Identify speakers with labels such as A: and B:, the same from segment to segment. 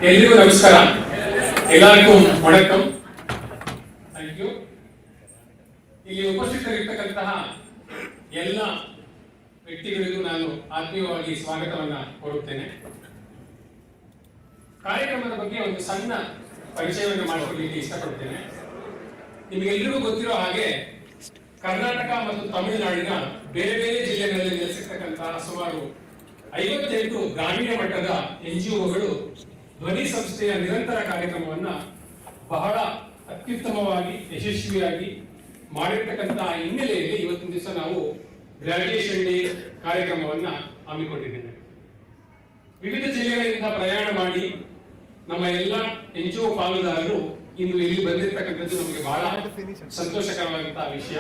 A: ಎಲ್ರಿಗೂ ನಮಸ್ಕಾರ, ಎಲ್ಲರಿಗೂ ವಣಕಂ. Thank you. ಇಲ್ಲಿ ಉಪಸ್ಥಿತರಿರ್ತಕ್ಕಂತಹ ಎಲ್ಲ ವ್ಯಕ್ತಿಗಳಿಗೂ ನಾನು ಆತ್ಮೀಯವಾಗಿ ಸ್ವಾಗತವನ್ನ ಕೋರುತ್ತೇನೆ. ಕಾರ್ಯಕ್ರಮದ ಬಗ್ಗೆ ಒಂದು ಸಣ್ಣ ಪರಿಚಯವನ್ನು ಮಾಡಿಕೊಳ್ಳಲಿಕ್ಕೆ ಇಷ್ಟಪಡ್ತೇನೆ. ನಿಮಗೆಲ್ಲರಿಗೂ ಗೊತ್ತಿರೋ ಹಾಗೆ ಕರ್ನಾಟಕ ಮತ್ತು ತಮಿಳುನಾಡಿನ ಬೇರೆ ಬೇರೆ ಜಿಲ್ಲೆಗಳಲ್ಲಿ ನೆಲೆಸಿರ್ತಕ್ಕಂತಹ ಸುಮಾರು 58 ಗ್ರಾಮೀಣ ಮಟ್ಟದ NGOಗಳು ಧ್ವನಿ ಸಂಸ್ಥೆಯ ನಿರಂತರ ಕಾರ್ಯಕ್ರಮವನ್ನ ಬಹಳ ಅತ್ಯುತ್ತಮವಾಗಿ ಯಶಸ್ವಿಯಾಗಿ ಮಾಡಿರ್ತಕ್ಕಂತಹ ಹಿನ್ನೆಲೆಯಲ್ಲಿ ಇವತ್ತಿನ ದಿವಸ ನಾವು ಗ್ರಾಜುಯೇಷನ್ ಡೇ ಕಾರ್ಯಕ್ರಮವನ್ನ ಹಮ್ಮಿಕೊಂಡಿದ್ದೇವೆ. ವಿವಿಧ ಜಿಲ್ಲೆಗಳಿಂದ ಪ್ರಯಾಣ ಮಾಡಿ ನಮ್ಮ ಎಲ್ಲ NGO ಪಾಲುದಾರರು ಇಂದು ಇಲ್ಲಿ ಬಂದಿರತಕ್ಕಂಥದ್ದು ನಮಗೆ ಬಹಳ ಸಂತೋಷಕರವಾದಂತಹ ವಿಷಯ.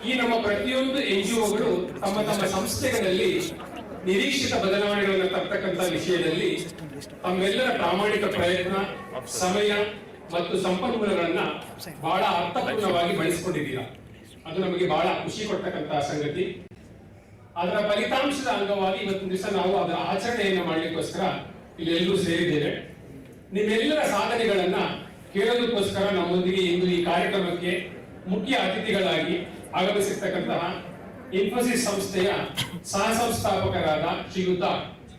A: ಈ ನಮ್ಮ ಪ್ರತಿಯೊಂದು NGOಗಳು ತಮ್ಮ ತಮ್ಮ ಸಂಸ್ಥೆಗಳಲ್ಲಿ ನಿರೀಕ್ಷಿತ ಬದಲಾವಣೆಗಳನ್ನು ತರ್ತಕ್ಕಂಥ ವಿಷಯದಲ್ಲಿ ತಮ್ಮೆಲ್ಲರ ಪ್ರಾಮಾಣಿಕ ಪ್ರಯತ್ನ, ಸಮಯ ಮತ್ತು ಸಂಪನ್ಮೂಲಗಳನ್ನ ಬಹಳ ಅರ್ಥಪೂರ್ಣವಾಗಿ ಬಳಸಿಕೊಂಡಿದ್ದೀರಾ. ಅದು ನಮಗೆ ಬಹಳ ಖುಷಿ ಕೊಡ್ತಕ್ಕಂತಹ ಸಂಗತಿ. ಅದರ ಫಲಿತಾಂಶದ ಅಂಗವಾಗಿ ಇವತ್ತಿನ ದಿವಸ ನಾವು ಅದರ ಆಚರಣೆಯನ್ನು ಮಾಡಲಿಕ್ಕೋಸ್ಕರ ಇಲ್ಲೆಲ್ಲರೂ ಸೇರಿದ್ದೇವೆ. ನಿಮ್ಮೆಲ್ಲರ ಸಾಧನೆಗಳನ್ನ ಕೇಳೋದಕ್ಕೋಸ್ಕರ ನಮ್ಮೊಂದಿಗೆ ಇಂದು ಈ ಕಾರ್ಯಕ್ರಮಕ್ಕೆ ಮುಖ್ಯ ಅತಿಥಿಗಳಾಗಿ ಆಗಮಿಸಿರ್ತಕ್ಕಂತಹ ಇನ್ಫೋಸಿಸ್ ಸಂಸ್ಥೆಯ ಸಹ ಸಂಸ್ಥಾಪಕರಾದ ಶ್ರೀಯುತ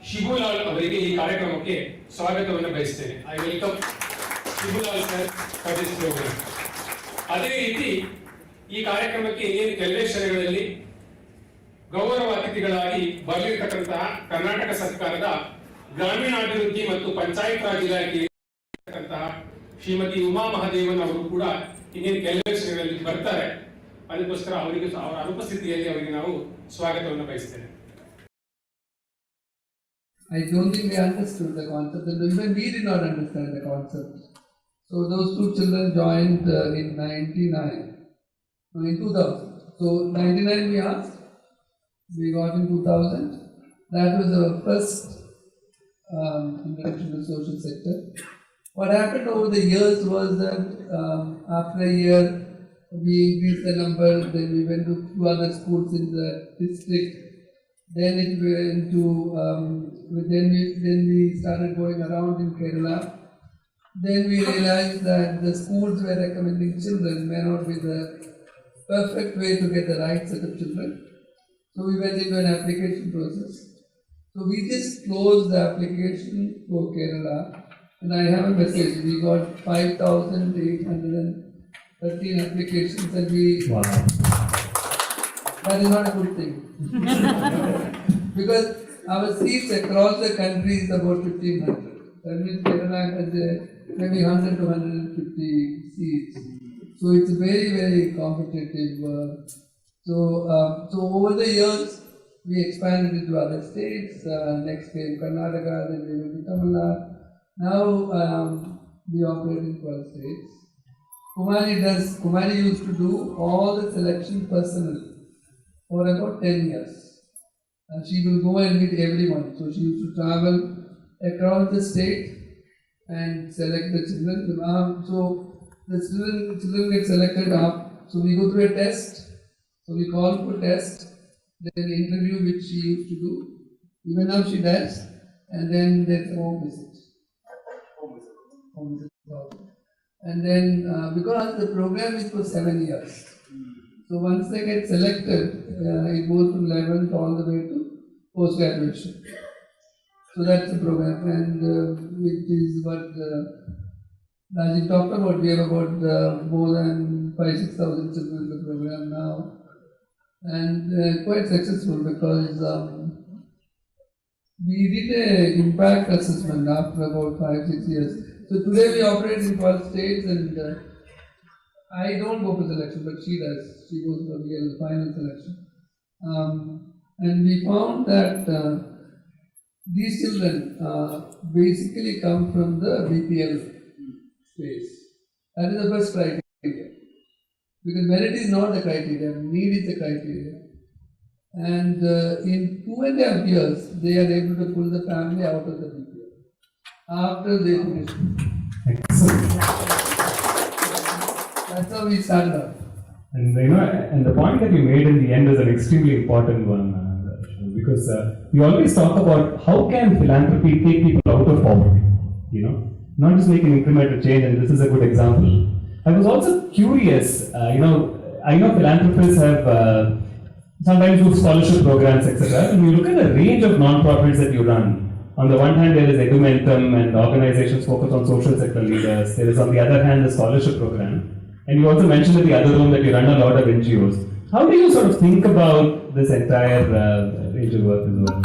A: ಶಿಬುಲಾಲ್ ಅವರಿಗೆ ಈ ಕಾರ್ಯಕ್ರಮಕ್ಕೆ ಸ್ವಾಗತವನ್ನು ಬಯಸ್ತೇನೆ. I welcome Shibulal sir for this programme. ಅದೇ ರೀತಿ ಈ ಕಾರ್ಯಕ್ರಮಕ್ಕೆ ಕೆಲವೇ ಕ್ಷಣಗಳಲ್ಲಿ ಗೌರವ ಅತಿಥಿಗಳಾಗಿ ಬರಲಿರ್ತಕ್ಕಂತಹ ಕರ್ನಾಟಕ ಸರ್ಕಾರದ ಗ್ರಾಮೀಣಾಭಿವೃದ್ಧಿ ಮತ್ತು ಪಂಚಾಯತ್ ರಾಜ್ ಇಲಾಖೆ ಶ್ರೀಮತಿ ಉಮಾ ಮಹಾದೇವನ್ ಅವರು ಕೂಡ ಇನ್ನೇನು ಕೆಲವೇ ಕ್ಷಣಗಳಲ್ಲಿ ಬರ್ತಾರೆ. ಅದಕ್ಕೋಸ್ಕರ ಅವರಿಗೆ ಅವರ ಅನುಪಸ್ಥಿತಿಯಲ್ಲಿ ಅವರಿಗೆ ನಾವು ಸ್ವಾಗತವನ್ನು ಬಯಸ್ತೇನೆ.
B: I don't think they understood the concept, and even we did not understand the concept. So those two children joined in 2000. So 99 we asked, we got in 2000. That was our first introduction to the social sector. What happened over the years was that after a year we increased the number, then we went to two other schools in the district, then it went to, then we started going around in Kerala. Then we realized that the schools were recommending children may not be the perfect way to get the right set of children. So we went into an application process. So we just closed the application for Kerala. And I have a message. We got 5,813 applications, and we. Wow. That is not a good thing. Because our seats across the country is about 1,500. That means Kerala has maybe 100 to 150 seats. So it's very, very competitive. So over the years, we expanded into other states. Next came Karnataka, then we went to Tamil Nadu. Now we operate in 12 states. Kumari used to do all the selection personnel for about 10 years. She will go and meet everyone. So she used to travel across the state and select the children. So the children get selected up. So we go through a test. So we call for test, then interview which she used to do. Even now she does. And then there's a home visit. And then because the program is for 7 years, so once they get selected, it goes from 11th all the way to post-graduation. So that's the program, and which is what Rajiv talked about. We have about more than 5,000-6,000 children in the program now, and quite successful because we did an impact assessment after about 5-6 years. So today we operate in 12 states, and I don't go for selection, but she does. She goes for the final selection. And we found that these children basically come from the BPL space. That is the first criteria. Because merit is not the criteria, need is the criteria. And in 2.5 years, they are able to pull the family out of the BPL. After they finish.
C: Excellent.
B: That's how we stand up.
C: And the point that you made in the end is an extremely important one, because we always talk about how can philanthropy take people out of poverty. not just make an incremental change, and this is a good example. I was also curious, I know philanthropists have sometimes do scholarship programs, etc. When you look at the range of non-profits that you run, on the one hand there is Edumentum and organizations focused on social sector leaders. There is on the other hand the scholarship program. And you also mentioned in the other room that you run a lot of NGOs. How do you sort of think about this entire range of work as well?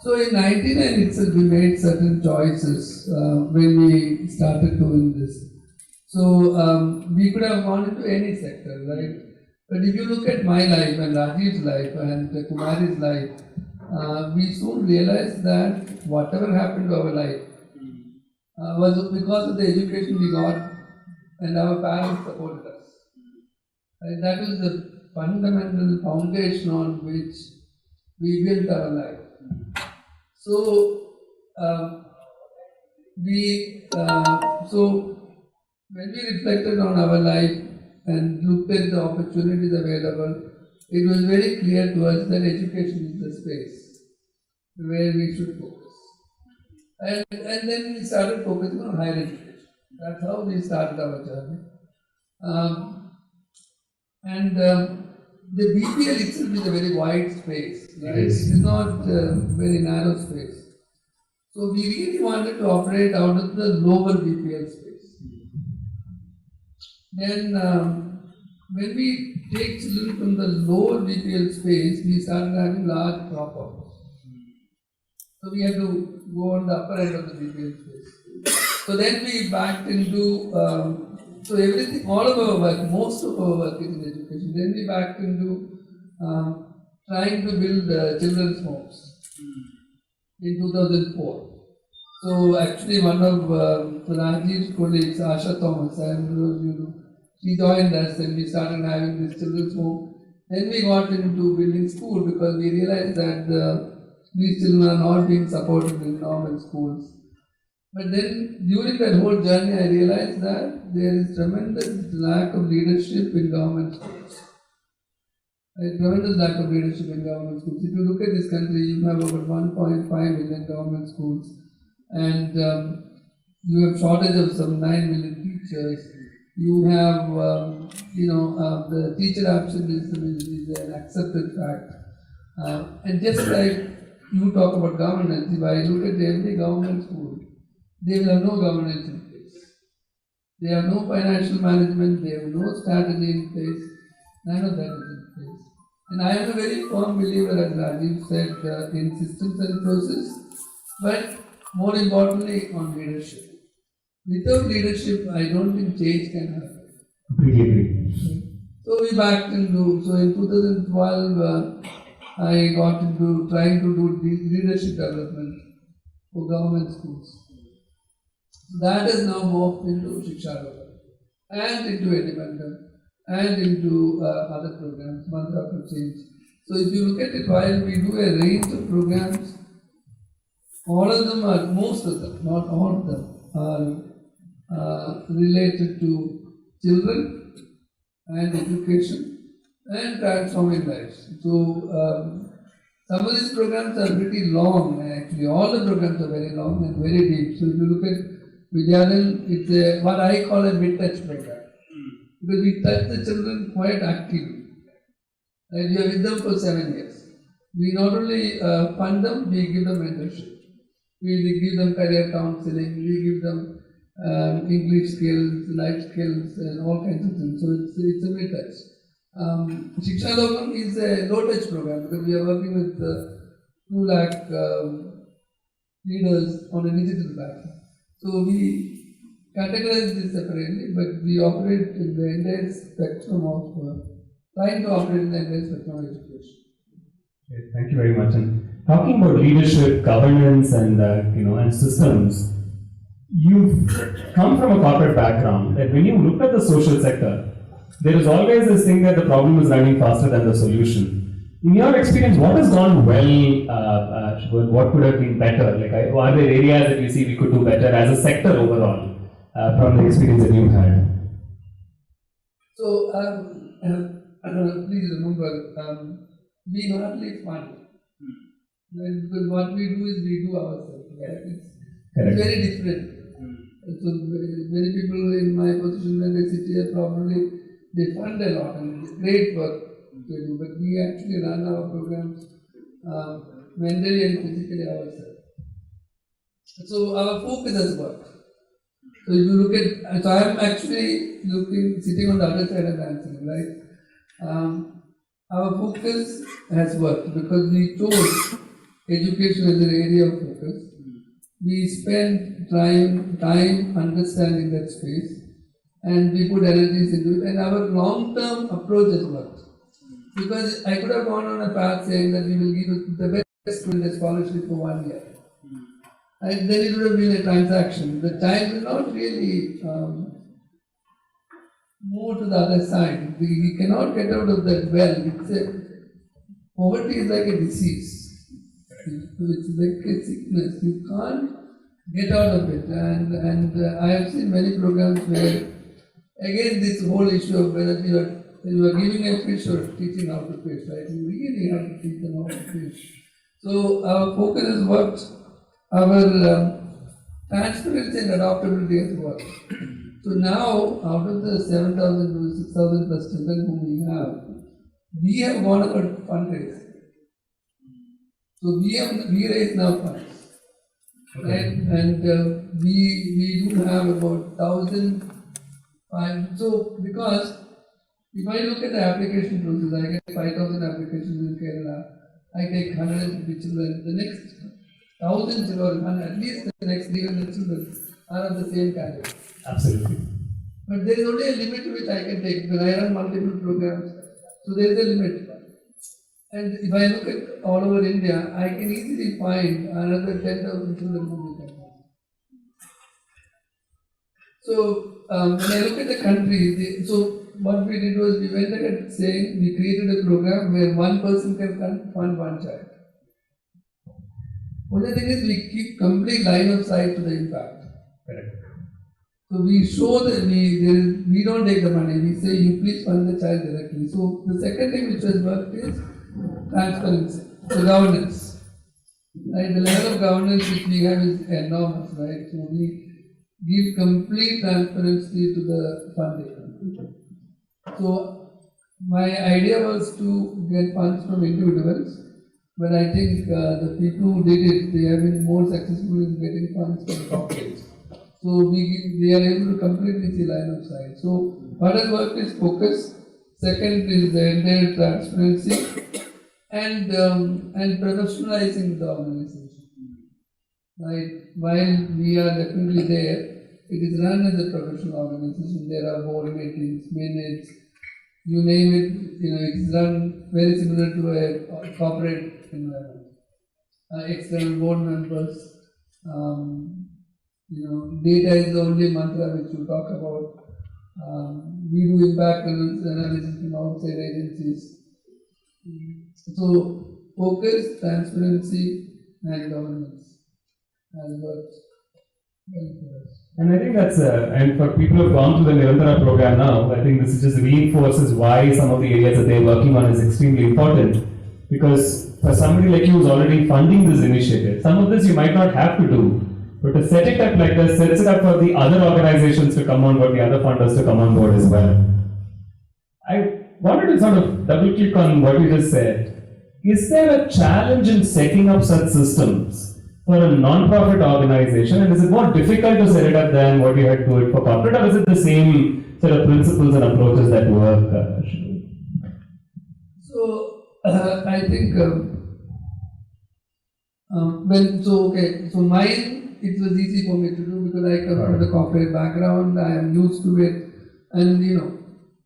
B: So in 1999 itself we made certain choices when we started doing this. So we could have gone into any sector, right? But if you look at my life and Rajiv's life and Kumari's life, we soon realized that whatever happened to our life was because of the education we got and our parents supported us. And that was the fundamental foundation on which we built our life. So when we reflected on our life and looked at the opportunities available, it was very clear to us that education is the space where we should focus. And then we started focusing on higher education. That's how we started our journey. The BPL itself is a very wide space, right? It is not a very narrow space. So we really wanted to operate out of the lower BPL space. Then when we take children from the lower BPL space, we started having large drop-outs. So we had to go on the upper end of the BPL space. So then we backed into, so everything, all of our work, most of our work is in education. Then we backed into trying to build children's homes in 2004. So actually one of Rajiv's colleagues, Asha Thomas, she joined us and we started having this children's home. Then we got into building school because we realized that these children are not being supported in normal schools. But then during that whole journey I realized that there is tremendous lack of leadership in government schools. A tremendous lack of leadership in government schools. If you look at this country, you have over 1.5 million government schools and you have shortage of some 9 million teachers. You have, the teacher absenteeism is an accepted fact. And just like you talk about governance, if I look at every government school, they will have no governance in place. They have no financial management, they have no strategy in place, none of that is in place. And I am a very firm believer, as Rajiv said, in systems and process, but more importantly on leadership. Without leadership, I don't think change can happen. So we backed into, so in 2012, I got into trying to do leadership development for government schools. So that has now morphed into Shibulal and into Edumentum and into other programs, Mantra for Change. So if you look at it, while we do a range of programs, all of them are, most of them, not all of them, are related to children and education and transforming lives. So some of these programs are pretty long actually. All the programs are very long and very deep. So if you look at Vidyadhan, it's what I call a mid-touch program. Because we touch the children quite actively. And we are with them for 7 years. We not only fund them, we give them mentorship. We give them career counseling, we give them English skills, life skills, and all kinds of things. So it's a mid-touch. Shiksha Lokam is a low-touch program because we are working with 2 lakh leaders on a digital platform. So we categorize this separately, but we operate in the entire spectrum of trying to operate in the entire spectrum of education.
C: Okay, thank you very much. And talking about leadership, governance, and systems, you come from a corporate background. And when you look at the social sector, there is always this thing that the problem is running faster than the solution. In your experience, what has gone well? Shibulal, what could have been better? Like, are there areas that you see we could do better as a sector overall from the experience that you've had?
B: So, please remember, we hardly fund. Because what we do is we do ourselves. Right? It's very different. So many people in my position when they sit here probably they fund a lot and it's great work to do, but we actually run our programs mentally and physically ourselves. So our focus has worked. So if you look at, so I'm actually sitting on the other side of the answer, right? Our focus has worked because we chose education as an area of focus. We spend time understanding that space and we put energies into it, and our long-term approach has worked. Because I could have gone on a path saying that we will give the best student a scholarship for 1 year. And then it would have been a transaction. The time will not really move to the other side. We cannot get out of that well. Poverty is like a disease. It's like a sickness. You can't get out of it. And I have seen many programs where, again, this whole issue of whether you are giving a fish or teaching how to fish, right? You really have to teach them how to fish. So our focus has worked. Our transparency and adaptability has worked. So now, out of the 7,000 to 6,000 plus children whom we have gone about fundraising. So we raise now funds, right? And we do have about 1,005. So because if I look at the application process, I get 5,000 applications in Kerala. I take 150 children. The next 1,000 children, at least the next 300 children are of the same category.
C: Absolutely.
B: But there is only a limit to which I can take because I run multiple programs. So there is a limit. And if I look at all over India, I can easily find another 10,000 children who we can find. So when I look at the country, so what we did was we went ahead saying we created a program where one person can fund one child. Only thing is we keep complete line of sight to the impact.
C: Correct.
B: So we show that we don't take the money. We say you please fund the child directly. So the second thing which has worked is transparency, the governance. Right, the level of governance which we have is enormous, right? So we give complete transparency to the funding. So my idea was to get funds from individuals, but I think the people who did it, they have been more successful in getting funds from corporates. So we are able to completely see line of sight. So what has worked is focus. Second is the entire transparency and professionalizing the organization. Right? While we are definitely there, it is run as a professional organization. There are board meetings, minutes, you name it. It is run very similar to a corporate environment. External board members. Data is the only mantra which you talk about. We do impact analysis from outside agencies. So, focus, transparency, and governance has worked well for us.
C: And I think that's, and for people who have gone through the Niranthara program now, I think this just reinforces why some of the areas that they're working on is extremely important. Because for somebody like you who's already funding this initiative, some of this you might not have to do. But to set it up like this sets it up for the other organizations to come on board, the other funders to come on board as well. I wanted to sort of double click on what you just said. Is there a challenge in setting up such systems for a non-profit organization, and is it more difficult to set it up than what you had to do it for corporate, or is it the same set of principles and approaches that work?
B: So I think so mine. It was easy for me to do because I come from the corporate background, I am used to it, and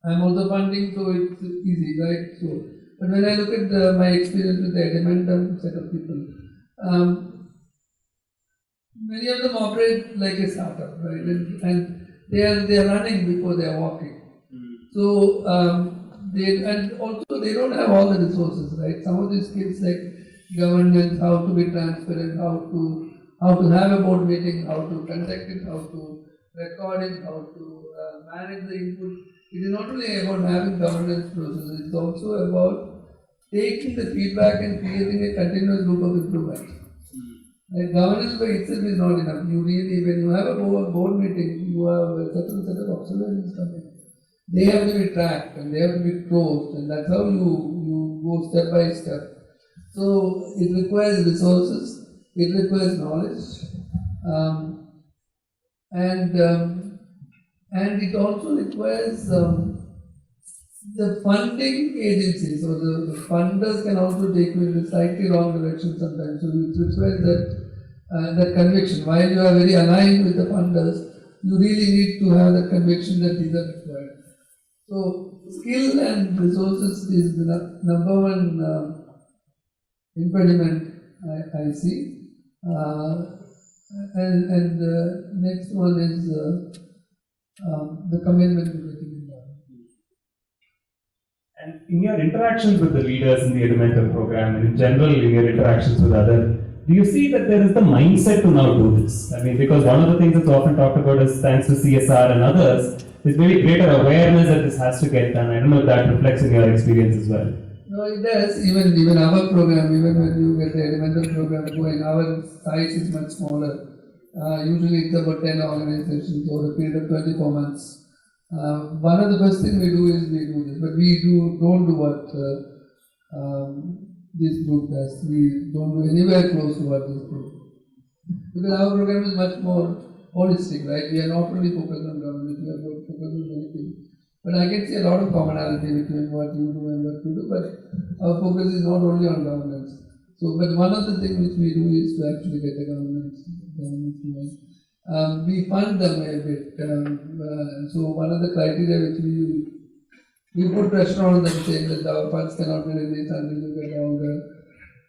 B: I'm also funding, so it's easy, right? So, but when I look at my experience with the Elementum set of people, many of them operate like a startup, right? And they are running before they are walking. So they don't have all the resources, right? Some of these skills like governance, how to be transparent, how to have a board meeting, how to conduct it, how to record it, how to manage the input. It is not only about having governance process, it's also about taking the feedback and creating a continuous loop of improvement. Like governance by itself is not enough. You really, when you have a board meeting, you have a certain set of observations coming. They have to be tracked and they have to be closed, and that's how you go step by step. So it requires resources, it requires knowledge, and it also requires the funding agencies or the funders can also take you in a slightly wrong direction sometimes. So it requires that conviction. While you are very aligned with the funders, you really need to have that conviction that these are required. So skill and resources is the number one impediment I see. And the next one is the commitment to getting involved.
C: And in your interactions with the leaders in the Edumentor program and in general in your interactions with others, do you see that there is the mindset to now do this? I mean, because one of the things that's often talked about is thanks to CSR and others, there's maybe greater awareness that this has to get done. I don't know if that reflects in your experience as well.
B: No, it does. Even our program, even when you get the Edumentor program going, our size is much smaller. Usually it's about 10 organizations over a period of 24 months. One of the first things we do is we do this, but we don't do what this group does. We don't do anywhere close to what this group does. Because our program is much more holistic, right? We are not only focused on government, we are focused on many things. But I can see a lot of commonality between what you do and what we do, but our focus is not only on governance. So, but one of the things which we do is to actually get the government going. We fund them a bit. So one of the criteria which we put pressure on them saying that our funds cannot be released until you get all the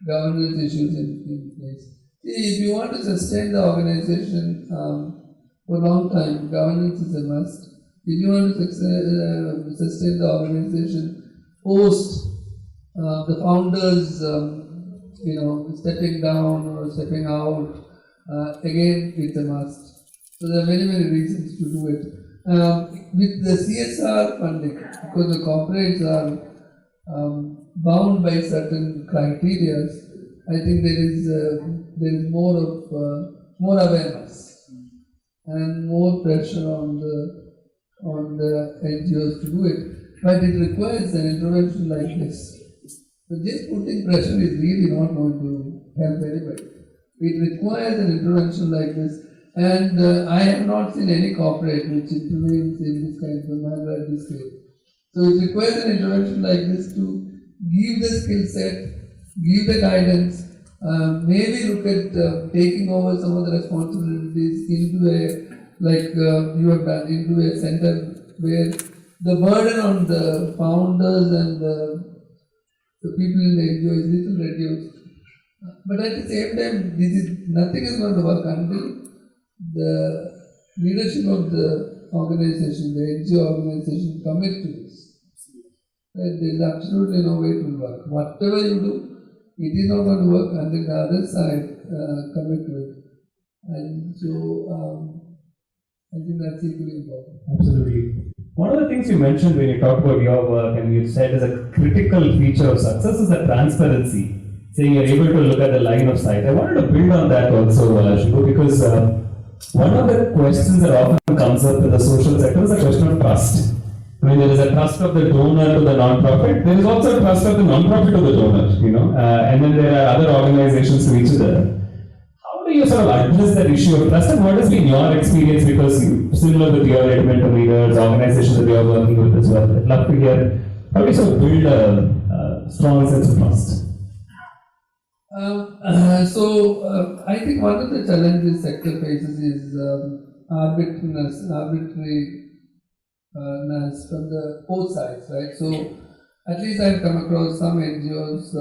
B: governance issues in place. See, if you want to sustain the organization for a long time, governance is a must. If you want to sustain the organization post the founders, stepping down or stepping out, again it's a must. So there are many reasons to do it. With the CSR funding, because the corporates are bound by certain criteria, I think there is more awareness and more pressure on the NGOs to do it. But it requires an intervention like this. So just putting pressure is really not going to help anybody. It requires an intervention like this. And I have not seen any corporate which intervenes in this kind of manner at this stage. So it requires an intervention like this to give the skill set, give the guidance, maybe look at taking over some of the responsibilities into you have done, into a center where the burden on the founders and the people in the NGO is little reduced. But at the same time, nothing is going to work until the leadership of the organization, the NGO organization, commit to this. Right? There is absolutely no way to work. Whatever you do, it is not going to work until the other side commit to it. And so, I think that's equally important.
C: Absolutely. One of the things you mentioned when you talked about your work and you said is a critical feature of success is the transparency, saying you're able to look at the line of sight. I wanted to build on that also, Shibu, because one of the questions that often comes up in the social sector is the question of trust. I mean, there is a trust of the donor to the non-profit. There is also a trust of the non-profit to the donor, and then there are other organizations to each other. How do you sort of address that issue of trust, and what has been your experience? Because similar with your Edumentor leaders, organizations that you are working with as well, I'd love to hear how do you sort of build a strong sense of trust?
B: I think one of the challenges sector faces is arbitrariness from the both sides, right? So at least I've come across some NGOs.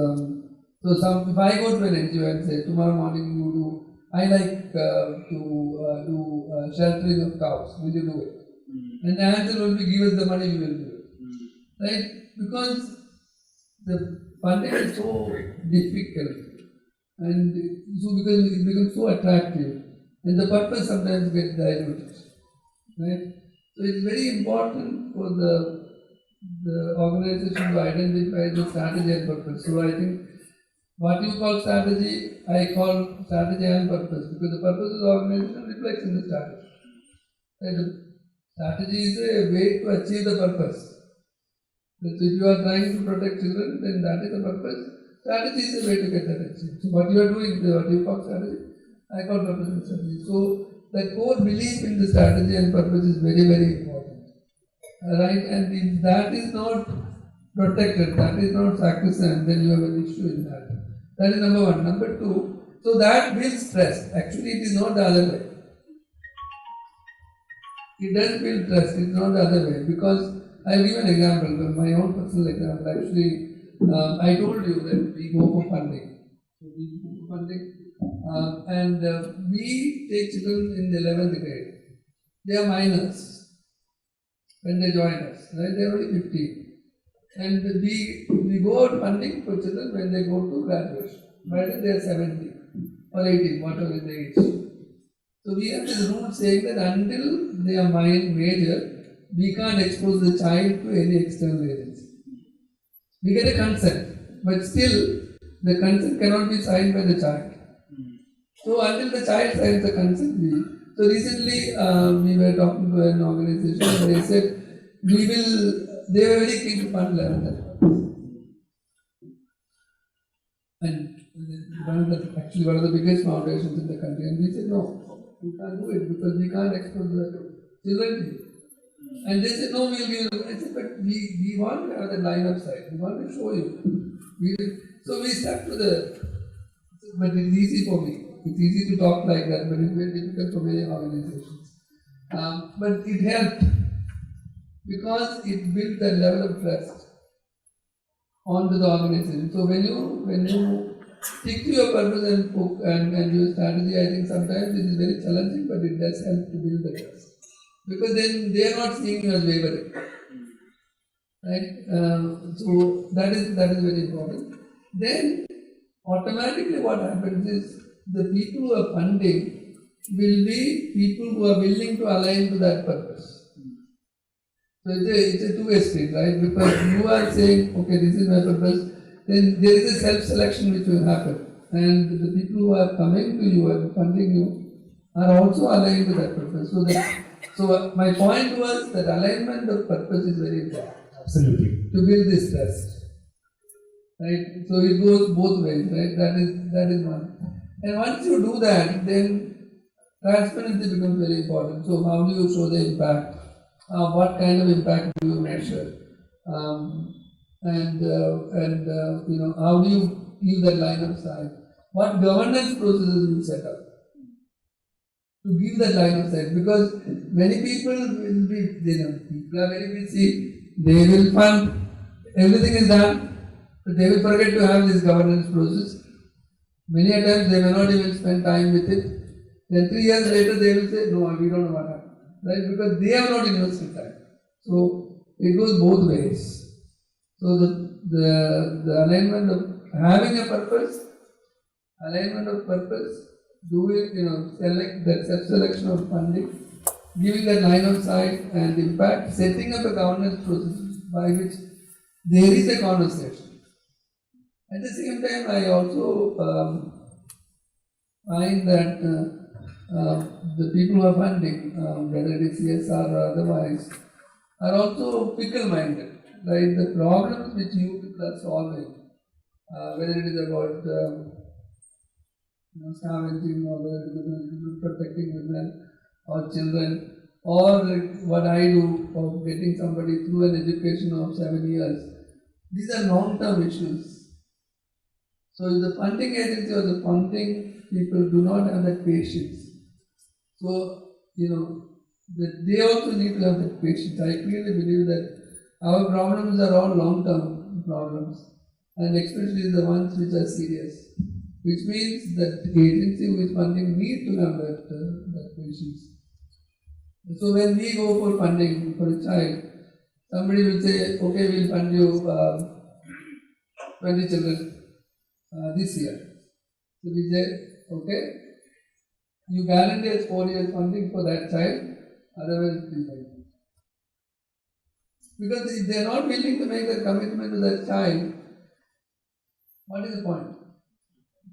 B: If I go to an NGO and say tomorrow morning I like to do sheltering of cows, will you do it? And the answer will be give us the money, we will do it, right? Because the funding is so difficult. And so because it becomes so attractive, and the purpose sometimes gets diluted, right? So it's very important for the organization to identify the strategy and purpose. So I think What you call strategy, I call strategy and purpose, because the purpose of the organization reflects in the strategy. And the strategy is a way to achieve the purpose. That if you are trying to protect children, then that is the purpose. Strategy is a way to get that achieved. So what you are doing, what you call strategy, I call purpose and strategy. So the core belief in the strategy and purpose is very, very important. Right? And if that is not protected, that is not sacrosanct, then you have an issue in that. That is number one. Number two, so that builds trust. Actually, it is not the other way. It does build trust, it is not the other way. Because I will give an example, my own personal example. Actually, I told you that we go for funding. So we go for funding. And we take children in the 11th grade. They are minors when they join us, right? They are only 15. And we go out funding for children when they go to graduation. By then they are 17 or 18, whatever is the age. So we have this rule saying that until they are major, we can't expose the child to any external agents. We get a consent, but still the consent cannot be signed by the child. So until the child signs the consent, so recently we were talking to an organization and they said they were very keen to fund 11th. And actually one of the biggest foundations in the country, and we said no, we can't do it because we can't expose the children to you. And they said no, we'll give you. I said, but we want to have the line of sight, we want to show you. So we stuck to but it's easy for me. It's easy to talk like that, but it's very difficult for many organizations. But it helped because it built that level of trust onto the organization. So when you stick to your purpose and your strategy, I think sometimes it is very challenging, but it does help to build the trust. Because then they are not seeing you as wavering. Right? So that is very important. Then automatically what happens is the people who are funding will be people who are willing to align to that purpose. So it's a two-way street, right? Because you are saying, okay, this is my purpose, then there is a self-selection which will happen. And the people who are coming to you and funding you are also aligned to that purpose. So my point was that alignment of purpose is very important.
C: Absolutely.
B: To build this trust. Right? So it goes both ways, right? That is one. And once you do that, then transparency becomes very important. So how do you show the impact? What kind of impact do you measure? How do you give that line of sight? What governance processes you set up to give that line of sight? Because many people will be, people are very busy, they will fund, everything is done, but they will forget to have this governance process. Many a times they may not even spend time with it. Then 3 years later they will say, no, we don't know what happened. Right? Because they have not invested time. So it goes both ways. So the alignment of having a purpose, doing, select that self-selection of funding, giving that line of sight and impact, setting up a governance process by which there is a conversation. At the same time, I also find that the people who are funding, whether it is CSR or otherwise, are also fickle-minded. Right? The problems which you people are solving, whether it is about scavenging or whether it is protecting women or children, or what I do of getting somebody through an education of 7 years, these are long-term issues. So if the funding agency or the funding people do not have that patience, so they also need to have that patience. I clearly believe that our problems are all long-term problems, and especially the ones which are serious, which means that the agency who is funding need to have that patience. So when we go for funding for a child, somebody will say, okay, we'll fund you 20 children this year. So we say, okay, you guarantee us 4 years funding for that child, otherwise it will fail. Because if they are not willing to make that commitment to that child, what is the point?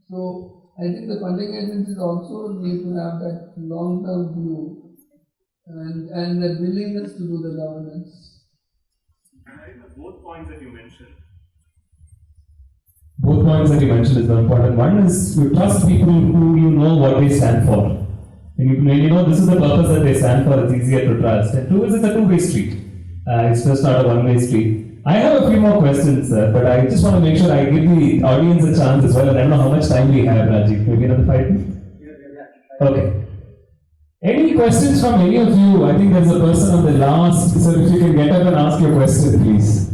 B: So I think the funding agencies also need to have that long-term view and the willingness to do the governance.
C: Both points that you mentioned is very important. One is you trust people who you know what they stand for. And you know this is the purpose that they stand for, it's easier to trust. And two is it's a two-way street. It's just not a one-way street. I have a few more questions, sir, but I just want to make sure I give the audience a chance as well. And I don't know how much time we have, Rajiv. Maybe another 5 minutes? Okay. Any questions from any of you? I think there's a person on the last. Sir, if you can get up and ask your question, please.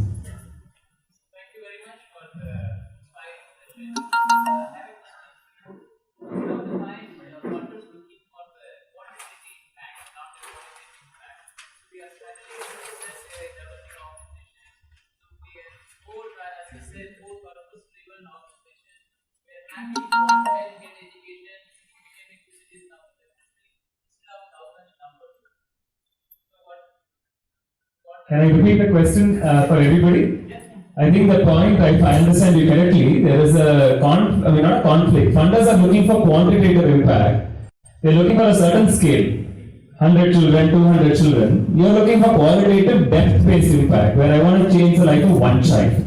C: Can I repeat the question for everybody? I think the point, if I understand you correctly, there is not a conflict. Funders are looking for quantitative impact. They're looking for a certain scale. 100 children, 200 children. You're looking for qualitative, depth-based impact, where I want to change the life of one child.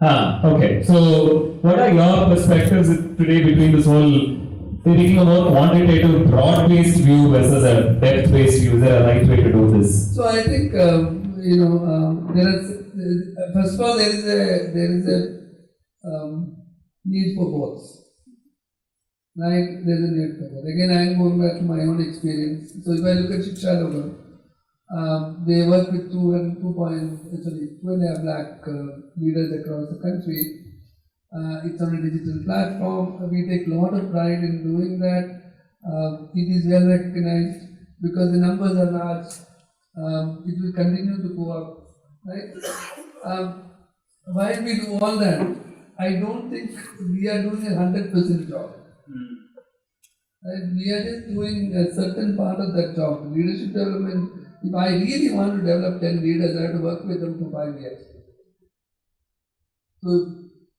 C: Okay. So, what are your perspectives today between this whole taking a more quantitative, broad-based view versus a depth-based view? Is there a right way to do this?
B: So I think there is first of all there is a need for both. Right? There is a need for both. Again, I am going back to my own experience. So if I look at Shiksha Logan, they work with 2.5 lakh leaders across the country. It's on a digital platform. We take a lot of pride in doing that. It is well recognized because the numbers are large. It will continue to go up, right? While we do all that, I don't think we are doing a 100% job. Right? We are just doing a certain part of that job. Leadership development. If I really want to develop 10 leaders, I have to work with them for 5 years. So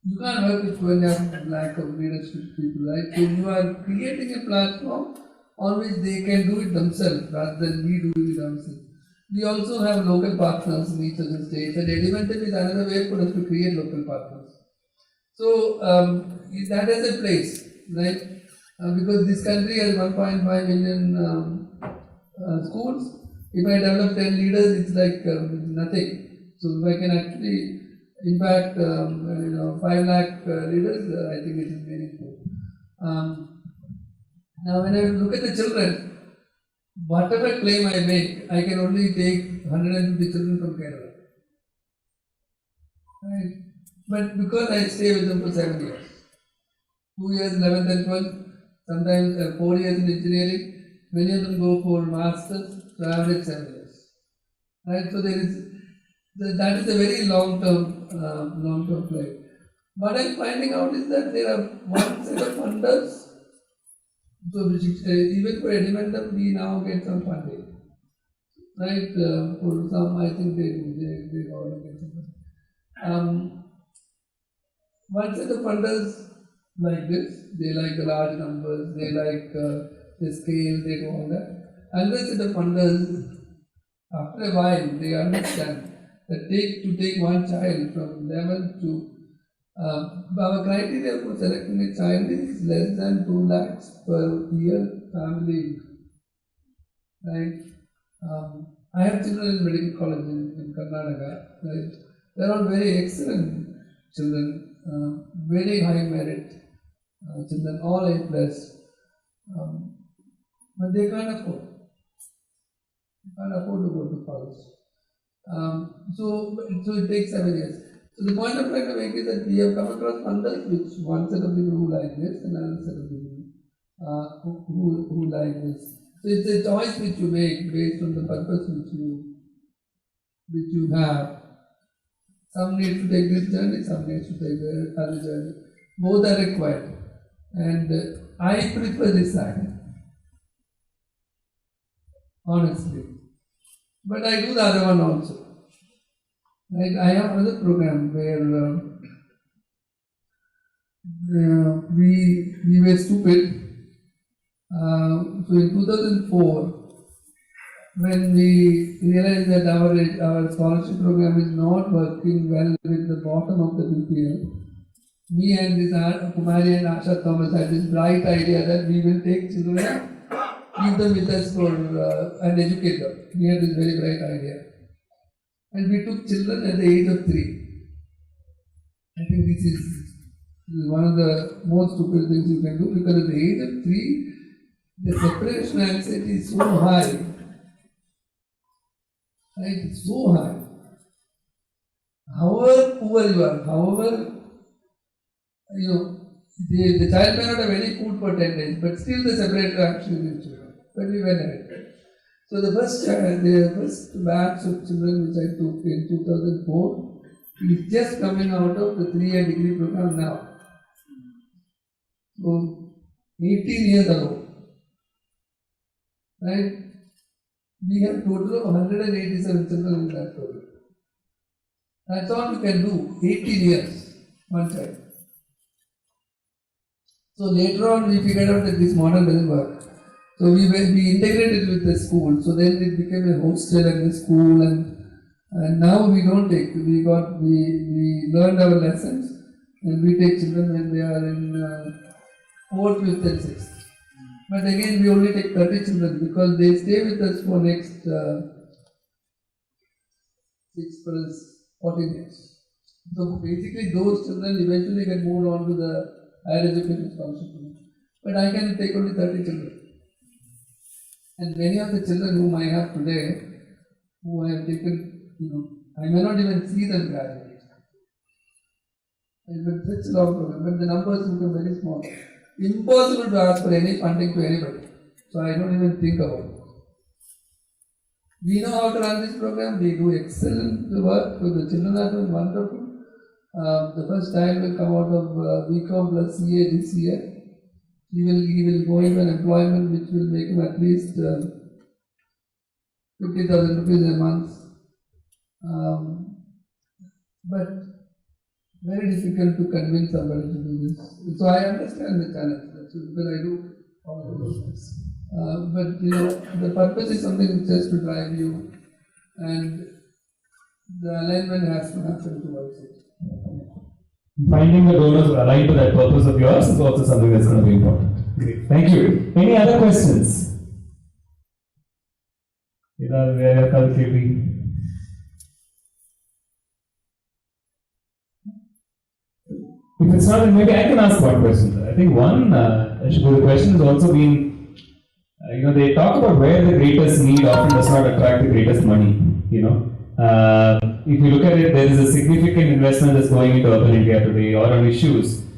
B: you can't work with 2.5 lakh of leadership people, right? So you are creating a platform on which they can do it themselves rather than we doing it ourselves. We also have local partners in each of the states, and Elementum is another way for us to create local partners. So that is a place, right? Because this country has 1.5 million schools. If I develop 10 leaders, it's like nothing. So if I can actually impact 5 lakh leaders, I think it is meaningful. Now when I look at the children, whatever claim I make, I can only take 150 children from Kerala. Right? But because I stay with them for 7 years, 2 years, 11th and 12th, sometimes 4 years in engineering, many of them go for masters, so average 7 years. Right? So that is a very long-term play. What I'm finding out is that there are one set of funders. So even for Elementum, we now get some funding. Right? For some, I think they already get some funding. One set of funders like this, they like the large numbers, they like the scale, they do all that. Another set of funders, after a while, they understand that to take one child from 11 to our criteria for selecting a child is less than 2 lakhs per year family. Right? I have children in medical college in Karnataka. Right? They are all very excellent children, very high merit children, all A+. But they can't afford. They can't afford to go to college. So it takes 7 years. So the point I'm trying to make is that we have come across funders, which one set of people who like this, and another set of people who like this. So it's a choice which you make based on the purpose which you have. Some need to take this journey, some need to take the other journey. Both are required, and I prefer this side, honestly. But I do the other one also. Right? I have another program where we were stupid. So in 2004, when we realized that our scholarship program is not working well with the bottom of the BPL, me and this Kumari and Asha Thomas had this bright idea that we will take children, keep them with us for and educate them. We had this very bright idea. And we took children at the age of 3. I think this is one of the most stupid things you can do, because at the age of 3, the separation anxiety is so high. Right? It's so high. However poor you are, however, the child may not have any food for 10 days, but still the separation anxiety is children. But we went ahead. So the first batch of children which I took in 2004 is just coming out of the 3-year degree program now. So 18 years ago, right? We have total of 187 children in that program. That's all you can do. 18 years, one child. So later on, we figured out that this model doesn't work. So we integrated with the school. So then it became a hostel and a school, and now we don't take. We learned our lessons, and we take children when they are in 4th, 5th, and 6th. But again, we only take 30 children because they stay with us for next 6 plus 14 years. So basically, those children eventually get moved on to the higher education scholarship. But I can take only 30 children. And many of the children whom I have today, who I have taken, I may not even see them graduate. It's been such a long program, but the numbers become very small. Impossible to ask for any funding to anybody. So I don't even think about it. We know how to run this program. We do excellent work. So the children are doing wonderful. The first child will come out of BCom plus CA this year. He will go into an employment which will make him at least 50,000 rupees a month. But very difficult to convince somebody to do this. So I understand the challenge. That's because I do all of those things. But the purpose is something which has to drive you, and the alignment has to happen towards it.
C: Finding the donors who align to that purpose of yours is also something that's going to be important. Great. Thank you. Any other questions? If it's not, maybe I can ask one question. I think one the question has also been, they talk about where the greatest need often does not attract the greatest money. If you look at it, there is a significant investment that's going into urban India today, or on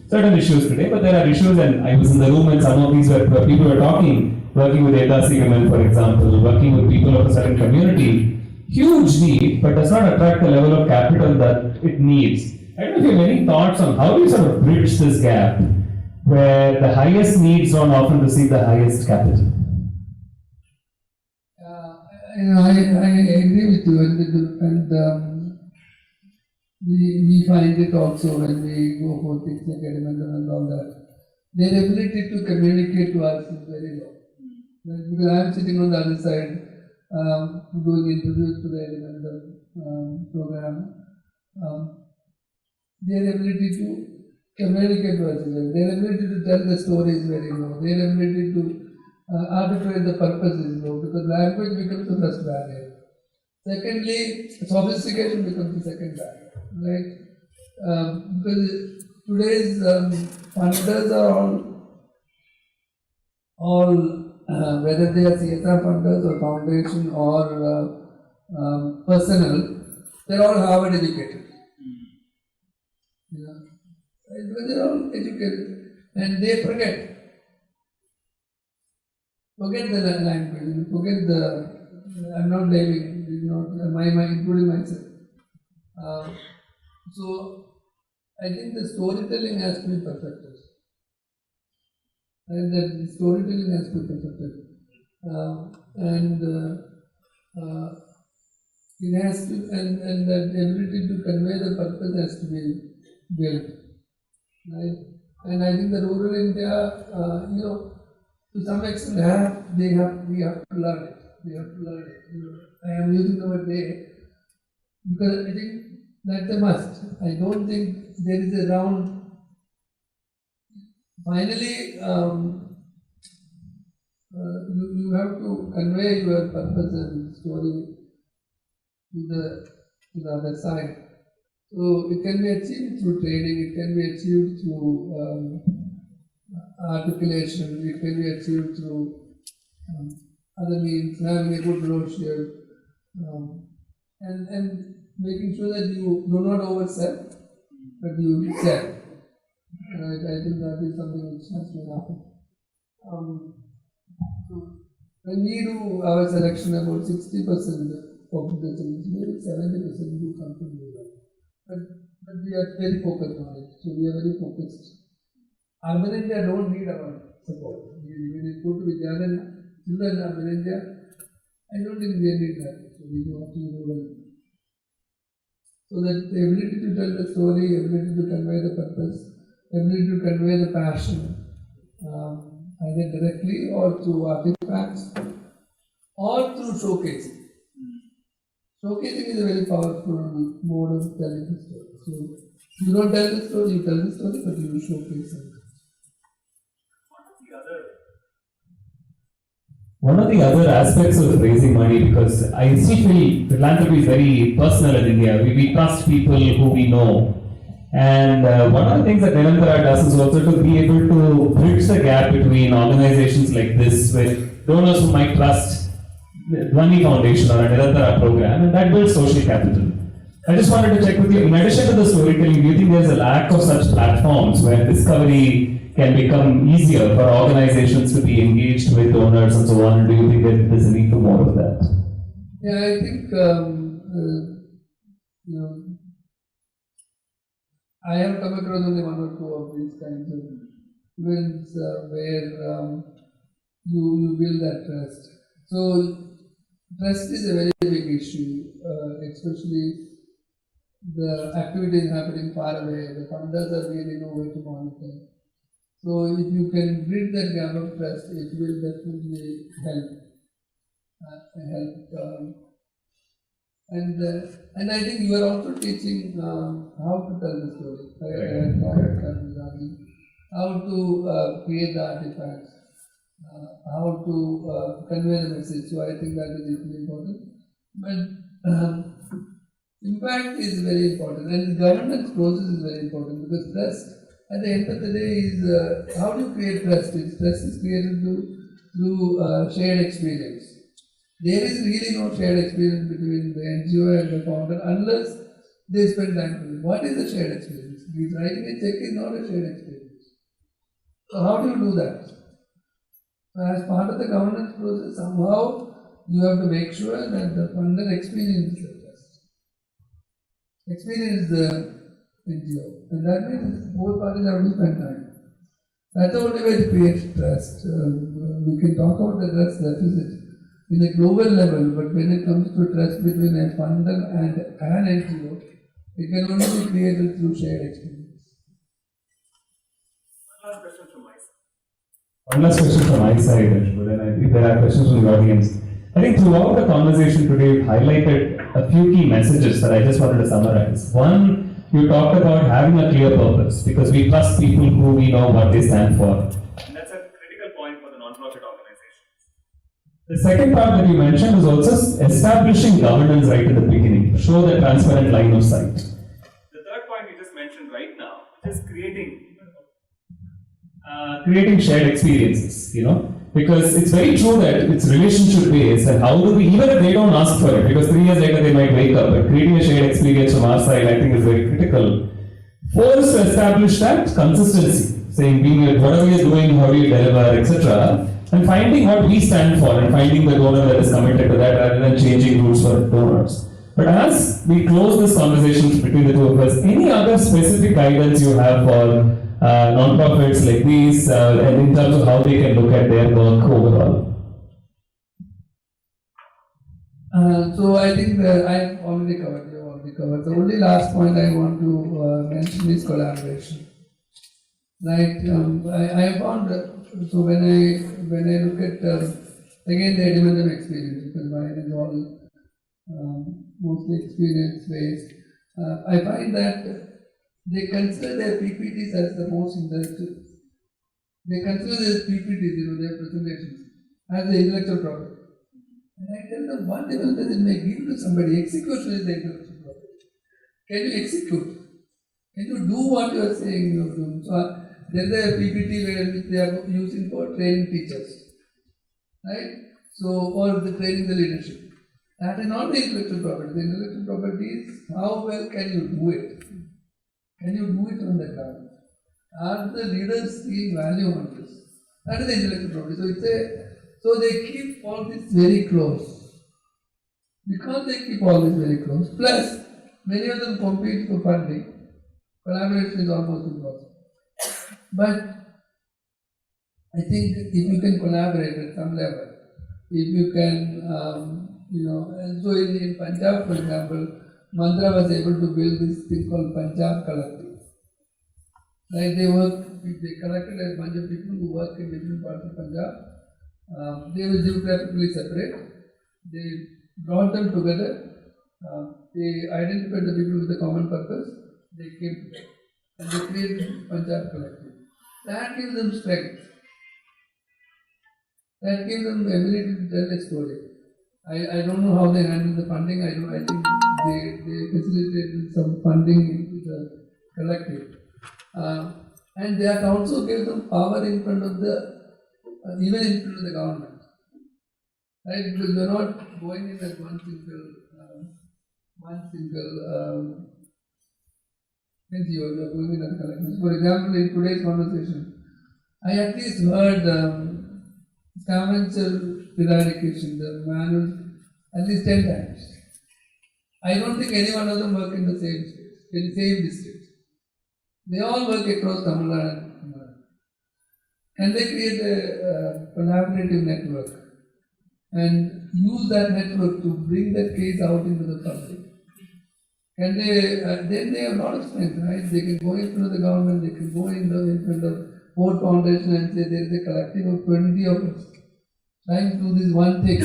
C: certain issues today, but there are issues, and I was in the room and some of these where people were talking, working with Edasi women, for example, working with people of a certain community, huge need, but does not attract the level of capital that it needs. I don't know if you have any thoughts on how do you sort of bridge this gap, where the highest needs don't often receive the highest capital?
B: I agree with you, and we find it also when we go for things like Edmonton and all that. Their ability to communicate to us is very low. Right? Because I am sitting on the other side doing interviews to the Edmonton program. Their ability to communicate to us is low. Their ability to tell the story is very low. Their ability to articulate the purpose is low, because language becomes the first barrier. Secondly, sophistication becomes the second barrier, right? Because today's funders are all whether they are CSR funders or foundation or personal, they're all Harvard educated. Because they're all educated, and they forget the language, forget I'm not blaming, including myself. So I think the storytelling has to be perfected. And the storytelling has to be perfected. It has to, and that ability to convey the purpose has to be built. Right? And I think the rural India, to some extent, we have to learn it. We have to learn it. I am using the word they because I think that's a must. I don't think there is a round. Finally, you have to convey your purpose and story to the other side. So it can be achieved through training, it can be achieved through articulation, it can be achieved through other means, having a good brochure, and making sure that you do not oversell, but you sell. Right? I think that is something which has to happen. When we do our selection, about 60% of the things, maybe 70% do come from rural. But we are very focused on it. So we are very focused. Urban India don't need our support. When you go to Vijayanagar, children in urban India, I don't think they need that. So we go to rural. So that the ability to tell the story, ability to convey the purpose, ability to convey the passion, either directly or through artifacts or through showcasing. Showcasing is a very powerful mode of telling the story. So you don't tell the story, you tell the story, but you showcase it.
C: One of the other aspects of raising money, because I still feel philanthropy is very personal in India. We trust people who we know. And one of the things that Niranthara does is also to be able to bridge the gap between organizations like this with donors who might trust the Dhwani Foundation or a Niranthara program, and that builds social capital. I just wanted to check with you, in addition to the storytelling, do you think there's a lack of such platforms where discovery can become easier for organizations to be engaged with donors and so on? Do you think that there's a need for more of that?
B: Yeah, I think I have come across only one or two of these kinds of events where you build that trust. So trust is a very big issue, especially the activities happening far away. The funders are really no way to monitor. So if you can bridge that gap of trust, it will definitely help. And I think you are also teaching how to tell the story. How to create the artifacts, how to convey the message. So I think that is equally important. But impact is very important, and governance process is very important, because trust at the end of the day is how do you create trust? Trust is created through shared experience. There is really no shared experience between the NGO and the founder unless they spend time together. What is the shared experience? Writing a check is not a shared experience. So how do you do that? So as part of the governance process, somehow you have to make sure that the funder experiences the trust. Experience the NGO. And that means both parties have to spend time. That's the only way to create trust. We can talk about the trust deficit in a global level, but when it comes to trust between a funder and an NGO, it can only be created through shared experience.
C: One last question from my side, and I think there are questions from the audience. I think throughout the conversation today, you've highlighted a few key messages that I just wanted to summarize. One, you talked about having a clear purpose, because we trust people who we know what they stand for. And that's a critical point for the non-profit organizations. The second part that you mentioned is also establishing governance right at the beginning, to show the transparent line of sight. The third point you just mentioned right now, which is creating shared experiences, because it's very true that it's relationship based, and how do we, even if they don't ask for it, because 3 years later they might wake up, but creating a shared experience from our side, I think is very critical. First, to establish that consistency, saying whatever you're doing, how do you deliver, etc. And finding what we stand for, and finding the donor that is committed to that, rather than changing rules for donors. But as we close this conversation between the two of us, any other specific guidance you have for non-profits like these, and in terms of how they can look at their work overall?
B: So I think I've already covered, you already covered. The only last point I want to mention is collaboration. Right. I found so when I look at again the individual experience, because mine is all mostly experience based. I find that they consider their PPTs as the most intellectual. They consider their PPTs, their presentations, as the intellectual property. And I tell them, what difference does it make? Give it to somebody. Execution is the intellectual property. Can you execute? Can you do what you are saying you are doing? So there is a PPT which they are using for training teachers, right? So, or the training the leadership. That is not the intellectual property. The intellectual property is how well can you do it? Can you do it on the ground? Are the leaders seeing value on this? That is the intellectual property. So they keep all this very close. Because they keep all this very close, plus many of them compete for funding, collaboration is almost impossible. But I think if you can collaborate at some level, if you can, and so in Punjab, for example, Mandra was able to build this thing called Punjab Collective. Like they collected a bunch of people who work in different parts of Punjab. They were geographically separate. They brought them together. They identified the people with a common purpose. They came together and they created Punjab Collective. That gives them strength. That gives them the ability to tell a story. I don't know how they handle the funding. I think they facilitated some funding into the collective. And that also gives them power in front of even in front of the government. Right? Because we are not going in as one single NGO, we are going in as collectives. For example, in today's conversation, I at least heard scavenger eradication, the manual, at least 10 times. I don't think any one of them work in the same state, in the same district. They all work across Tamil Nadu and Tamil Nadu. And they create a collaborative network and use that network to bring that case out into the public. And then they have a lot of strength, right? They can go in front of the government, they can go in front of Port Foundation and say there is a collective of 20 of us trying to do this one thing.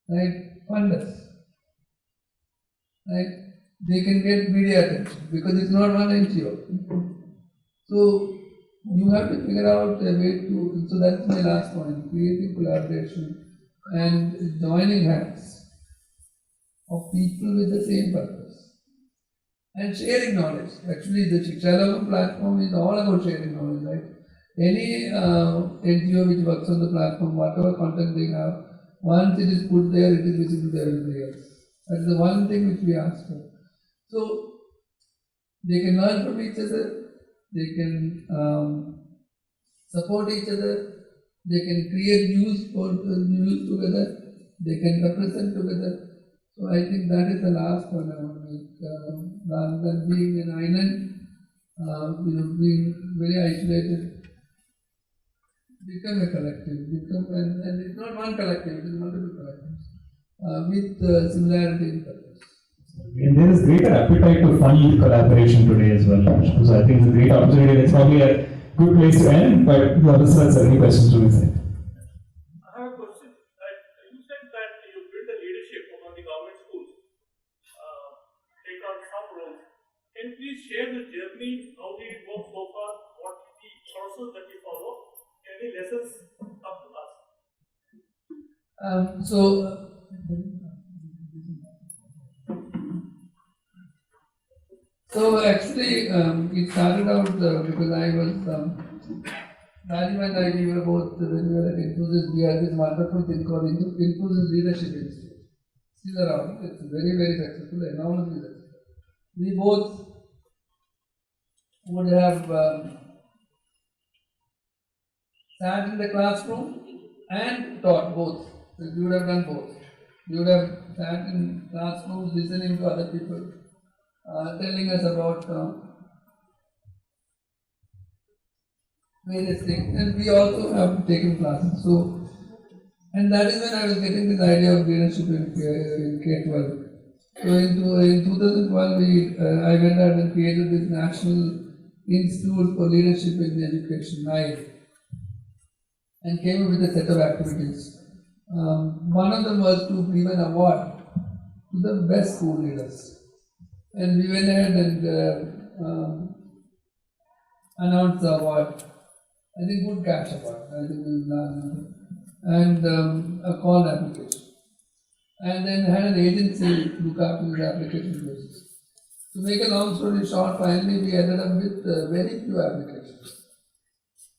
B: Right? Fund us. Right? They can get media attention because it's not one NGO. So you have to figure out a way to, so that's my last point, creating collaboration and joining hands of people with the same purpose and sharing knowledge. Actually, the Shiksha platform is all about sharing knowledge, right? Any NGO which works on the platform, whatever content they have, once it is put there, it is visible to everybody else. That's the one thing which we ask for. So they can learn from each other, they can support each other, they can create news together, they can represent together. So I think that is the last one I want to make. Rather than being an island, being very isolated, become a collective. And it's not one collective; it is multiple collectives with similarity in purpose.
C: And there is greater appetite to fund collaboration today as well. So I think it's a great opportunity. It's probably a good place to end. But the others have any questions to be said?
D: Can you please share the journey, how did it work so far, what is the process that you follow, any lessons up to us?
B: So actually it started out because I was, Rajiv and I, we were both, when we were at Infosys, we had this wonderful thing called Infosys Leadership Institute. Still around, it's very, very successful, enormously successful. We both would have sat in the classroom and taught both. So you would have done both. You would have sat in classrooms listening to other people, telling us about various things. And we also have taken classes. So, and that is when I was getting this idea of leadership in K-12. So in 2012, I went out and created this national Institute for Leadership in Education, NILE, and came up with a set of activities. One of them was to give an award to the best school leaders. And we went ahead and announced the award. I think Good Catch Award, I think we will and a call application. And then had an agency look after the application process. To make a long story short, finally we ended up with very few applications.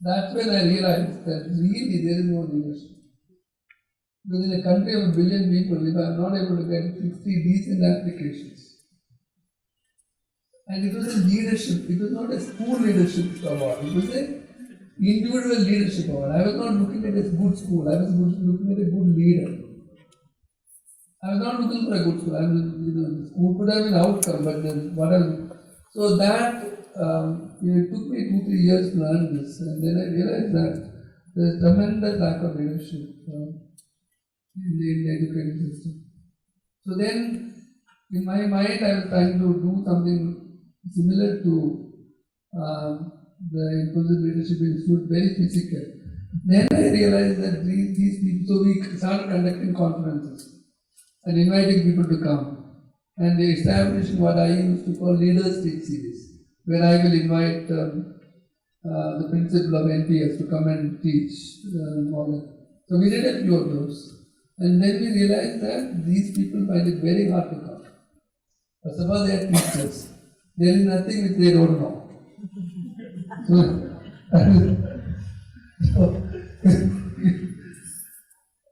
B: That's when I realized that really there is no leadership. Because in a country of 1 billion people, if I am not able to get 60 decent applications, and it was a leadership, it was not a school leadership award, it was an individual leadership award. I was not looking at a good school, I was looking at a good leader. I was not looking for a good school. The school could have been outcome, but then whatever. So that it took me 2-3 years to learn this, and then I realized that there is tremendous lack of leadership in the education system. So then, in my mind, I was trying to do something similar to the Infosys Leadership Institute, very physical. Then I realized that these people, so we started conducting conferences and inviting people to come, and establishing what I used to call Leaders Teach series, where I will invite the principal of NPS to come and teach all that. So we did a few of those, and then we realized that these people find it very hard to come. First of all, they are teachers. There is nothing which they don't know. So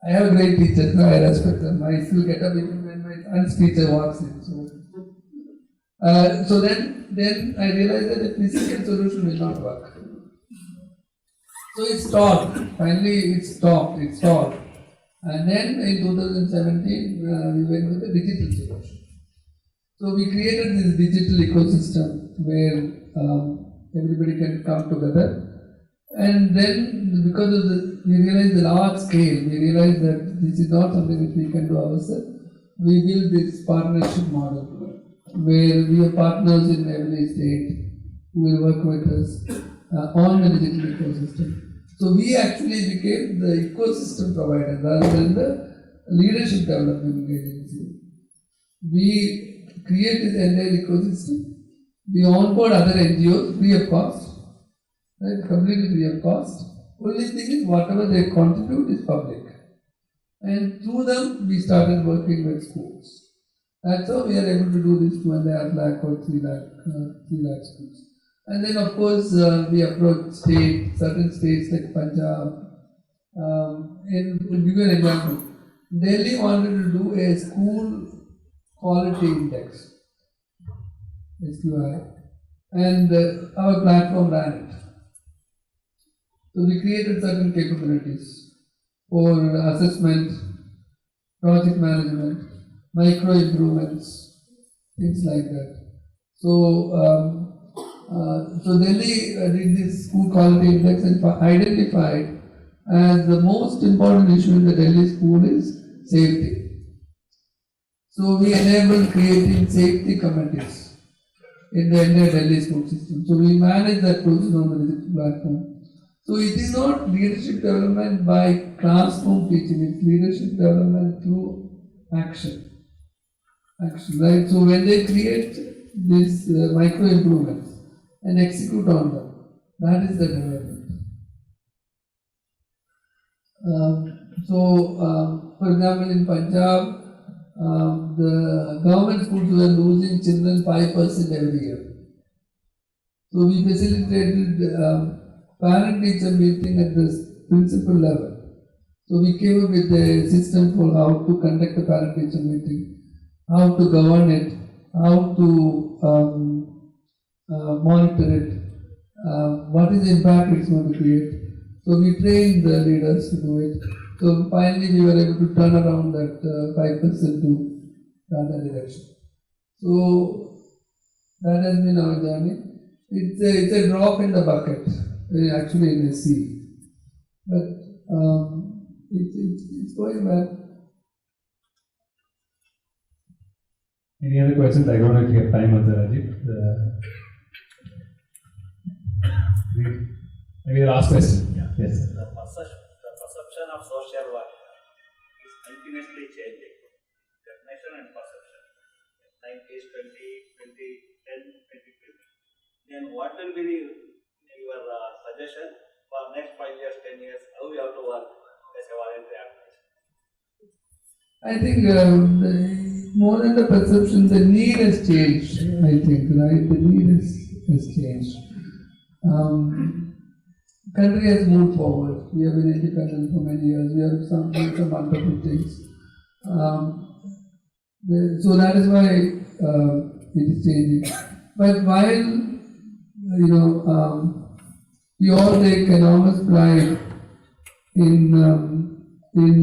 B: I have great teachers, no, I respect them. I still get up even when my son's teacher walks in. So then I realized that a physical solution will not work. So it stopped. Finally, it stopped. And then in 2017, we went with a digital solution. So we created this digital ecosystem where everybody can come together. And then, because of this, we realized the large scale, we realized that this is not something which we can do ourselves. We built this partnership model where we have partners in every state who will work with us on the digital ecosystem. So we actually became the ecosystem provider rather than the leadership development agency. We create this entire ecosystem. We onboard other NGOs free of cost. Right, completely free of cost. Only thing is whatever they contribute is public. And through them we started working with schools. That's how we are able to do this 2.5 lakh or 3 lakh schools. And then of course we approach certain states like Punjab. And to give you an example, Delhi wanted to do a school quality index, SQI, and our platform ran it. So we created certain capabilities for assessment, project management, micro improvements, things like that. So Delhi did this school quality index and identified as the most important issue in the Delhi school is safety. So we enabled creating safety committees in the entire Delhi school system. So we manage that process on the digital platform. So it is not leadership development by classroom teaching, it's leadership development through action. Right? So when they create these micro improvements and execute on them, that is the development. For example, in Punjab, the government schools were losing children 5% every year. So we facilitated parent-teacher meeting at the principal level. So we came up with a system for how to conduct a parent-teacher meeting, how to govern it, how to monitor it, what is the impact it's going to create. So we trained the leaders to do it. So finally we were able to turn around that 5% to the other direction. So that has been our journey. It's a drop in the bucket, actually in the sea. But it's going well.
C: Any other questions? I don't know if you have time, Rajiv. Maybe the last question. Yeah. Yes.
E: The perception of social work is continuously changing. Definition and perception. 90s, 2010, 2020. Then what will be your suggestion for next 5 years, 10 years? How we have to work as a voluntary organization?
B: I think more than the perception, the need has changed. I think, right? The need has changed. Country has moved forward. We have been independent for many years. We have some wonderful things. So that is why it is changing. But while we all take enormous pride in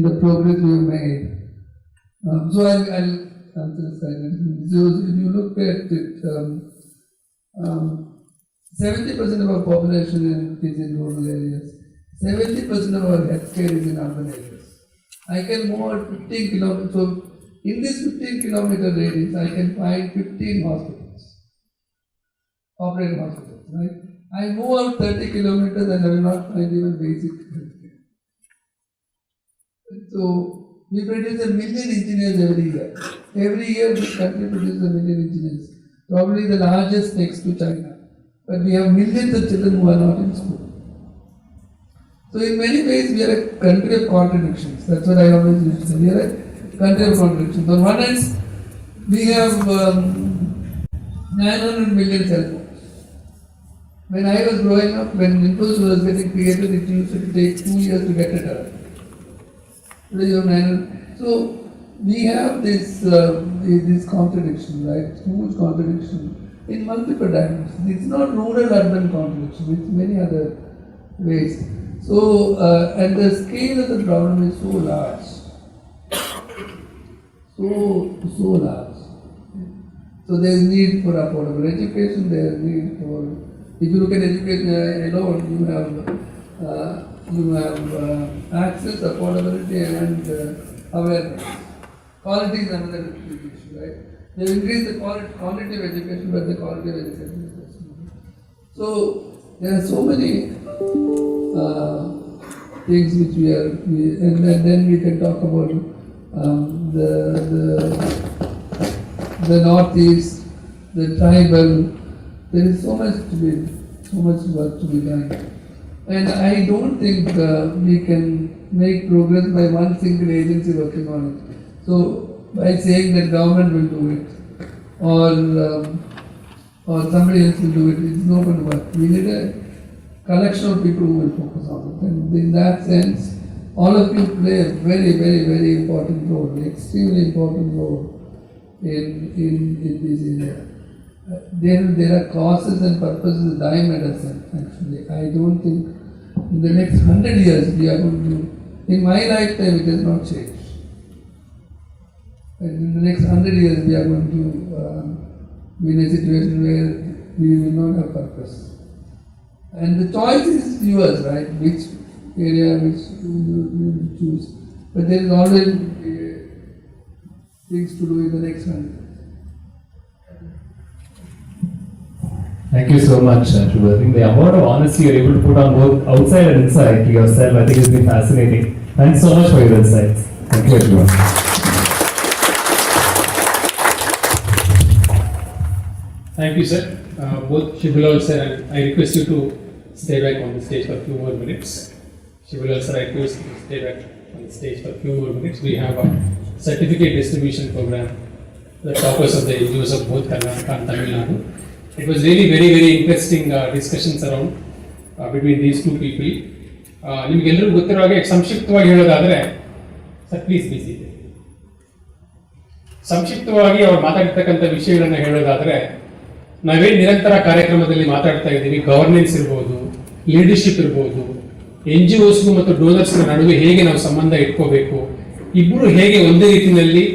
B: the progress we have made. So I'll answer this question. So if you look at it, 70% of our population is in rural areas. 70% of our healthcare is in urban areas. I can move out 15 kilometers. So in this 15 kilometer radius, I can find 15 hospitals, operating hospitals, right? I move out 30 kilometers and I will not find even basic healthcare. So we produce 1 million engineers every year. Every year this country produces 1 million engineers. Probably the largest next to China. But we have millions of children who are not in school. So in many ways we are a country of contradictions. That's what I always used to say. We are a country of contradictions. On one hand, we have 900 million cell phones. When I was growing up, when Infosys was getting created, it used to take 2 years to get it out. Today you have 900. So we have this contradiction, right? Huge contradiction in multiple dimensions. It's not rural-urban contradiction, it's many other ways. So, and the scale of the problem is so large. So large. So there is need for affordable education, there is need for, if you look at education alone, you have access, affordability and awareness. Quality is another big issue, right? They increase the quantity of education, but the quality of education is less. So there are so many things which and then we can talk about the northeast, the tribal. There is so much work to be done, and I don't think we can make progress by one single agency working on it. So by saying that government will do it, or somebody else will do it, it's not going to work. We need a collection of people who will focus on it. And in that sense, all of you play a very, very, very important role, extremely important role in this area. There are causes and purposes that I medicine, actually. I don't think in the next 100 years we are going to, in my lifetime it has not changed. And in the next 100 years we are going to be in a situation where we will not have purpose. And the choice is yours, right? Which area, which you choose. But there is always things to do in the next 100 years.
C: Thank you so much, Shibulal. I think the amount of honesty you're able to put on both outside and inside to yourself, I think has been fascinating. Thanks so much for your insights. Thank you, everyone.
A: Thank you, sir. Both Shibulal sir and I request you to stay back on the stage for a few more minutes. Shibulal sir, I request you to stay back on the stage for a few more minutes. We have a certificate distribution program, the toppers of the NGOs of both Karnataka and Tamil Nadu. It was really very, very interesting discussions around between these two people. ನಿಮಗೆಲ್ಲರಿಗೂ ಗೊತ್ತಿರೋ ಹಾಗೆ ಸಂಕ್ಷಿಪ್ತವಾಗಿ ಹೇಳೋದಾದ್ರೆ sir please ಬಿಸಿ ಸಂಕ್ಷಿಪ್ತವಾಗಿ ಅವ್ರು ಮಾತಾಡ್ತಕ್ಕಂಥ ವಿಷಯಗಳನ್ನ ಹೇಳೋದಾದ್ರೆ ನಾವೇನು ನಿರಂತರ ಕಾರ್ಯಕ್ರಮದಲ್ಲಿ ಮಾತಾಡ್ತಾ ಇದ್ದೀವಿ, ಗವರ್ನೆನ್ಸ್ ಇರ್ಬೋದು, ಲೀಡರ್ಶಿಪ್ ಇರ್ಬೋದು, NGOಸ್ಗೂ ಮತ್ತು ಡೋನರ್ಸ್ನ ನಡುವೆ ಹೇಗೆ ನಾವು ಸಂಬಂಧ ಇಟ್ಕೋಬೇಕು, ಇಬ್ಬರು ಹೇಗೆ ಒಂದೇ ರೀತಿಯಲ್ಲಿ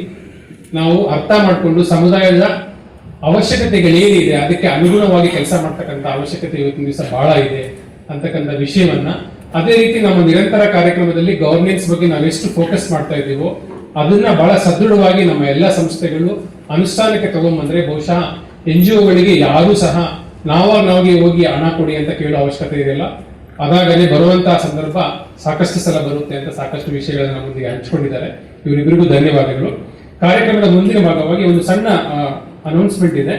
A: ನಾವು ಅರ್ಥ ಮಾಡಿಕೊಂಡು ಸಮುದಾಯದ ಅವಶ್ಯಕತೆಗಳೇನಿದೆ ಅದಕ್ಕೆ ಅನುಗುಣವಾಗಿ ಕೆಲಸ ಮಾಡ್ತಕ್ಕಂಥ ಅವಶ್ಯಕತೆ ಇವತ್ತಿನ ದಿವಸ ಬಹಳ ಇದೆ ಅಂತಕ್ಕಂಥ ವಿಷಯವನ್ನ, ಅದೇ ರೀತಿ ನಮ್ಮ ನಿರಂತರ ಕಾರ್ಯಕ್ರಮದಲ್ಲಿ ಗವರ್ನೆನ್ಸ್ ಬಗ್ಗೆ ನಾವೆಷ್ಟು ಫೋಕಸ್ ಮಾಡ್ತಾ ಇದ್ದೀವೋ ಅದನ್ನ ಬಹಳ ಸದೃಢವಾಗಿ ನಮ್ಮ ಎಲ್ಲ ಸಂಸ್ಥೆಗಳು ಅನುಷ್ಠಾನಕ್ಕೆ ತಗೊಂಡ್ಬಂದ್ರೆ ಬಹುಶಃ NGOಗಳಿಗೆ ಯಾರೂ ಸಹ ನಾವಾಗಿ ಹೋಗಿ ಹಣ ಕೊಡಿ ಅಂತ ಕೇಳೋ ಅವಶ್ಯಕತೆ ಇರಲ್ಲ. ಅದಾಗಲೇ ಬರುವಂತಹ ಸಂದರ್ಭ ಸಾಕಷ್ಟು ಸಲ ಬರುತ್ತೆ ಅಂತ ಸಾಕಷ್ಟು ವಿಷಯಗಳನ್ನು ನಮ್ಮೊಂದಿಗೆ ಹಂಚಿಕೊಂಡಿದ್ದಾರೆ. ಇವರಿಬ್ಬರಿಗೂ ಧನ್ಯವಾದಗಳು. ಕಾರ್ಯಕ್ರಮದ ಮುಂದಿನ ಭಾಗವಾಗಿ ಒಂದು ಸಣ್ಣ ಅನೌನ್ಸ್ಮೆಂಟ್ ಇದೆ.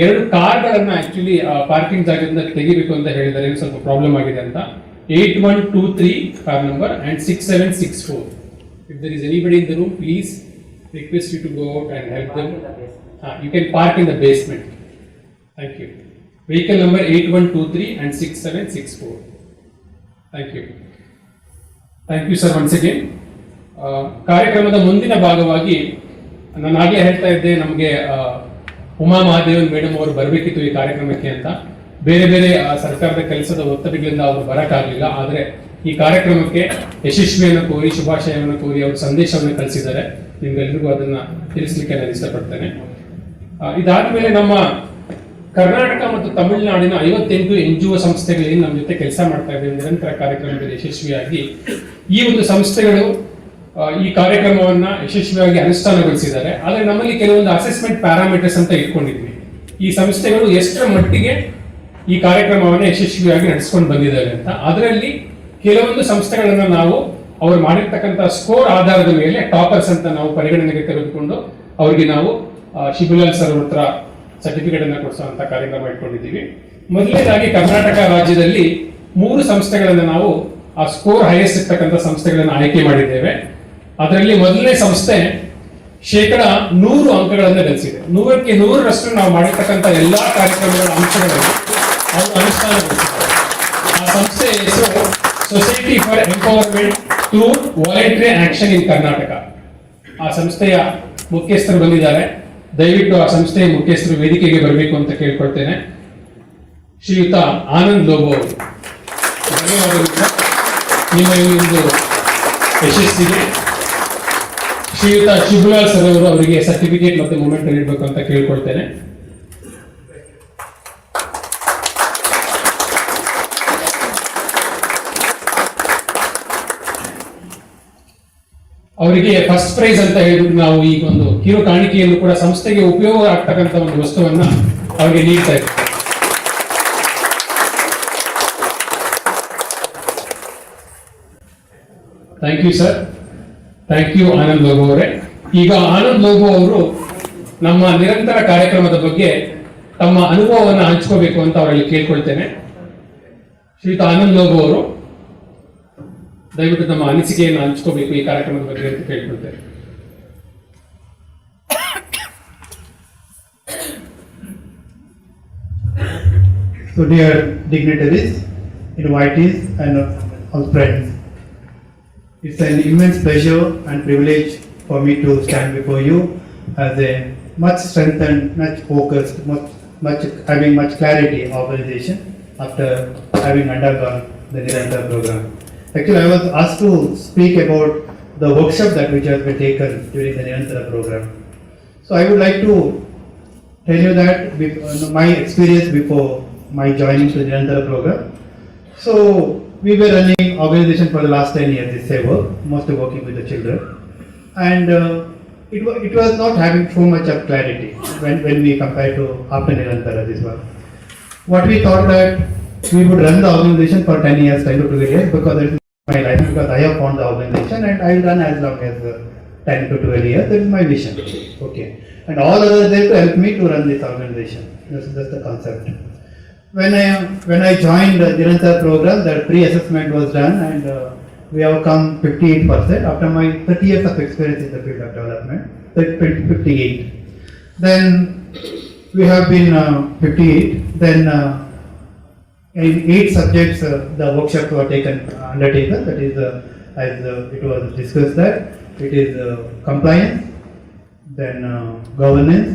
A: 2 ಕಾರ್ಗಳನ್ನ ಆಕ್ಚುಲಿ ಪಾರ್ಕಿಂಗ್ ಜಾಗದಿಂದ ತೆಗಿಬೇಕು ಅಂತ ಹೇಳಿದ್ದಾರೆ, ಸ್ವಲ್ಪ ಪ್ರಾಬ್ಲಮ್ ಆಗಿದೆ ಅಂತ. 8123 car number and 6764. If there is anybody in the room, please request you to go out and help them. You can park in the basement. Thank you. Vehicle number 8123 and 6764. Thank you. Thank you sir once again. ಕಾರ್ಯಕ್ರಮದ ಮುಂದಿನ ಭಾಗವಾಗಿ ನಾನು ಆಗಲೇ ಹೇಳ್ತಾ ಇದ್ದೆ, ನಮಗೆ Uma Mahadevan madam ಅವರು ಬರಬೇಕಿತ್ತು ಈ ಕಾರ್ಯಕ್ರಮಕ್ಕೆ ಅಂತ. ಬೇರೆ ಬೇರೆ ಸರ್ಕಾರದ ಕೆಲಸದ ಒತ್ತಡಗಳಿಂದ ಅವರು ಬರಕ್ಕಾಗಲಿಲ್ಲ. ಆದರೆ ಈ ಕಾರ್ಯಕ್ರಮಕ್ಕೆ ಯಶಸ್ವಿಯನ್ನು ಕೋರಿ, ಶುಭಾಶಯವನ್ನು ಕೋರಿ ಅವರು ಸಂದೇಶವನ್ನು ಕಳಿಸಿದ್ದಾರೆ. ನಿಮ್ಗೆಲ್ರಿಗೂ ಅದನ್ನ ತಿಳಿಸ್ಲಿಕ್ಕೆ ನಾನು ಇಷ್ಟಪಡ್ತೇನೆ. ಇದಾದ್ಮೇಲೆ ನಮ್ಮ ಕರ್ನಾಟಕ ಮತ್ತು ತಮಿಳುನಾಡಿನ 58 NGO ಸಂಸ್ಥೆಗಳಲ್ಲಿ ನಮ್ಮ ಜೊತೆ ಕೆಲಸ ಮಾಡ್ತಾ ಇದ್ದೇವೆ ನಿರಂತರ ಕಾರ್ಯಕ್ರಮದಲ್ಲಿ ಯಶಸ್ವಿಯಾಗಿ. ಈ ಒಂದು ಸಂಸ್ಥೆಗಳು ಈ ಕಾರ್ಯಕ್ರಮವನ್ನ ಯಶಸ್ವಿಯಾಗಿ ಅನುಷ್ಠಾನಗೊಳಿಸಿದ್ದಾರೆ. ಆದರೆ ನಮ್ಮಲ್ಲಿ ಕೆಲವೊಂದು ಅಸೆಸ್ಮೆಂಟ್ ಪ್ಯಾರಾಮೀಟರ್ಸ್ ಅಂತ ಇಟ್ಕೊಂಡಿದ್ವಿ. ಈ ಸಂಸ್ಥೆಗಳು ಎಷ್ಟರ ಮಟ್ಟಿಗೆ ಈ ಕಾರ್ಯಕ್ರಮವನ್ನು ಯಶಸ್ವಿಯಾಗಿ ನಡೆಸ್ಕೊಂಡು ಬಂದಿದ್ದಾರೆ ಅಂತ. ಅದರಲ್ಲಿ ಕೆಲವೊಂದು ಸಂಸ್ಥೆಗಳನ್ನ ನಾವು ಅವರು ಮಾಡಿರ್ತಕ್ಕಂಥ ಸ್ಕೋರ್ ಆಧಾರದ ಮೇಲೆ ಟಾಪರ್ಸ್ ಅಂತ ನಾವು ಪರಿಗಣನೆಗೆ ತೆಗೆದುಕೊಂಡು ಅವರಿಗೆ ನಾವು ಶಿಬುಲಾಲ್ ಸರ್ ಹತ್ರ ಸರ್ಟಿಫಿಕೇಟ್ ಅನ್ನು ಕೊಡಿಸುವಂತ ಕಾರ್ಯಕ್ರಮ ಇಟ್ಕೊಂಡಿದ್ದೀವಿ. ಮೊದಲನೇದಾಗಿ ಕರ್ನಾಟಕ ರಾಜ್ಯದಲ್ಲಿ 3 ಸಂಸ್ಥೆಗಳನ್ನು ನಾವು ಆ ಸ್ಕೋರ್ ಹೈಯೆಸ್ಟ್ ಇರ್ತಕ್ಕಂಥ ಸಂಸ್ಥೆಗಳನ್ನು ಆಯ್ಕೆ ಮಾಡಿದ್ದೇವೆ. ಅದರಲ್ಲಿ ಮೊದಲನೇ ಸಂಸ್ಥೆ 100% ಅಂಕಗಳನ್ನು ಗಳಿಸಿದೆ. 100ಕ್ಕೆ 100ರಷ್ಟು ನಾವು ಮಾಡಿರ್ತಕ್ಕಂಥ ಎಲ್ಲಾ ಕಾರ್ಯಕ್ರಮಗಳ ಅಂಶಗಳನ್ನು ಅವರು ಅನುಷ್ಠಾನಗೊಳಿಸಿದ್ದಾರೆ. ಆ ಸಂಸ್ಥೆ ಹೆಸರು society for empowerment through voluntary action in Karnataka. ಆ ಸಂಸ್ಥೆಯ ಮುಖ್ಯಸ್ಥರು ಬಂದಿದ್ದಾರೆ. ದಯವಿಟ್ಟು ಆ ಸಂಸ್ಥೆಯ ಮುಖ್ಯಸ್ಥರು ವೇದಿಕೆಗೆ ಬರಬೇಕು ಅಂತ ಕೇಳ್ಕೊಳ್ತೇನೆ. ಶ್ರೀಯುತ ಆನಂದ್ ಲೋಬೋ ಅವರು, ಧನ್ಯವಾದಗಳು ನಿಮ್ಮ ಈ ಒಂದು ಯಶಸ್ಸಿಗೆ. ಶ್ರೀಯುತ ಶಿಬುಲಾಲ್ ಸರ್ ಅವರು ಅವರಿಗೆ ಸರ್ಟಿಫಿಕೇಟ್ ಮತ್ತು ಮೂಮೆಂಟ್ ನೀಡಬೇಕು ಅಂತ ಕೇಳ್ಕೊಳ್ತೇನೆ. ಅವರಿಗೆ ಫಸ್ಟ್ ಪ್ರೈಸ್ ಅಂತ ಹೇಳಿಬಿಟ್ಟು ನಾವು ಈಗ ಒಂದು ಕಿರು ಕಾಣಿಕೆಯನ್ನು ಕೂಡ ಸಂಸ್ಥೆಗೆ ಉಪಯೋಗ ಆಗ್ತಕ್ಕಂಥ ಒಂದು ವಸ್ತುವನ್ನ ಅವರಿಗೆ ನೀಡ್ತಾ ಇದ್ದೀವಿ. Thank you sir. Thank you Anand Lobo ಅವರೇ. ಈಗ ಆನಂದ್ ಲೋಬೋ ಅವರು ನಮ್ಮ ನಿರಂತರ ಕಾರ್ಯಕ್ರಮದ ಬಗ್ಗೆ ತಮ್ಮ ಅನುಭವವನ್ನು ಹಂಚ್ಕೋಬೇಕು ಅಂತ ಅವರಲ್ಲಿ ಕೇಳ್ಕೊಳ್ತೇನೆ. ಶ್ರೀಯುತ ಆನಂದ್ ಲೋಬೋ ಅವರು ದಯವಿಟ್ಟು ತಮ್ಮ ಅನಿಸಿಕೆಯನ್ನು ಹಂಚ್ಕೋಬೇಕು ಈ ಕಾರ್ಯಕ್ರಮದ ಬಗ್ಗೆ ಅಂತ ಕೇಳ್ಕೊಳ್ತೇನೆ.
F: So dear dignitaries, invitees and all friends, it's an immense pleasure and privilege for me to stand before you as a much strengthened, much focused, having much clarity organization after having undergone the Niranthara program. Actually, I was asked to speak about the workshop which has been taken during the Niranthara program. So I would like to tell you that my experience before my joining to the Niranthara program. So we were running organization for the last 10 years, this work, mostly working with the children, and it was not having so much of clarity when we compare to after Niranthara this work. What we thought that we would run the organization for 10 years, 10 to 12 years, because that is my life, because I have found the organization and I will run as long as 10 to 12 years. That is my vision. Okay, and all others there to help me to run this organization. That's the concept. When I joined the Niranthara program, the pre-assessment was done and we have come 58% after my 30 years of experience in the field of development, 58. Then we have been 58. Then in 8 subjects the workshops were undertaken. That is as it was discussed that it is compliance, then governance,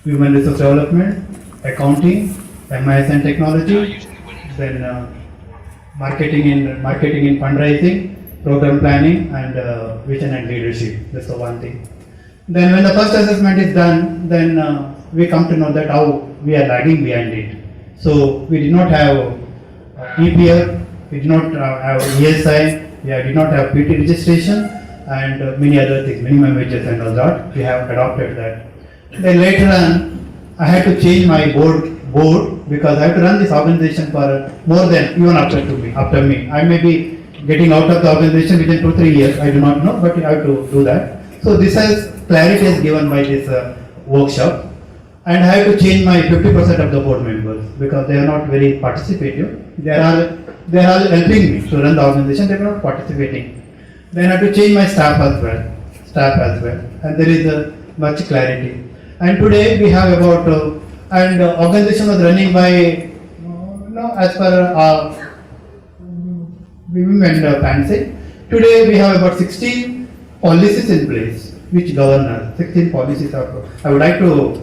F: human resource development, accounting, MIS and technology, then marketing in fundraising, program planning, and vision and leadership. That's the one thing. Then when the first assessment is done, then we come to know that how we are lagging behind it. So we did not have EPL, we did not have ESI, we did not have PT registration, and many other things, minimum wages and all that. We have adopted that. Then later on, I had to change my board board because I have to run this organization for more than even after me. I may be getting out of the organization within 2-3 years. I do not know, but I have to do that. So this has clarity is given by this workshop, and I have to change my 50% of the board members because they are not very participative. They are helping me to run the organization. They are not participating. Then I have to change my staff as well, and there is much clarity. And today we have about and organization was running by as per women and fancy. Today we have about 16 policies in place which govern us. 16 policies are. I would like to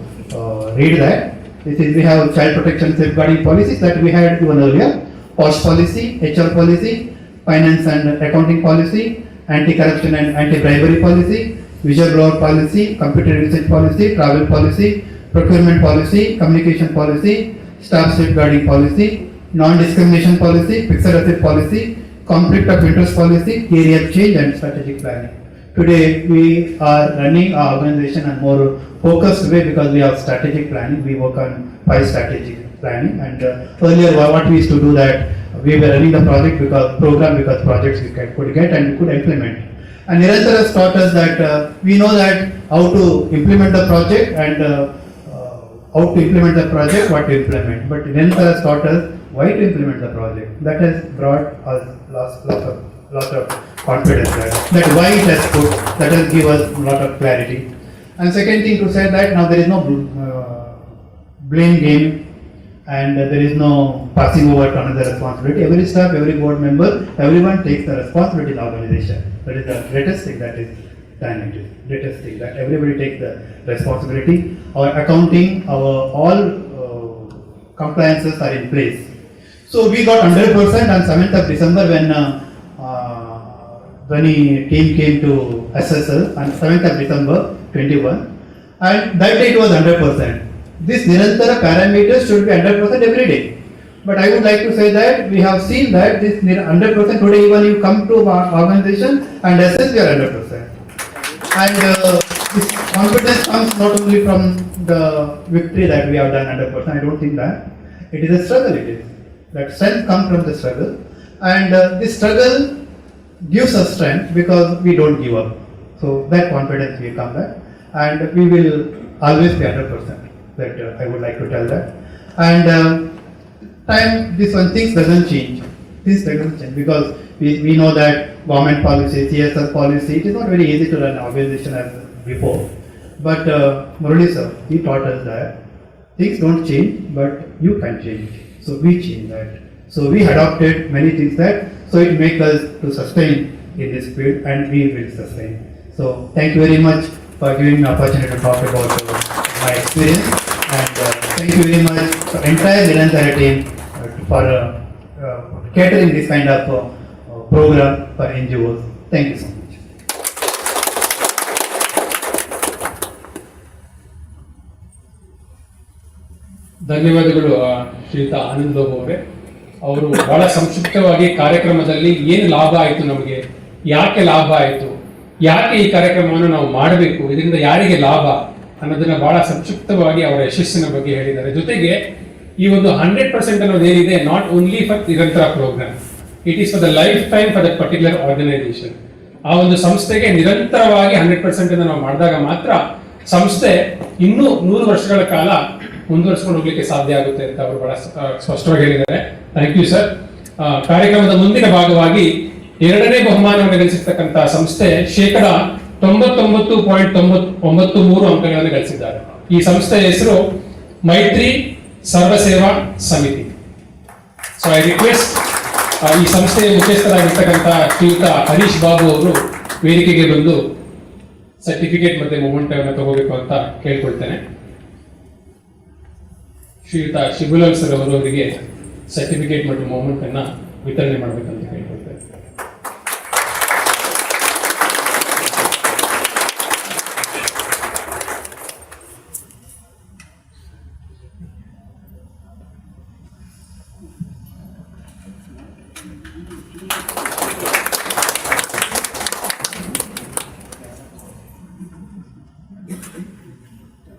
F: read that. This is, we have child protection safeguarding policies that we had even earlier. POSH policy, HR policy, finance and accounting policy, anti-corruption and anti-bribery policy, whistleblower policy, computer usage policy, travel policy, procurement policy, communication policy, staff safeguarding policy, non-discrimination policy, fixed asset policy, conflict of interest policy, career change and strategic planning. Today we are running our organization in a more focused way because we have strategic planning. We work on 5 strategic planning, and earlier what we used to do that we were running the project because projects we could get and we could implement. And Niranthara has taught us that we know that how to implement the project and how to implement the project, what to implement. But Niranthara has taught us why to implement the project. That has brought us lot of confidence that why it has put, that has given us a lot of clarity. And second thing to say that now there is no blame game and there is no passing over to another responsibility. Every staff, every board member, everyone takes the responsibility in the organization. That is the greatest thing that is done. It is greatest thing that everybody takes the responsibility. Our accounting, our all compliances are in place. So we got 100% on 7th of December when Dhwani team came to assess us on 7th of December 21, and that day it was 100%. This Niranthara parameters should be 100% every day. But I would like to say that we have seen that this 100% today, even you come to our organization and assess, we are 100%. And this confidence comes not only from the victory that we have done 100%. I don't think that it is a struggle. It is that strength comes from the struggle, and this struggle gives us strength because we don't give up. So that confidence will come back, and we will always be 100%. That I would like to tell that. And time, this one things doesn't change. Things doesn't change because we know that government policy, CSR policy, it is not very easy to run an organization as before. But Murali sir, he taught us that things don't change, but you can change. So we change that. So we adopted many things that, so it makes us to sustain in this field, and we will sustain. So thank you very much for giving me the opportunity to talk about my experience, and thank you very much to the entire Niranthara team for catering this kind of program for NGOs. Thank you so much.
A: ಧನ್ಯವಾದಗಳು ಶ್ರೀಯುತ ಆನಂದ್ ಬಾಬು ಅವರೇ. ಅವರು ಬಹಳ ಸಂಕ್ಷಿಪ್ತವಾಗಿ ಕಾರ್ಯಕ್ರಮದಲ್ಲಿ ಏನು ಲಾಭ ಆಯಿತು, ನಮಗೆ ಯಾಕೆ ಲಾಭ ಆಯಿತು, ಯಾಕೆ ಈ ಕಾರ್ಯಕ್ರಮವನ್ನು ನಾವು ಮಾಡಬೇಕು, ಇದರಿಂದ ಯಾರಿಗೆ ಲಾಭ ಅನ್ನೋದನ್ನ ಬಹಳ ಸಂಕ್ಷಿಪ್ತವಾಗಿ ಅವರ ಯಶಸ್ಸಿನ ಬಗ್ಗೆ ಹೇಳಿದ್ದಾರೆ. ಜೊತೆಗೆ ಈ ಒಂದು 100% ಅನ್ನೋದು ಏನಿದೆ, not only for Nirantara program, it is for the lifetime for that particular organisation. ಆ ಒಂದು ಸಂಸ್ಥೆಗೆ ನಿರಂತರವಾಗಿ 100% ನಾವು ಮಾಡಿದಾಗ ಮಾತ್ರ ಸಂಸ್ಥೆ ಇನ್ನೂ 100 ವರ್ಷಗಳ ಕಾಲ ಮುಂದುವರಿಸಿಕೊಂಡು ಹೋಗ್ಲಿಕ್ಕೆ ಸಾಧ್ಯ ಆಗುತ್ತೆ ಅಂತ ಅವರು ಬಹಳ ಸ್ಪಷ್ಟವಾಗಿ ಹೇಳಿದ್ದಾರೆ. Thank you sir. ಕಾರ್ಯಕ್ರಮದ ಮುಂದಿನ ಭಾಗವಾಗಿ 2ನೇ ಬಹುಮಾನವನ್ನು ಗಳಿಸಿರ್ತಕ್ಕಂಥ ಸಂಸ್ಥೆ 99.93 ಅಂಕಗಳನ್ನು ಗಳಿಸಿದ್ದಾರೆ. ಈ ಸಂಸ್ಥೆಯ ಹೆಸರು ಮೈತ್ರಿ ಸರ್ವಸೇವಾ ಸಮಿತಿ. ಸೊ ಐ ರಿಕ್ವೆಸ್ಟ್ ಈ ಸಂಸ್ಥೆಯ ಮುಖ್ಯಸ್ಥರಾಗಿರ್ತಕ್ಕಂಥ ಶ್ರೀಯುತ ಹರೀಶ್ ಬಾಬು ಅವರು ವೇದಿಕೆಗೆ ಬಂದು ಸರ್ಟಿಫಿಕೇಟ್ ಮತ್ತೆ ಮೊಮೆಂಟ್ ಅನ್ನು ತಗೋಬೇಕು ಅಂತ ಕೇಳ್ಕೊಳ್ತೇನೆ. ಶ್ರೀಯುತ ಶಿಬುಲಾಲ್ ಸರ್ ಅವರು ಅವರಿಗೆ ಸರ್ಟಿಫಿಕೇಟ್ ಮತ್ತು ಮೊಮೆಂಟ್ ಅನ್ನ ವಿತರಣೆ ಮಾಡಬೇಕಂತ ಕೇಳ್ಕೊಳ್ತೇನೆ.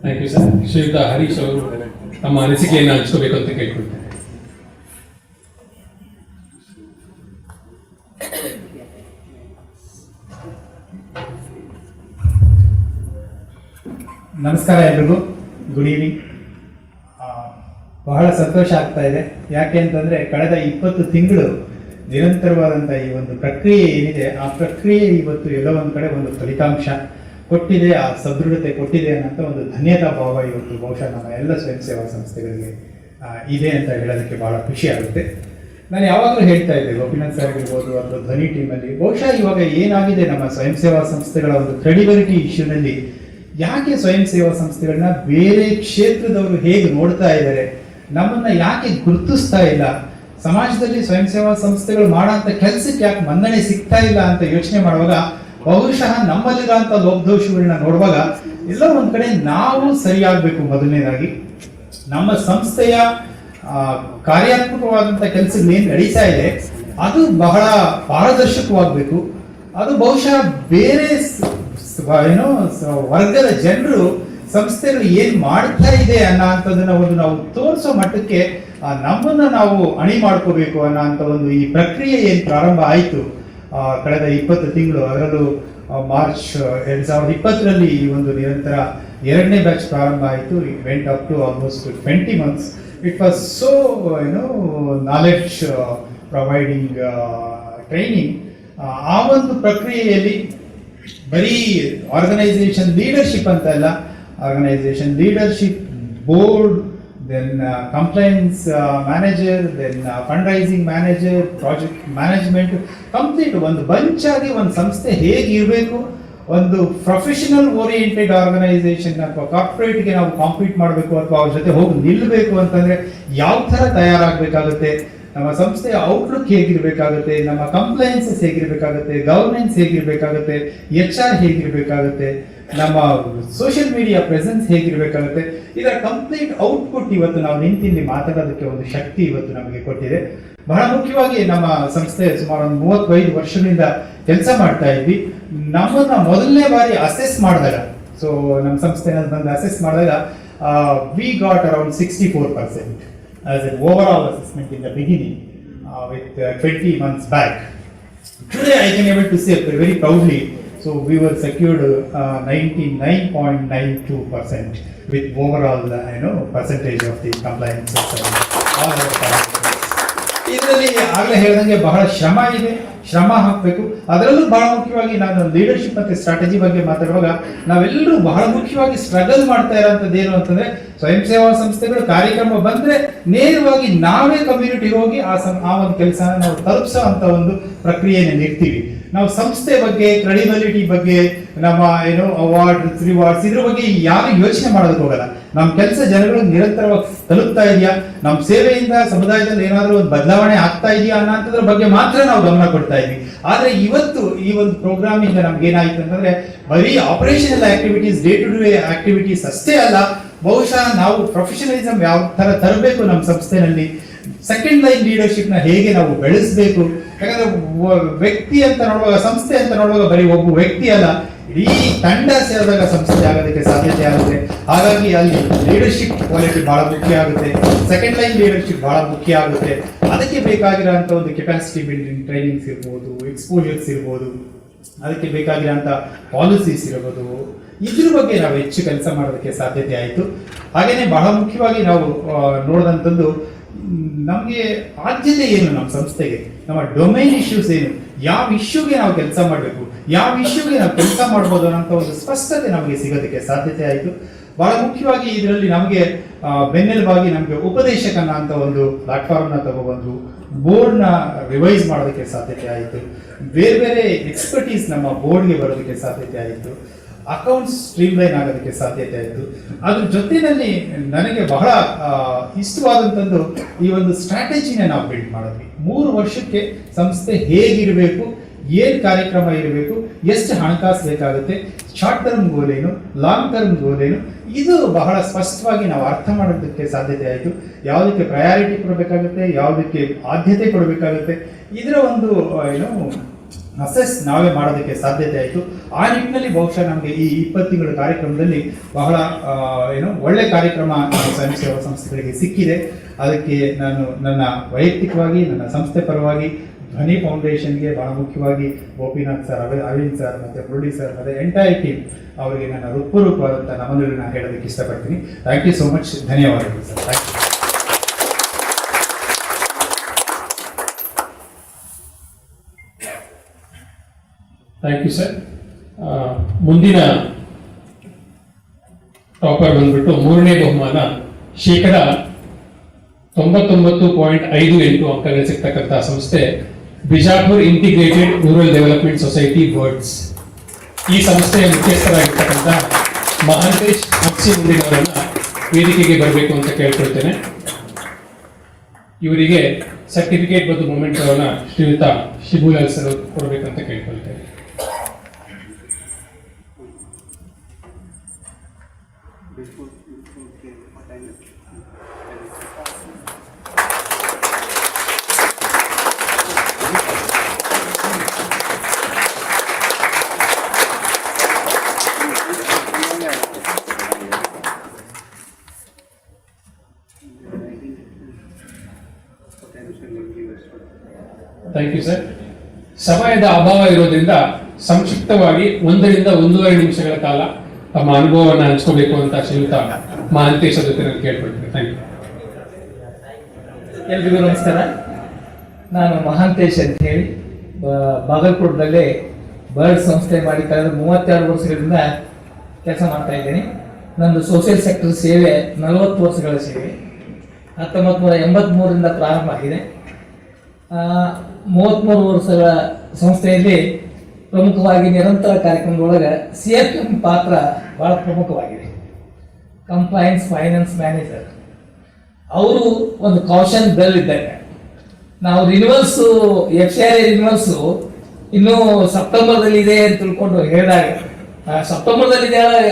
A: Thank you sir. ಶ್ರೀಯುತ ಹರೀಶ್ ಅವರು ತಮ್ಮ ಅನಿಸಿಕೆಯನ್ನು ಹಂಚ್ಕೋಬೇಕು ಅಂತ ಕೇಳ್ಕೊಳ್ತೇನೆ.
F: ನಮಸ್ಕಾರ ಎಲ್ರಿಗೂ, ಗುಡ್ ಈವ್ನಿಂಗ್. ಬಹಳ ಸಂತೋಷ ಆಗ್ತಾ ಇದೆ. ಯಾಕೆ ಅಂತಂದರೆ ಕಳೆದ 20 ತಿಂಗಳು ನಿರಂತರವಾದಂಥ ಈ ಒಂದು ಪ್ರಕ್ರಿಯೆ ಏನಿದೆ, ಆ ಪ್ರಕ್ರಿಯೆ ಇವತ್ತು ಎಲ್ಲೋ ಒಂದು ಕಡೆ ಒಂದು ಫಲಿತಾಂಶ ಕೊಟ್ಟಿದೆ, ಆ ಸದೃಢತೆ ಕೊಟ್ಟಿದೆ ಅನ್ನೋಂಥ ಒಂದು ಧನ್ಯತಾ ಭಾವ ಇವತ್ತು ಬಹುಶಃ ನಮ್ಮ ಎಲ್ಲ ಸ್ವಯಂ ಸೇವಾ ಸಂಸ್ಥೆಗಳಿಗೆ ಇದೆ ಅಂತ ಹೇಳೋದಕ್ಕೆ ಭಾಳ ಖುಷಿ ಆಗುತ್ತೆ. ನಾನು ಯಾವಾಗಲೂ ಹೇಳ್ತಾ ಇದ್ದೆ, ಗೋಪಿನಾಥ್ ಸರ್ ಇರ್ಬೋದು ಅಥವಾ ಧ್ವನಿ ಟೀಮಲ್ಲಿ, ಬಹುಶಃ ಇವಾಗ ಏನಾಗಿದೆ ನಮ್ಮ ಸ್ವಯಂ ಸೇವಾ ಸಂಸ್ಥೆಗಳ ಒಂದು ಕ್ರೆಡಿಬಿಲಿಟಿ ಇಶ್ಯೂನಲ್ಲಿ, ಯಾಕೆ ಸ್ವಯಂ ಸೇವಾ ಸಂಸ್ಥೆಗಳನ್ನ ಬೇರೆ ಕ್ಷೇತ್ರದವರು ಹೇಗೆ ನೋಡ್ತಾ ಇದ್ದಾರೆ, ನಮ್ಮನ್ನ ಯಾಕೆ ಗುರುತಿಸ್ತಾ ಇಲ್ಲ, ಸಮಾಜದಲ್ಲಿ ಸ್ವಯಂ ಸೇವಾ ಸಂಸ್ಥೆಗಳು ಮಾಡೋಂಥ ಕೆಲಸಕ್ಕೆ ಯಾಕೆ ಮನ್ನಣೆ ಸಿಗ್ತಾ ಇಲ್ಲ ಅಂತ ಯೋಚನೆ ಮಾಡುವಾಗ, ಬಹುಶಃ ನಮ್ಮಲ್ಲಿರೋಂಥ ಲೋಪದೋಷಗಳನ್ನ ನೋಡುವಾಗ ಎಲ್ಲೋ ಒಂದು ಕಡೆ ನಾವು ಸರಿಯಾಗಬೇಕು. ಮೊದಲನೇದಾಗಿ ನಮ್ಮ ಸಂಸ್ಥೆಯ ಕಾರ್ಯಾತ್ಮಕವಾದಂಥ ಕೆಲಸಗಳು ಏನು ನಡೀತಾ ಇದೆ ಅದು ಬಹಳ ಪಾರದರ್ಶಕವಾಗಬೇಕು. ಅದು ಬಹುಶಃ ಬೇರೆ ವರ್ಗದ ಜನರು ಸಂಸ್ಥೆಗಳು ಏನ್ ಮಾಡ್ತಾ ಇದೆ ಅನ್ನೋ ಅಂಥದ್ದನ್ನ ಒಂದು ನಾವು ತೋರಿಸೋ ಮಟ್ಟಕ್ಕೆ ನಮ್ಮನ್ನ ನಾವು ಅಣಿ ಮಾಡ್ಕೋಬೇಕು ಅನ್ನೋ ಅಂತ ಒಂದು ಈ ಪ್ರಕ್ರಿಯೆ ಏನು ಪ್ರಾರಂಭ ಆಯಿತು ಕಳೆದ 20 ತಿಂಗಳು, ಅದರಲ್ಲೂ ಮಾರ್ಚ್ 2020ರಲ್ಲಿ ಈ ಒಂದು ನಿರಂತರ 2ನೇ ಬ್ಯಾಚ್ ಪ್ರಾರಂಭ ಆಯಿತು. It went up to almost 20 months. It was so knowledge providing training. ಆ ಒಂದು ಪ್ರಕ್ರಿಯೆಯಲ್ಲಿ ಬರೀ ಆರ್ಗನೈಸೇಷನ್ ಲೀಡರ್ಶಿಪ್ ಅಂತ ಅಲ್ಲ, organisation leadership, board, then compliance manager, then fund raising manager, project management, complete ಒಂದು ಬಂಚ್ ಆಗಿ ಒಂದು ಸಂಸ್ಥೆ ಹೇಗಿರಬೇಕು, ಒಂದು ಪ್ರೊಫೆಷನಲ್ ಓರಿಯೆಂಟೆಡ್ ಆರ್ಗನೈಸೇಷನ್ ಅಥವಾ ಕಾರ್ಪೊರೇಟ್ಗೆ ನಾವು ಕಾಂಪೀಟ್ ಮಾಡಬೇಕು ಅಥವಾ ಅವ್ರ ಜೊತೆ ಹೋಗಿ ನಿಲ್ಲಬೇಕು ಅಂತಂದ್ರೆ ಯಾವ ಥರ ತಯಾರಾಗಬೇಕಾಗುತ್ತೆ, ನಮ್ಮ ಸಂಸ್ಥೆಯ ಔಟ್ಲುಕ್ ಹೇಗಿರಬೇಕಾಗುತ್ತೆ, ನಮ್ಮ ಕಂಪ್ಲೈನ್ಸಸ್ ಹೇಗಿರಬೇಕಾಗುತ್ತೆ, ಗವರ್ನೆನ್ಸ್ ಹೇಗಿರಬೇಕಾಗುತ್ತೆ, HR ಹೇಗಿರಬೇಕಾಗುತ್ತೆ, ನಮ್ಮ ಸೋಷಿಯಲ್ ಮೀಡಿಯಾ ಪ್ರೆಸೆನ್ಸ್ ಹೇಗಿರಬೇಕಾಗುತ್ತೆ, ಇದರ ಕಂಪ್ಲೀಟ್ ಔಟ್ಪುಟ್ ಇವತ್ತು ನಾವು ನಿಂತಿಲ್ಲಿ ಮಾತಾಡೋದಕ್ಕೆ ಒಂದು ಶಕ್ತಿ ಇವತ್ತು ನಮಗೆ ಕೊಟ್ಟಿದೆ. ಬಹಳ ಮುಖ್ಯವಾಗಿ ನಮ್ಮ ಸಂಸ್ಥೆ ಸುಮಾರು ಒಂದು 35 ವರ್ಷಗಳಿಂದ ಕೆಲಸ ಮಾಡ್ತಾ ಇದ್ವಿ. ನಮ್ಮನ್ನ ಮೊದಲನೇ ಬಾರಿ ಅಸೆಸ್ ಮಾಡಿದಾಗ, ಸೊ ನಮ್ಮ ಸಂಸ್ಥೆನಲ್ಲಿ ಬಂದು ಅಸೆಸ್ ಮಾಡಿದಾಗ we got around 64% as an overall assessment in the beginning with 20 months back. Today I can able to say very proudly, so we were secured 99.92% with overall percentage of the compliance of all our parameters. ಇದರಲ್ಲಿ ಆಗಲೇ ಹೇಳಿದಂಗೆ ಬಹಳ ಶ್ರಮ ಇದೆ, ಶ್ರಮ ಹಾಕಬೇಕು. ಅದರಲ್ಲೂ ಬಹಳ ಮುಖ್ಯವಾಗಿ ನಾನು ಲೀಡರ್ಶಿಪ್ ಮತ್ತೆ ಸ್ಟ್ರಾಟಜಿ ಬಗ್ಗೆ ಮಾತಾಡುವಾಗ ನಾವೆಲ್ಲರೂ ಬಹಳ ಮುಖ್ಯವಾಗಿ ಸ್ಟ್ರಗಲ್ ಮಾಡ್ತಾ ಇರೋಂಥದ್ದು ಏನು ಅಂತಂದ್ರೆ, ಸ್ವಯಂ ಸೇವಾ ಸಂಸ್ಥೆಗಳು ಕಾರ್ಯಕ್ರಮ ಬಂದ್ರೆ ನೇರವಾಗಿ ನಾವೇ ಕಮ್ಯುನಿಟಿಗೆ ಹೋಗಿ ಆ ಒಂದು ಕೆಲಸನ ನಾವು ತಲುಪಿಸೋ ಅಂತ ಒಂದು ಪ್ರಕ್ರಿಯೆಯನ್ನು ಇರ್ತೀವಿ. ನಾವು ಸಂಸ್ಥೆ ಬಗ್ಗೆ, ಕ್ರೆಡಿಬಿಲಿಟಿ ಬಗ್ಗೆ, ನಮ್ಮ ಅವಾರ್ಡ್ಸ್, ರಿವಾರ್ಡ್ಸ್ ಇದ್ರ ಬಗ್ಗೆ ಯಾರು ಯೋಚನೆ ಮಾಡೋದಕ್ಕೆ ಹೋಗಲ್ಲ. ನಮ್ಮ ಕೆಲಸ ಜನಗಳು ನಿರಂತರವಾಗಿ ತಲುಪ್ತಾ ಇದೆಯಾ, ನಮ್ಮ ಸೇವೆಯಿಂದ ಸಮುದಾಯದಲ್ಲಿ ಏನಾದರೂ ಒಂದು ಬದಲಾವಣೆ ಆಗ್ತಾ ಇದೆಯಾ ಅನ್ನೋದ್ರ ಬಗ್ಗೆ ಮಾತ್ರ ನಾವು ಗಮನ ಕೊಡ್ತಾ ಇದ್ವಿ. ಆದ್ರೆ ಇವತ್ತು ಈ ಒಂದು ಪ್ರೋಗ್ರಾಮ್ ಇಂದ ನಮ್ಗೆ ಏನಾಯ್ತು ಅಂತಂದ್ರೆ, ಬರೀ operational activities, day to day activities ಅಷ್ಟೇ ಅಲ್ಲ, ಬಹುಶಃ ನಾವು ಪ್ರೊಫೆಷನಲಿಸಮ್ ಯಾವ ತರ ತರಬೇಕು ನಮ್ಮ ಸಂಸ್ಥೆನಲ್ಲಿ, ಸೆಕೆಂಡ್ ಲೈನ್ ಲೀಡರ್ಶಿಪ್ ನ ಹೇಗೆ ನಾವು ಬೆಳೆಸಬೇಕು. ಯಾಕಂದ್ರೆ ವ್ಯಕ್ತಿ ಅಂತ ನೋಡುವಾಗ, ಸಂಸ್ಥೆ ಅಂತ ನೋಡುವಾಗ ಬರೀ ಒಬ್ಬ ವ್ಯಕ್ತಿ ಅಲ್ಲ, ಇಡೀ ತಂಡ ಸೇರಿದಾಗ ಸಂಸ್ಥೆ ಆಗೋದಕ್ಕೆ ಸಾಧ್ಯತೆ ಆಗುತ್ತೆ. ಹಾಗಾಗಿ ಅಲ್ಲಿ ಲೀಡರ್ಶಿಪ್ ಕ್ವಾಲಿಟಿ ಬಹಳ ಮುಖ್ಯ ಆಗುತ್ತೆ, ಸೆಕೆಂಡ್ ಲೈನ್ ಲೀಡರ್ಶಿಪ್ ಬಹಳ ಮುಖ್ಯ ಆಗುತ್ತೆ. ಅದಕ್ಕೆ ಬೇಕಾಗಿರೋಂಥ ಒಂದು ಕೆಪಾಸಿಟಿ ಬಿಲ್ಡಿಂಗ್ ಟ್ರೈನಿಂಗ್ಸ್ ಇರ್ಬೋದು, ಎಕ್ಸ್ಪೋಜರ್ಸ್ ಇರ್ಬೋದು, ಅದಕ್ಕೆ ಬೇಕಾಗಿರೋಂಥ ಪಾಲಿಸೀಸ್ ಇರ್ಬೋದು, ಇದ್ರ ಬಗ್ಗೆ ನಾವು ಹೆಚ್ಚು ಕೆಲಸ ಮಾಡೋದಕ್ಕೆ ಸಾಧ್ಯತೆ ಆಯಿತು. ಹಾಗೇನೆ ಬಹಳ ಮುಖ್ಯವಾಗಿ ನಾವು ನೋಡಿದಂಥದ್ದು, ನಮಗೆ ಆದ್ಯತೆ ಏನು, ನಮ್ಮ ಸಂಸ್ಥೆಗೆ ನಮ್ಮ ಡೊಮೈನ್ ಇಶ್ಯೂಸ್ ಏನು, ಯಾವ ಇಶ್ಯೂಗೆ ನಾವು ಕೆಲಸ ಮಾಡಬೇಕು, ಯಾವ ಇಶ್ಯೂಗೆ ನಾವು ಕೆಲಸ ಮಾಡ್ಬೋದು ಅನ್ನೋ ಒಂದು ಸ್ಪಷ್ಟತೆ ನಮಗೆ ಸಿಗೋದಕ್ಕೆ ಸಾಧ್ಯತೆ ಆಯಿತು. ಬಹಳ ಮುಖ್ಯವಾಗಿ ಇದರಲ್ಲಿ ನಮಗೆ ಬೆನ್ನೆಲುಬಾಗಿ ನಮಗೆ ಉಪದೇಶಕನ ಅಂತ ಒಂದು ಪ್ಲಾಟ್ಫಾರ್ಮ್ನ ತಗೊಬಂದು ಬೋರ್ಡ್ನ ರಿವೈಸ್ ಮಾಡೋದಕ್ಕೆ ಸಾಧ್ಯತೆ ಆಯಿತು. ಬೇರೆ ಬೇರೆ ಎಕ್ಸ್ಪರ್ಟೀಸ್ ನಮ್ಮ ಬೋರ್ಡ್ಗೆ ಬರೋದಕ್ಕೆ ಸಾಧ್ಯತೆ ಆಯಿತು. ಅಕೌಂಟ್ಸ್ ಸ್ಟ್ರೀಮ್ಲೈನ್ ಆಗೋದಕ್ಕೆ ಸಾಧ್ಯತೆ ಆಯಿತು. ಅದ್ರ ಜೊತೆಯಲ್ಲಿ ನನಗೆ ಬಹಳ ಇಷ್ಟವಾದಂಥದ್ದು ಈ ಒಂದು ಸ್ಟ್ರಾಟಜಿನ ನಾವು ಬಿಲ್ಡ್ ಮಾಡಿದ್ವಿ. 3 ವರ್ಷಕ್ಕೆ ಸಂಸ್ಥೆ ಹೇಗಿರಬೇಕು, ಏನು ಕಾರ್ಯಕ್ರಮ ಇರಬೇಕು, ಎಷ್ಟು ಹಣಕಾಸು ಬೇಕಾಗುತ್ತೆ, ಶಾರ್ಟ್ ಟರ್ಮ್ ಗೋಲ್ ಏನು, ಲಾಂಗ್ ಟರ್ಮ್ ಗೋಲ್ ಏನು, ಇದು ಬಹಳ ಸ್ಪಷ್ಟವಾಗಿ ನಾವು ಅರ್ಥ ಮಾಡೋದಕ್ಕೆ ಸಾಧ್ಯತೆ ಆಯಿತು. ಯಾವುದಕ್ಕೆ ಪ್ರಯಾರಿಟಿ ಕೊಡಬೇಕಾಗುತ್ತೆ, ಯಾವುದಕ್ಕೆ ಆದ್ಯತೆ ಕೊಡಬೇಕಾಗುತ್ತೆ, ಇದರ ಒಂದು ಅಸೆಸ್ ನಾವೇ ಮಾಡೋದಕ್ಕೆ ಸಾಧ್ಯತೆ ಆಯಿತು. ಆ ನಿಟ್ಟಿನಲ್ಲಿ ಬಹುಶಃ ನಮಗೆ ಈ 20 ತಿಂಗಳ ಕಾರ್ಯಕ್ರಮದಲ್ಲಿ ಬಹಳ ಒಳ್ಳೆ ಕಾರ್ಯಕ್ರಮ ಸ್ವಯಂ ಸೇವಾ ಸಂಸ್ಥೆಗಳಿಗೆ ಸಿಕ್ಕಿದೆ. ಅದಕ್ಕೆ ನಾನು ನನ್ನ ವೈಯಕ್ತಿಕವಾಗಿ ನನ್ನ ಸಂಸ್ಥೆ ಪರವಾಗಿ ಧ್ವನಿ ಫೌಂಡೇಶನ್ಗೆ ಬಹಳ ಮುಖ್ಯವಾಗಿ ಗೋಪಿನಾಥ್ ಸರ್, ಅರವಿಂದ್ ಸರ್ ಮತ್ತು ಪ್ರೊಡ್ಯೂಸರ್ ಮತ್ತು ಎಂಟೈರ್ ಟೀಮ್ ಅವರಿಗೆ ನನ್ನ ಹೃತ್ಪೂರ್ವಕವಾದಂಥ ನಮನಗಳನ್ನು ಹೇಳೋದಕ್ಕೆ ಇಷ್ಟಪಡ್ತೀನಿ. Thank you so much. ಧನ್ಯವಾದಗಳು ಸರ್.
A: Thank you sir. ಮುಂದಿನ ಟಾಪರ್ ಬಂದ್ಬಿಟ್ಟು 3ನೇ ಬಹುಮಾನ 99.58% ಅಂಕಗಳು ಸಿಗ್ತಕ್ಕಂಥ ಸಂಸ್ಥೆ Bijapur integrated rural development society words. ಈ ಸಂಸ್ಥೆಯ ಮುಖ್ಯಸ್ಥರಾಗಿರ್ತಕ್ಕಂಥ ಮಹಾಂತೇಶ್ ಅಕ್ಷಿಮುಂಡಿನವರನ್ನ ವೇದಿಕೆಗೆ ಬರಬೇಕು ಅಂತ ಕೇಳ್ಕೊಳ್ತೇನೆ. ಇವರಿಗೆ ಸರ್ಟಿಫಿಕೇಟ್ ಮತ್ತು ಮೊಮೆಂಟ್ ಅವನ್ನ ಶ್ರೀಯುತ ಶಿಬುಲಾಲ್ ಸರ್ ಕೊಡಬೇಕಂತ ಕೇಳ್ಕೊಳ್ತೇನೆ. Thank you sir. ಸಮಯದ ಅಭಾವ ಇರೋದ್ರಿಂದ ಸಂಕ್ಷಿಪ್ತವಾಗಿ 1 ರಿಂದ 1.5 ನಿಮಿಷಗಳ ಕಾಲ ತಮ್ಮ ಅನುಭವವನ್ನು ಹಂಚ್ಕೋಬೇಕು ಅಂತ ಶ್ರೀಯುತ ಮಹಾಂತೇಶ್ ಜೊತೆ ನಾನು ಕೇಳ್ಕೊಳ್ತೀನಿ. Thank you.
G: ಎಲ್ರಿಗೂ ನಮಸ್ಕಾರ. ನಾನು ಮಹಾಂತೇಶ್ ಅಂತ ಹೇಳಿ ಬಾಗಲಕೋಟದಲ್ಲಿ ಬರ್ಡ್ ಸಂಸ್ಥೆ ಮಾಡಿ ಕಳೆದ 32 ವರ್ಷಗಳಿಂದ ಕೆಲಸ ಮಾಡ್ತಾ ಇದ್ದೀನಿ. ನಂದು ಸೋಷಿಯಲ್ ಸೆಕ್ಟರ್ ಸೇವೆ 40 ವರ್ಷಗಳ ಸೇವೆ 1983ರಿಂದ ಪ್ರಾರಂಭ ಆಗಿದೆ. 33 ವರ್ಷಗಳ ಸಂಸ್ಥೆಯಲ್ಲಿ ಪ್ರಮುಖವಾಗಿ ನಿರಂತರ ಕಾರ್ಯಕ್ರಮದೊಳಗೆ CFM ಪಾತ್ರ ಬಹಳ ಪ್ರಮುಖವಾಗಿದೆ. ಕಂಪ್ಲೈನ್ಸ್ ಫೈನಾನ್ಸ್ ಮ್ಯಾನೇಜರ್ ಅವರು ಒಂದು ಕಾಷನ್ ಬೆಲ್ ಇದ್ದಾಗ ನಾವು ರಿನ್ಯೂವಲ್ಸು FCRA ರಿನ್ಯೂವಲ್ಸು ಇನ್ನೂ ಸೆಪ್ಟೆಂಬರ್ದಲ್ಲಿ ಇದೆ ಅಂತ ತಿಳ್ಕೊಂಡು ಹೇಳಿದಾಗ ಸೆಪ್ಟೆಂಬರ್ದಲ್ಲಿ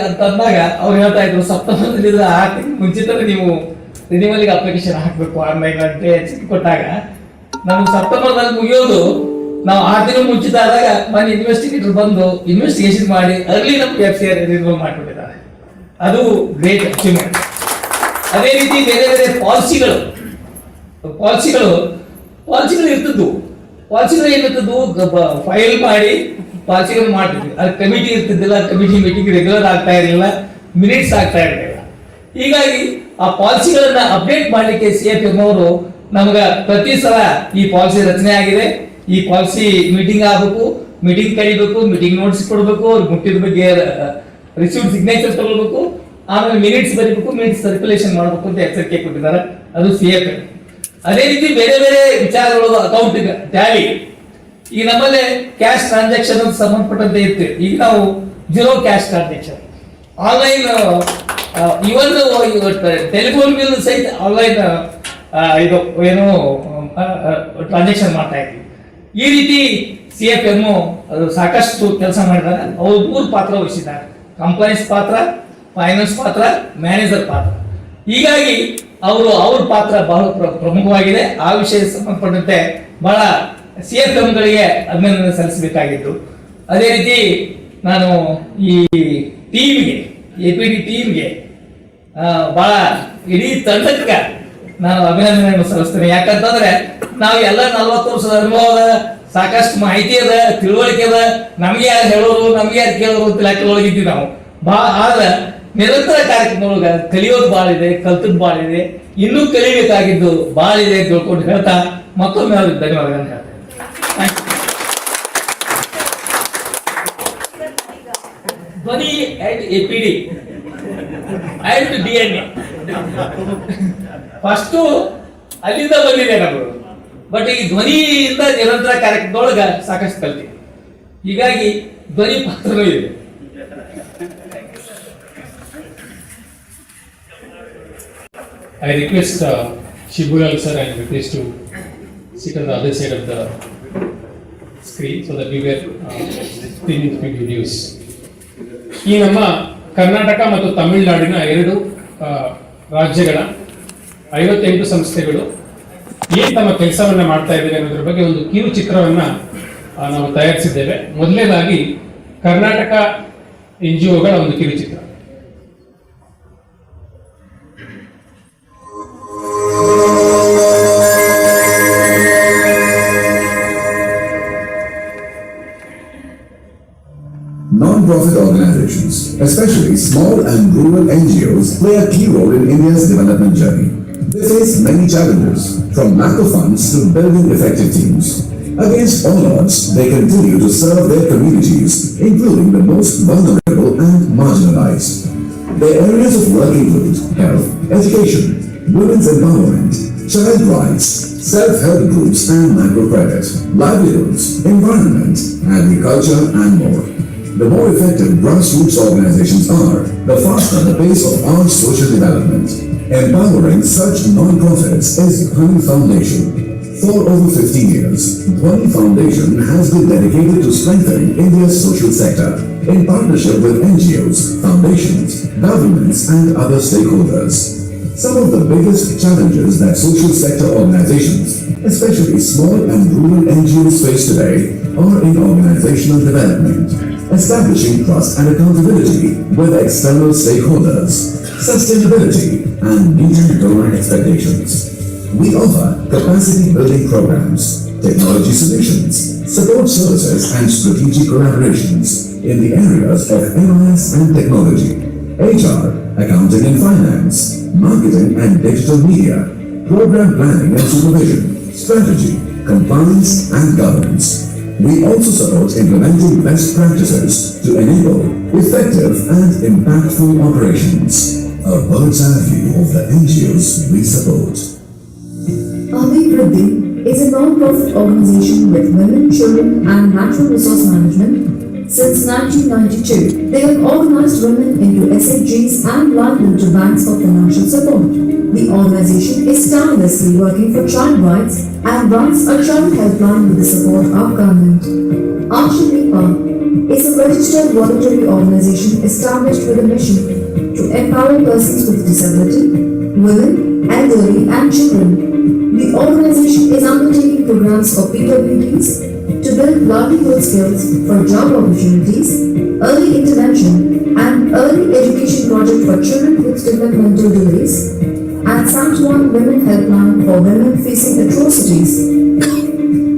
G: ಅಂತ ಅಂದಾಗ ಅವ್ರು ಹೇಳ್ತಾ ಇದ್ರು ಸೆಪ್ಟೆಂಬರ್ದಲ್ಲಿ ಇದ್ರೆ 6 ತಿಂಗಳು ಮುಂಚಿತನೇ ನೀವು ರಿನ್ಯೂವಲ್ಗೆ ಅಪ್ಲಿಕೇಶನ್ ಹಾಕಬೇಕು ಆನ್ಲೈನ್ ಅಂತ ಎಚ್ಚರಿಕೆ ಕೊಟ್ಟಾಗ ನಮ್ಗೆ ಸೆಪ್ಟೆಂಬರ್ದಲ್ಲಿ ಮುಗಿಯೋದು ನಾವು 6 ತಿಂಗಳು ಮುಂಚಿತ ಆದಾಗ ಮನೆ ಇನ್ವೆಸ್ಟಿಗೇಟರ್ ಬಂದು ಇನ್ವೆಸ್ಟಿಗೇಷನ್ ಮಾಡಿ ಅರ್ಲಿ ನಮ್ಗೆ FCRA ರಿನ್ಯೂವಲ್ ಮಾಡಿಬಿಟ್ಟಿದ್ದಾರೆ. ಅದು ಗ್ರೇಟ್ ಅಚೀವ್ಮೆಂಟ್. ಅದೇ ರೀತಿ ಬೇರೆ ಬೇರೆ ಪಾಲಿಸಿಗಳು ಇರ್ತಿದ್ವು. ಪಾಲಿಸಿಗಳು ಏನಿರ್ತದ್ದು ಫೈಲ್ ಮಾಡಿ ಪಾಲಿಸಿಗಳು ಮಾಡ್ತಿದ್ವಿ. ಅದು ಕಮಿಟಿ ಇರ್ತಿದ್ದಿಲ್ಲ, ಕಮಿಟಿ ಮೀಟಿಂಗ್ ರೆಗ್ಯುಲರ್ ಆಗ್ತಾ ಇರಲಿಲ್ಲ, ಮಿನಿಟ್ಸ್ ಆಗ್ತಾ ಇರಲಿಲ್ಲ. ಹೀಗಾಗಿ ಆ ಪಾಲಿಸಿಗಳನ್ನ ಅಪ್ಡೇಟ್ ಮಾಡಲಿಕ್ಕೆ CFM ಅವರು ನಮ್ಗೆ ಪ್ರತಿ ಸಲ ಈ ಪಾಲಿಸಿ ರಚನೆ ಆಗಿದೆ, ಈ ಪಾಲಿಸಿ ಮೀಟಿಂಗ್ ಆಗಬೇಕು, ಮೀಟಿಂಗ್ ಕರಿಬೇಕು, ಮೀಟಿಂಗ್ ನೋಟಿಸ್ ಕೊಡಬೇಕು, ಅವ್ರು ಮುಟ್ಟಿದ ಬಗ್ಗೆ ರಿಸೀವ್ಡ್ ಸಿಗ್ನೇಚರ್ ತಗೊಳ್ಬೇಕು, ಆಮೇಲೆ ಮಿನಿಟ್ಸ್ ಬರೀಬೇಕು, ಮಿನಿಟ್ಸ್ ಸರ್ಕ್ಯುಲೇಷನ್ ಮಾಡಬೇಕು ಅಂತ ಎಚ್ಚರಿಕೆ ಕೊಟ್ಟಿದ್ದಾರೆ. ಅದು CFM. ಅದೇ ರೀತಿ ಬೇರೆ ಬೇರೆ ವಿಚಾರಗಳು ಅಕೌಂಟ್ ಟ್ಯಾಲಿ. ಈಗ ನಮ್ಮಲ್ಲಿ ಕ್ಯಾಶ್ ಟ್ರಾನ್ಸಾಕ್ಷನ್ ಸಂಬಂಧಪಟ್ಟಂತೆ ಇರ್ತೀವಿ. ಈಗ ನಾವು 0 ಕ್ಯಾಶ್ ಟ್ರಾನ್ಸಾಕ್ಷನ್ ಆನ್ಲೈನ್, ಇವನ್ ಟೆಲಿಫೋನ್ ಬಿಲ್ ಸಹಿತ ಆನ್ಲೈನ್ ಇದು ಏನು ಟ್ರಾನ್ಸಾಕ್ಷನ್ ಮಾಡ್ತಾ ಇದ್ವಿ. ಈ ರೀತಿ CFM ಅದು ಸಾಕಷ್ಟು ಕೆಲಸ ಮಾಡಿದ್ದಾರೆ. ಅವರು 3 ಪಾತ್ರ ವಹಿಸಿದ್ದಾರೆ: ಕಂಪ್ಲೈನ್ಸ್ ಪಾತ್ರ, ಫೈನಾನ್ಸ್ ಪಾತ್ರ, ಮ್ಯಾನೇಜರ್ ಪಾತ್ರ. ಹೀಗಾಗಿ ಅವ್ರ ಪಾತ್ರ ಬಹಳ ಪ್ರಮುಖವಾಗಿದೆ. ಆ ವಿಷಯಕ್ಕೆ ಸಂಬಂಧಪಟ್ಟಂತೆ ಬಹಳ CFMಗಳಿಗೆ ಅಭಿನಂದನೆ ಸಲ್ಲಿಸಬೇಕಾಗಿತ್ತು. ಅದೇ ರೀತಿ ನಾನು ಈ ಟೀಮ್ಗೆ APD ಟೀಮ್ಗೆ ಬಹಳ ಇಡೀ ತಂಡಕ್ಕೆ ನಾನು ಅಭಿನಂದನೆಯನ್ನು ಸಲ್ಲಿಸ್ತೇನೆ. ಯಾಕಂತಂದ್ರೆ ನಾವು ಎಲ್ಲ 40 ವರ್ಷದ ಅನುಭವದ ಸಾಕಷ್ಟು ಮಾಹಿತಿ ಅದ, ತಿಳುವಳಿಕೆ ಅದ, ನಮ್ಗೆ ಯಾರು ಹೇಳೋರು ನಮ್ಗೆ ಯಾರು ಕೇಳೋರು ಅಂತ ಲೆಕ್ಕದೊಳಗಿದ್ವಿ ನಾವು. ಆದ್ರೆ ನಿರಂತರ ಕಾರ್ಯಕ್ರಮದೊಳಗೆ ಕಲಿಯೋದು ಭಾಳ ಇದೆ, ಕಲ್ತದ್ದು ಭಾಳ ಇದೆ, ಇನ್ನೂ ಕಲಿಬೇಕಾಗಿದ್ದು ಭಾಳ ಇದೆ ಅಂತ ತಿಳ್ಕೊಂಡು ಹೇಳ್ತಾ ಮತ್ತೊಮ್ಮೆ ಅವ್ರಿಗೆ ಧನ್ಯವಾದಗಳನ್ನು ಹೇಳ್ತೇನೆ. ಧ್ವನಿ and APD and DNA first ಅಲ್ಲಿಂದ ಬಂದಿದೆ ನಮ್ಮದು. ಬಟ್ ಈ ಧ್ವನಿಯಿಂದ ನಿರಂತರ ಕಾರ್ಯಕ್ರಮದೊಳಗೆ ಸಾಕಷ್ಟು ಕಲ್ತೀವಿ. ಹೀಗಾಗಿ ಧ್ವನಿ ಪಾತ್ರನೂ ಇದೆ.
A: I request Shibulal sir and Ritesh to sit on the other side of the screen so that we were streaming videos. ಈ ನಮ್ಮ ಕರ್ನಾಟಕ ಮತ್ತು ತಮಿಳುನಾಡಿನ 2 ರಾಜ್ಯಗಳ 58 ಸಂಸ್ಥೆಗಳು ಏನ್ ತಮ್ಮ ಕೆಲಸವನ್ನ ಮಾಡ್ತಾ ಇದ್ದಾರೆ ಅನ್ನೋದ್ರ ಬಗ್ಗೆ ಒಂದು ಕಿರು ಚಿತ್ರವನ್ನ ನಾವು ತಯಾರಿಸಿದ್ದೇವೆ. ಮೊದಲನೇದಾಗಿ ಕರ್ನಾಟಕ NGOಗಳ ಒಂದು ಕಿರುಚಿತ್ರ.
H: Non-profit organizations, especially small and rural NGOs, play a key role in India's development journey. They face many challenges, from lack of funds to building effective teams. Against all odds, they continue to serve their communities, including the most vulnerable and marginalized. Their areas of work include health, education, women's empowerment, child rights, self-help groups and microcredit, livelihoods, environment, agriculture and more. The more effective grassroots organizations are, the faster the pace of our social development. Empowering such non-profits is Dhwani Foundation. For over 15 years, Dhwani Foundation has been dedicated to strengthening India's social sector in partnership with NGOs, foundations, governments and other stakeholders. Some of the biggest challenges that social sector organizations, especially small and rural NGOs face today, are in organizational development, establishing trust and accountability with external stakeholders, sustainability, and meeting donor expectations. We offer capacity building programs, technology solutions, support services, and strategic collaborations in the areas of MIS and technology, HR, accounting and finance, marketing and digital media, program planning and supervision, strategy, compliance, and governance. We also support implementing best practices to enable effective and impactful operations. A bird's eye view of the NGOs we support.
I: Abhi is a non-profit organization with women, children and natural resource management since 1992. They have organized women into SHGs and liable to banks for financial support. The organization is tirelessly working for child rights and runs a child helpline with the support of government. Axilor is a registered voluntary organization established with a mission to empower persons with disability, women, elderly and children. The organization is undertaking programs for PWDs to build livelihood skills for job opportunities, early intervention and early education project for children with developmental delays, and Santuan Women Helpline for women facing atrocities.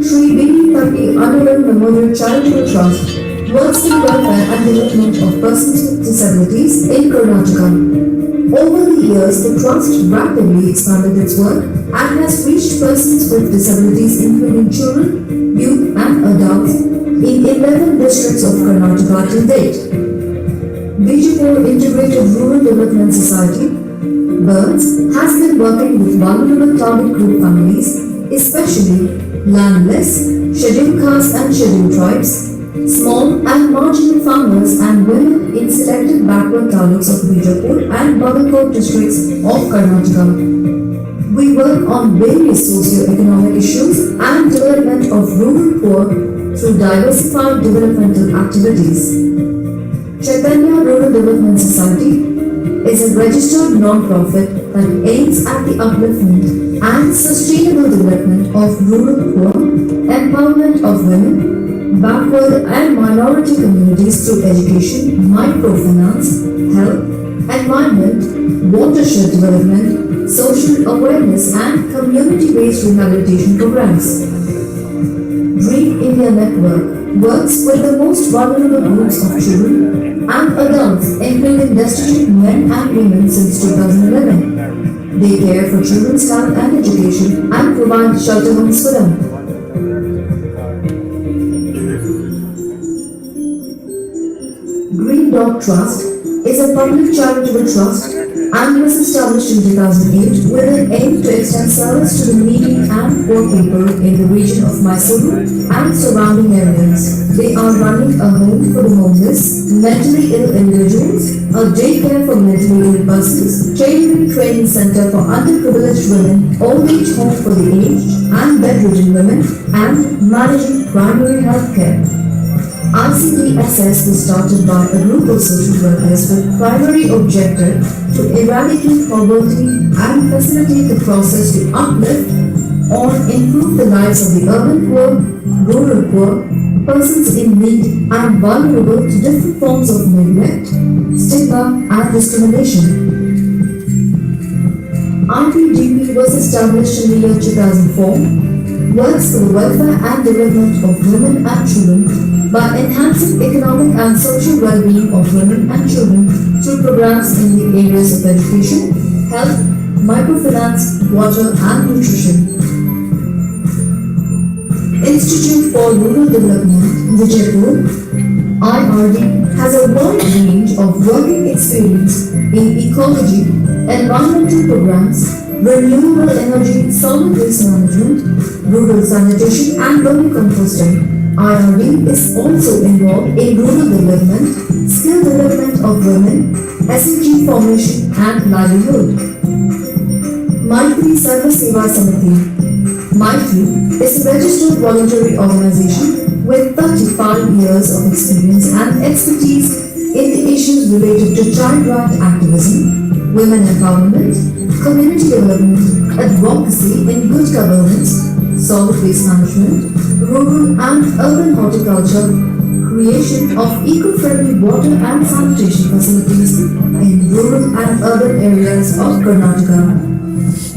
I: Shri B.D. Tapi Undergone Memorial Charitable Trust works in welfare and development of persons with disabilities in Karnataka. Over the years, the trust rapidly expanded its work and has reached persons with disabilities including children, youth and adults in 11 districts of Karnataka to date. Bijapur Integrated Rural Development Society, BIRDS, has been working with vulnerable target group families, especially landless, scheduled castes and scheduled tribes, small and marginal farmers and women in selected backward taluks of Bijapur and Bangalore districts of Karnataka. We work on various socio-economic issues and development of rural poor through diversified developmental activities. Chaitanya Rural Development Society is a registered non-profit that aims at the upliftment and sustainable development of rural poor, empowerment of women, backward and minority communities through education, microfinance, health, environment, watershed development, social awareness and community-based rehabilitation programs. Dream India Network works with the most vulnerable groups of children and adults, including destitute men and women since 2011. They care for children's health and education and provide shelter homes for them. Green Dot Trust is a public charitable trust and was established in 2008 with an aim to extend service to the needy and poor people in the region of Mysuru and surrounding areas. They are running a home for the homeless, mentally ill individuals, a daycare for mentally ill persons, tailoring training center for underprivileged women, old age home for the aged and bedridden women, and managing primary health care. RCDSS was started by a group of social workers with primary objective to eradicate poverty and facilitate the process to uplift or improve the lives of the urban poor, rural poor, persons in need and vulnerable to different forms of neglect, stigma and discrimination. IPDP was established in the year 2004, works for the welfare and development of women and children by enhancing economic and social well-being of women and children through programs in the areas of education, health, microfinance, water and nutrition. Institute for Rural Development, Vijaypur, IRD, has a wide range of working experience in ecology, environmental programs, renewable energy, solid waste management, rural sanitation and vermicomposting. IRD is also involved in rural development, skill development of women, SHG formation and livelihood. Maitri Sarva Seva Samiti. Maitri is a registered voluntary organization with 35 years of experience and expertise in the issues related to child right activism, women empowerment, community development, advocacy in good governance, solid waste management, rural and urban horticulture, creation of eco-friendly water and sanitation facilities in rural and urban areas of Karnataka.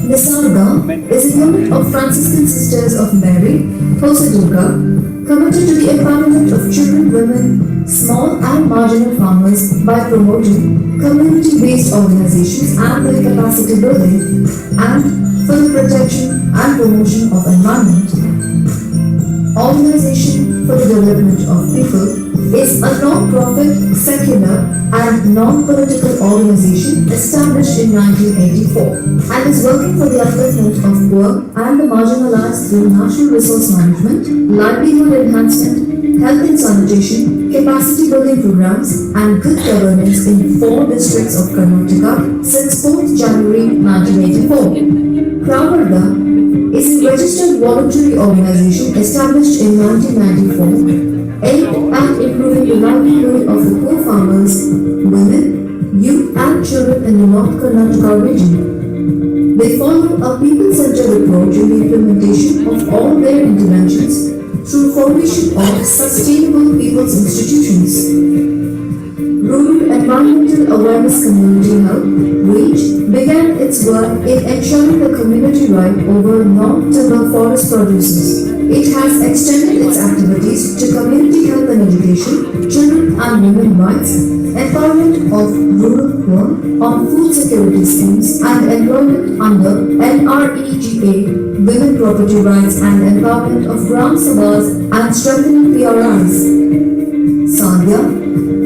I: Nisarga is a unit of Franciscan Sisters of Mary, Hosadurga, committed to the empowerment of children, women, small and marginal farmers by promoting community-based organizations and their capacity building and for the protection and promotion of environment. Organization for the Development of People is a non-profit, secular and non-political organization established in 1984 and is working for the upliftment of poor and the marginalized through natural resource management, livelihood enhancement, health and sanitation, capacity building programs and good governance in 4 districts of Karnataka since 4th January 1984. Kravarga is a registered voluntary organization established in 1994 aimed at improving the livelihood of the poor farmers, women, youth and children in the North Karnataka region. They follow a people-centered approach in the implementation of all their interventions through formation of sustainable people's institutions. Rural Environmental Awareness Community Health REACH began its work in ensuring the community right over non-timber forest producers. It has extended its activities to community health and education, children and women rights, empowerment of rural poor on food security schemes and employment under NREGA, women property rights and empowerment of Gram Sabhas and strengthening PRIs. Sandhya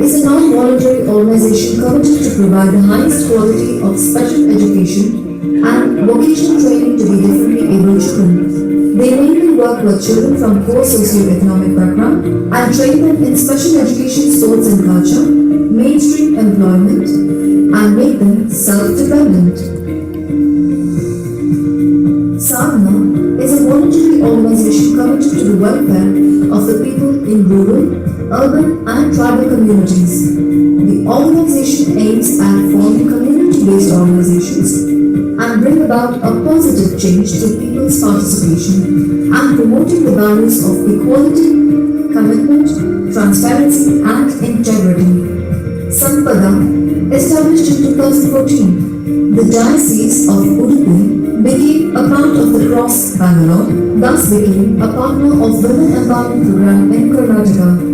I: is a non-voluntary organization committed to provide the highest quality of special education and vocational training to the differently abled children. They mainly work with children from poor socio-economic background and train them in special education, sports and culture, mainstream employment, and make them self-dependent. Sadhana is a voluntary organization committed to the welfare of the people in rural, urban and tribal communities. The organization aims at forming community-based organizations and bring about a positive change through people's participation and promoting the values of equality, commitment, transparency and integrity. Sampada, established in 2014, the Diocese of Udupi became a part of the Cross Bangalore, thus became a partner of Women Empowerment Program in Karnataka.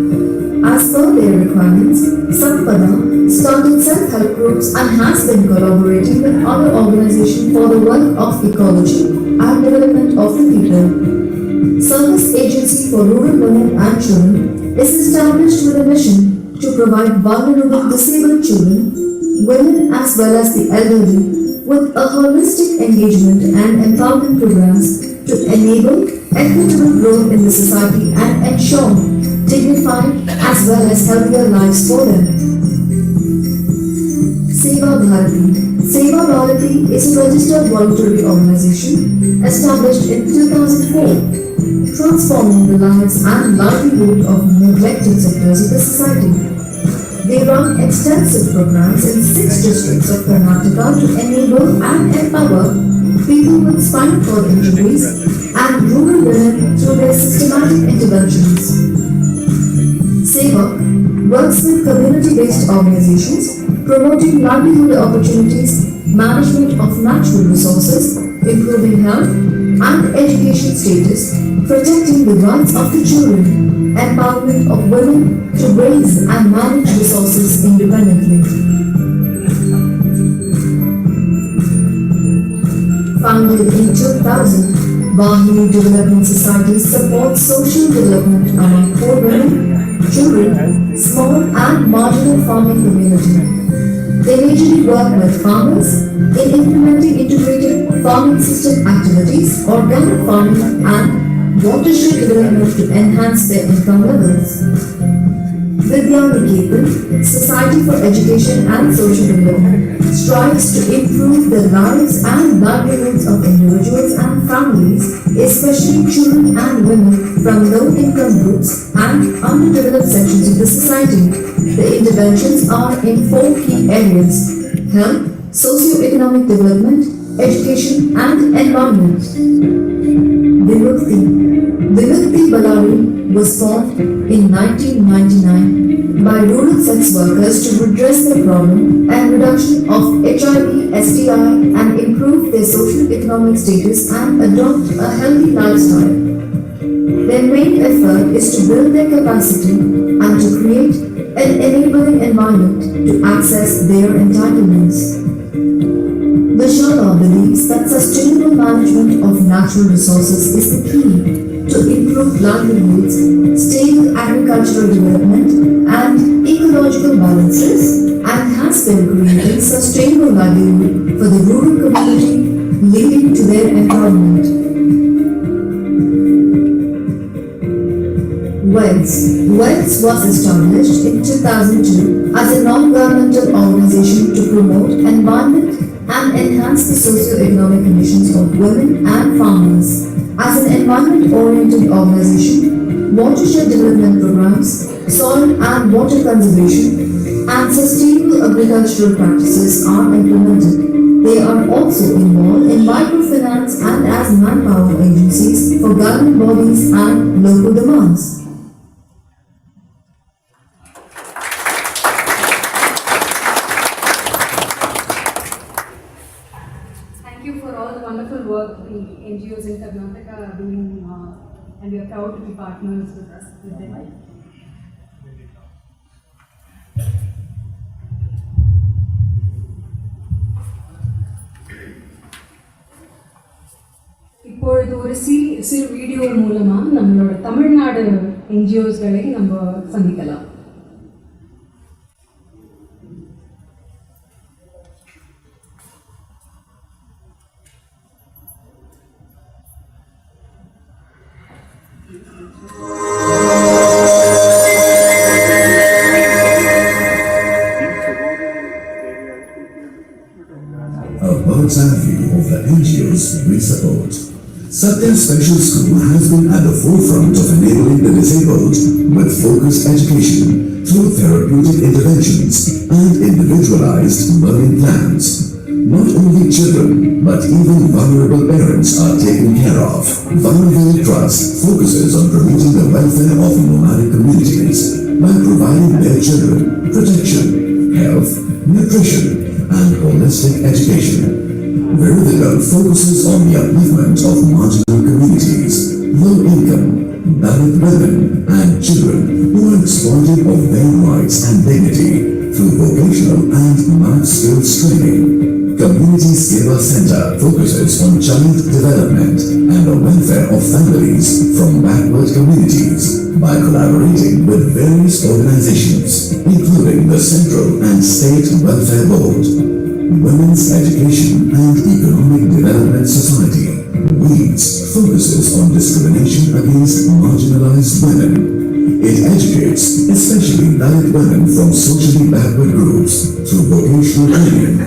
I: As per their requirements, Sampada started self-help groups and has been collaborating with other organizations for the work of ecology and development of the people. Service Agency for Rural Women and Children is established with a mission to provide vulnerable disabled children, women as well as the elderly with a holistic engagement and empowerment programs to enable equitable growth in the society and ensure dignified as well as healthier lives for them. Seva Bharati. Seva Bharati is a registered voluntary organization established in 2004, transforming the lives and livelihood of neglected sectors of the society. They run extensive programs in 6 districts of Karnataka to enable and empower people with spinal cord injuries and rural women through their systematic interventions. Sevak works with community-based organizations, promoting livelihood opportunities, management of natural resources, improving health and education status, protecting the rights of the children, empowerment of women to raise and manage resources independently. Founded in 2000, Dhwani Development Society supports social development among poor women, children, small and marginal farming community. They majorly work with farmers in implementing integrated farming system activities, organic farming and watershed development to enhance their income levels. Vidyaniketan, Society for Education and Social Development, strives to improve the lives and livelihoods of individuals and families, especially children and women from low-income groups and underdeveloped sections of the society. The interventions are in 4 key areas: health, socio-economic development, education and environment. Vimukti Ballari was formed in 1999 by rural sex workers to redress their problem and reduction of HIV, STI and improve their socio-economic status and adopt a healthy lifestyle. Their main effort is to build their capacity and to create an enabling environment to access their entitlements. Vishal believes that sustainable management of natural resources is the key to improve livelihoods, stable agricultural development and ecological balances, and has been creating sustainable livelihood for the rural community, leading to their empowerment. WELS was established in 2002 as a non-governmental organization to promote environment and enhance the socio-economic conditions of women and farmers. As an environment-oriented organization, watershed development programs, soil and water conservation, and sustainable agricultural practices are implemented. They are also involved in microfinance and as manpower agencies for government bodies and local demands.
J: Thank you for all the wonderful work the NGOs in Karnataka are doing, and we are proud to be partners with them. இப்பொழுது ஒரு சிறு video மூலமா நம்மளோட தமிழ்நாடு என்ஜிஓஸ்களை நம்ம சந்திக்கலாம்.
H: A bird's eye view of the NGOs we support. Satyam Special School has been at the forefront of enabling the disabled with focused education through therapeutic interventions and individualized learning plans. Not only children, but even vulnerable parents are taken care of. Vulnerable Trust focuses on promoting the welfare of nomadic communities by providing their children protection, health, nutrition, and holistic education. Verudigal focuses on the upliftment of marginal communities, low-income, Dalit women, and children who are exploited of their rights and dignity through vocational and math skills training. Community Seva Center focuses on child development and the welfare of families from backward communities by collaborating with various organizations, including the Central and State Welfare Board, Women's Education and Economic Development Society. WEEDS focuses on discrimination against marginalized women. It educates especially Dalit women from socially backward groups through vocational training.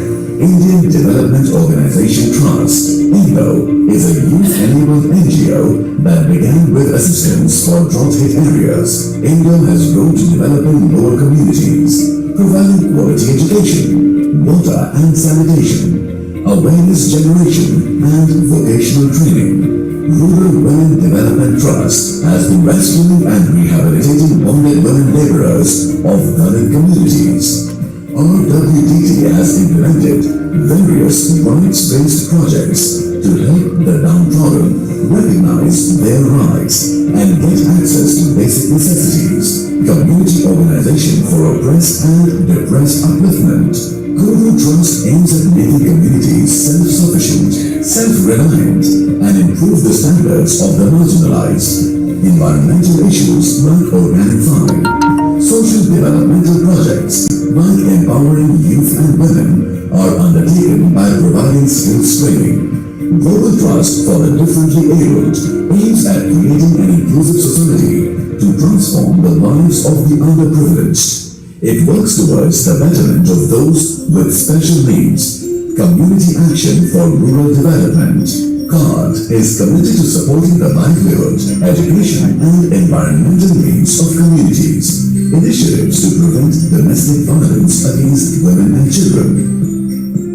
H: Indian Development Organization Trust, INDO, is a youth-enabled NGO that began with assistance for drought-hit areas. INDO has grown to developing lower communities, providing quality education, water and sanitation, awareness generation and vocational training. Rural Women Development Trust has been rescuing and rehabilitating wounded women laborers of Dalit communities. RWDT has implemented various rights-based projects to help the downtrodden recognize their rights and get access to basic necessities. Community Organization for Oppressed and Depressed Upliftment. Guru Trust aims at making communities self-sufficient, self-reliant, and improve the standards of the marginalized. Environmental issues like organic farming, social developmental projects like empowering youth and women are undertaken by providing skills training. Global Trust for the Differently Abled aims at creating an inclusive society to transform the lives of the underprivileged. It works towards the betterment of those with special needs. Community Action for Rural Development CARD is committed to supporting the livelihood, education and environmental needs of communities. Initiatives to prevent domestic violence against women and children.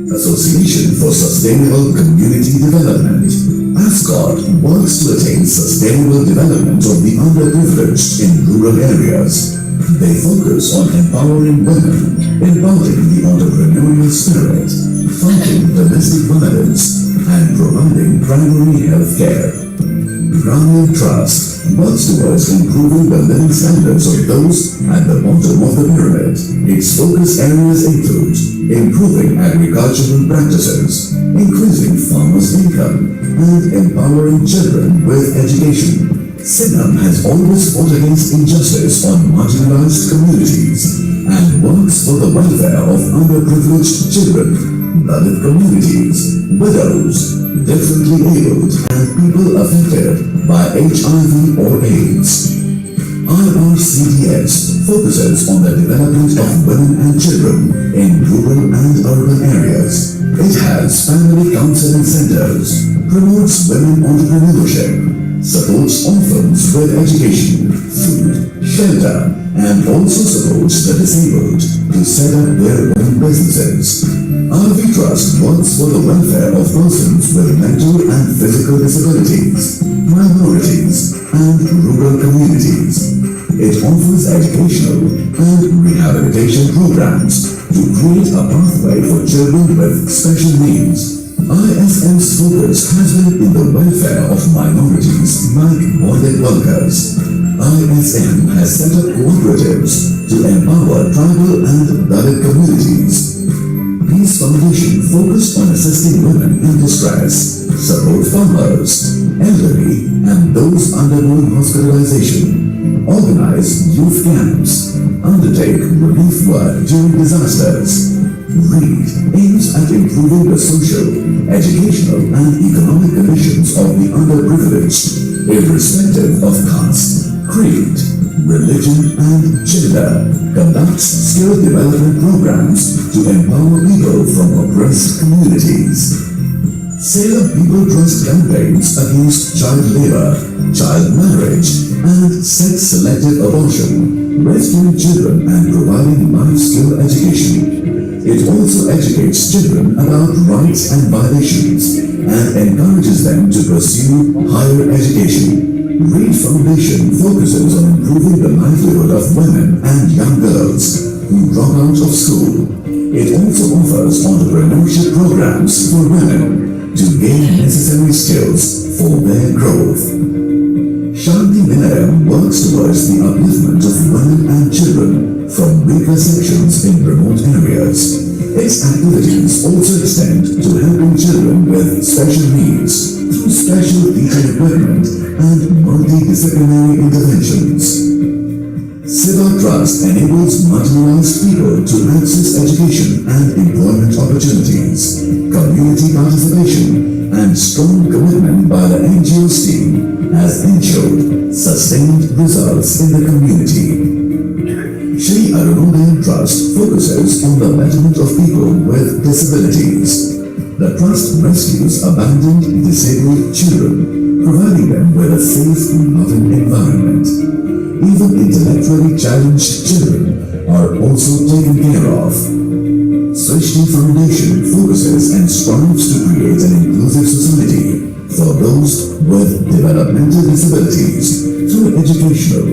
H: Association for Sustainable Community Development. ASCOD works to attain sustainable development of the underprivileged in rural areas. They focus on empowering women, imparting the entrepreneurial spirit, fighting domestic violence, and providing primary health care. Grameen Trust works towards improving the living standards of those at the bottom of the pyramid. Its focus areas include improving agricultural practices, increasing farmers' income, and empowering children with education. SINAM has always fought against injustice on marginalized communities and works for the welfare of underprivileged children, Dalit communities, widows, differently abled, and people affected by HIV or AIDS. IRCDS focuses on the development of women and children in rural and urban areas. It has family counseling centers, promotes women entrepreneurship, supports orphans with education, food, shelter, and also supports the disabled to set up their own businesses. RV Trust works for the welfare of persons with mental and physical disabilities, minorities, and rural communities. It offers educational and rehabilitation programs to create a pathway for children with special needs. ISM's focus has been in the welfare of minorities like bonded workers. ISM has set up cooperatives to empower tribal and Dalit communities. Peace Foundation focused on assisting women in distress, support farmers, elderly, and those undergoing hospitalization, organize youth camps, undertake relief work during disasters. READ aims at improving the social, educational, and economic conditions of the underprivileged, irrespective of caste, creed, religion, and gender, conducts skill development programs to empower people from oppressed communities. Salem People Trust campaigns against child labor, child marriage, and sex-selective abortion, rescuing children and providing life skill education. It also educates children about rights and violations and encourages them to pursue higher education. READ Foundation focuses on improving the livelihood of women and young girls who drop out of school. It also offers entrepreneurship programs for women to gain necessary skills for their growth. Shanti Vinayam works towards the upliftment of women and children from weaker sections in remote areas. Its activities also extend to helping children with special needs through special teaching equipment and multidisciplinary interventions. Siva Trust enables marginalized people to access education and employment opportunities. Community participation and strong commitment by the NGOs team has ensured sustained results in the community. Shri Arunodayam Trust focuses on the betterment of people with disabilities. The Trust rescues abandoned, disabled children, providing them with a safe and loving environment. Even intellectually challenged children are also taken care of. Srishti Foundation focuses and strives to create an inclusive society for those with developmental disabilities through educational,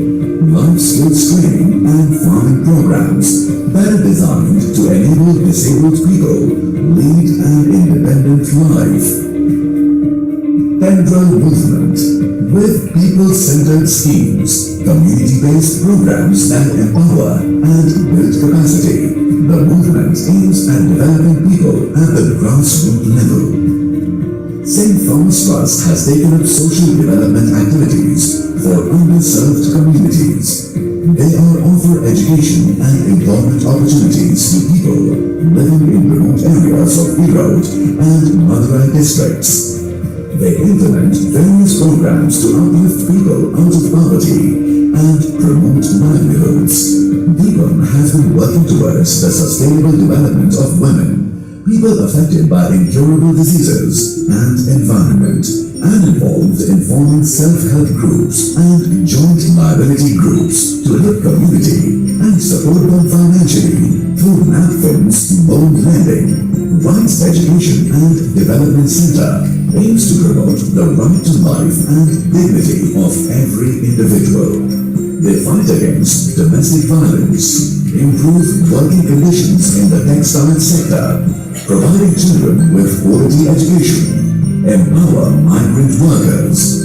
H: life skills training and farming programs that are designed to enable disabled people lead an independent life. Tendril Movement, with people-centered schemes, community-based programs that empower and build capacity. The movement aims at developing people at the grassroots level. St. Thomas Trust has taken up social development activities for underserved communities. They offer education and employment opportunities to people living in remote areas of Erode and Madurai districts. They implement various programs to uplift people out of poverty and promote livelihoods. Deepan has been working towards the sustainable development of women, people affected by incurable diseases and environment, and involved in forming self-help groups and joint liability groups to help community and support them financially through NAPFIN's loan lending. Rights Education and Development Center aims to promote the right to life and dignity of every individual. They fight against domestic violence, improve working conditions in the textile sector, providing children with quality education, empower migrant workers.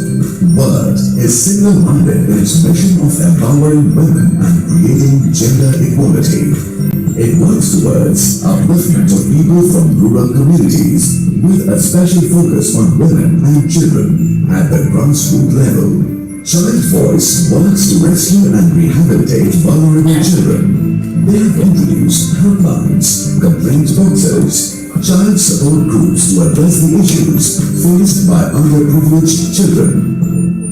H: WORD is single-minded in its mission of empowering women and creating gender equality. It works towards upliftment of people from rural communities with a special focus on women and children at the grassroots level. Child Voice works to rescue and rehabilitate vulnerable children. They have introduced helplines, complaint boxes, child support groups to address the issues faced by underprivileged children.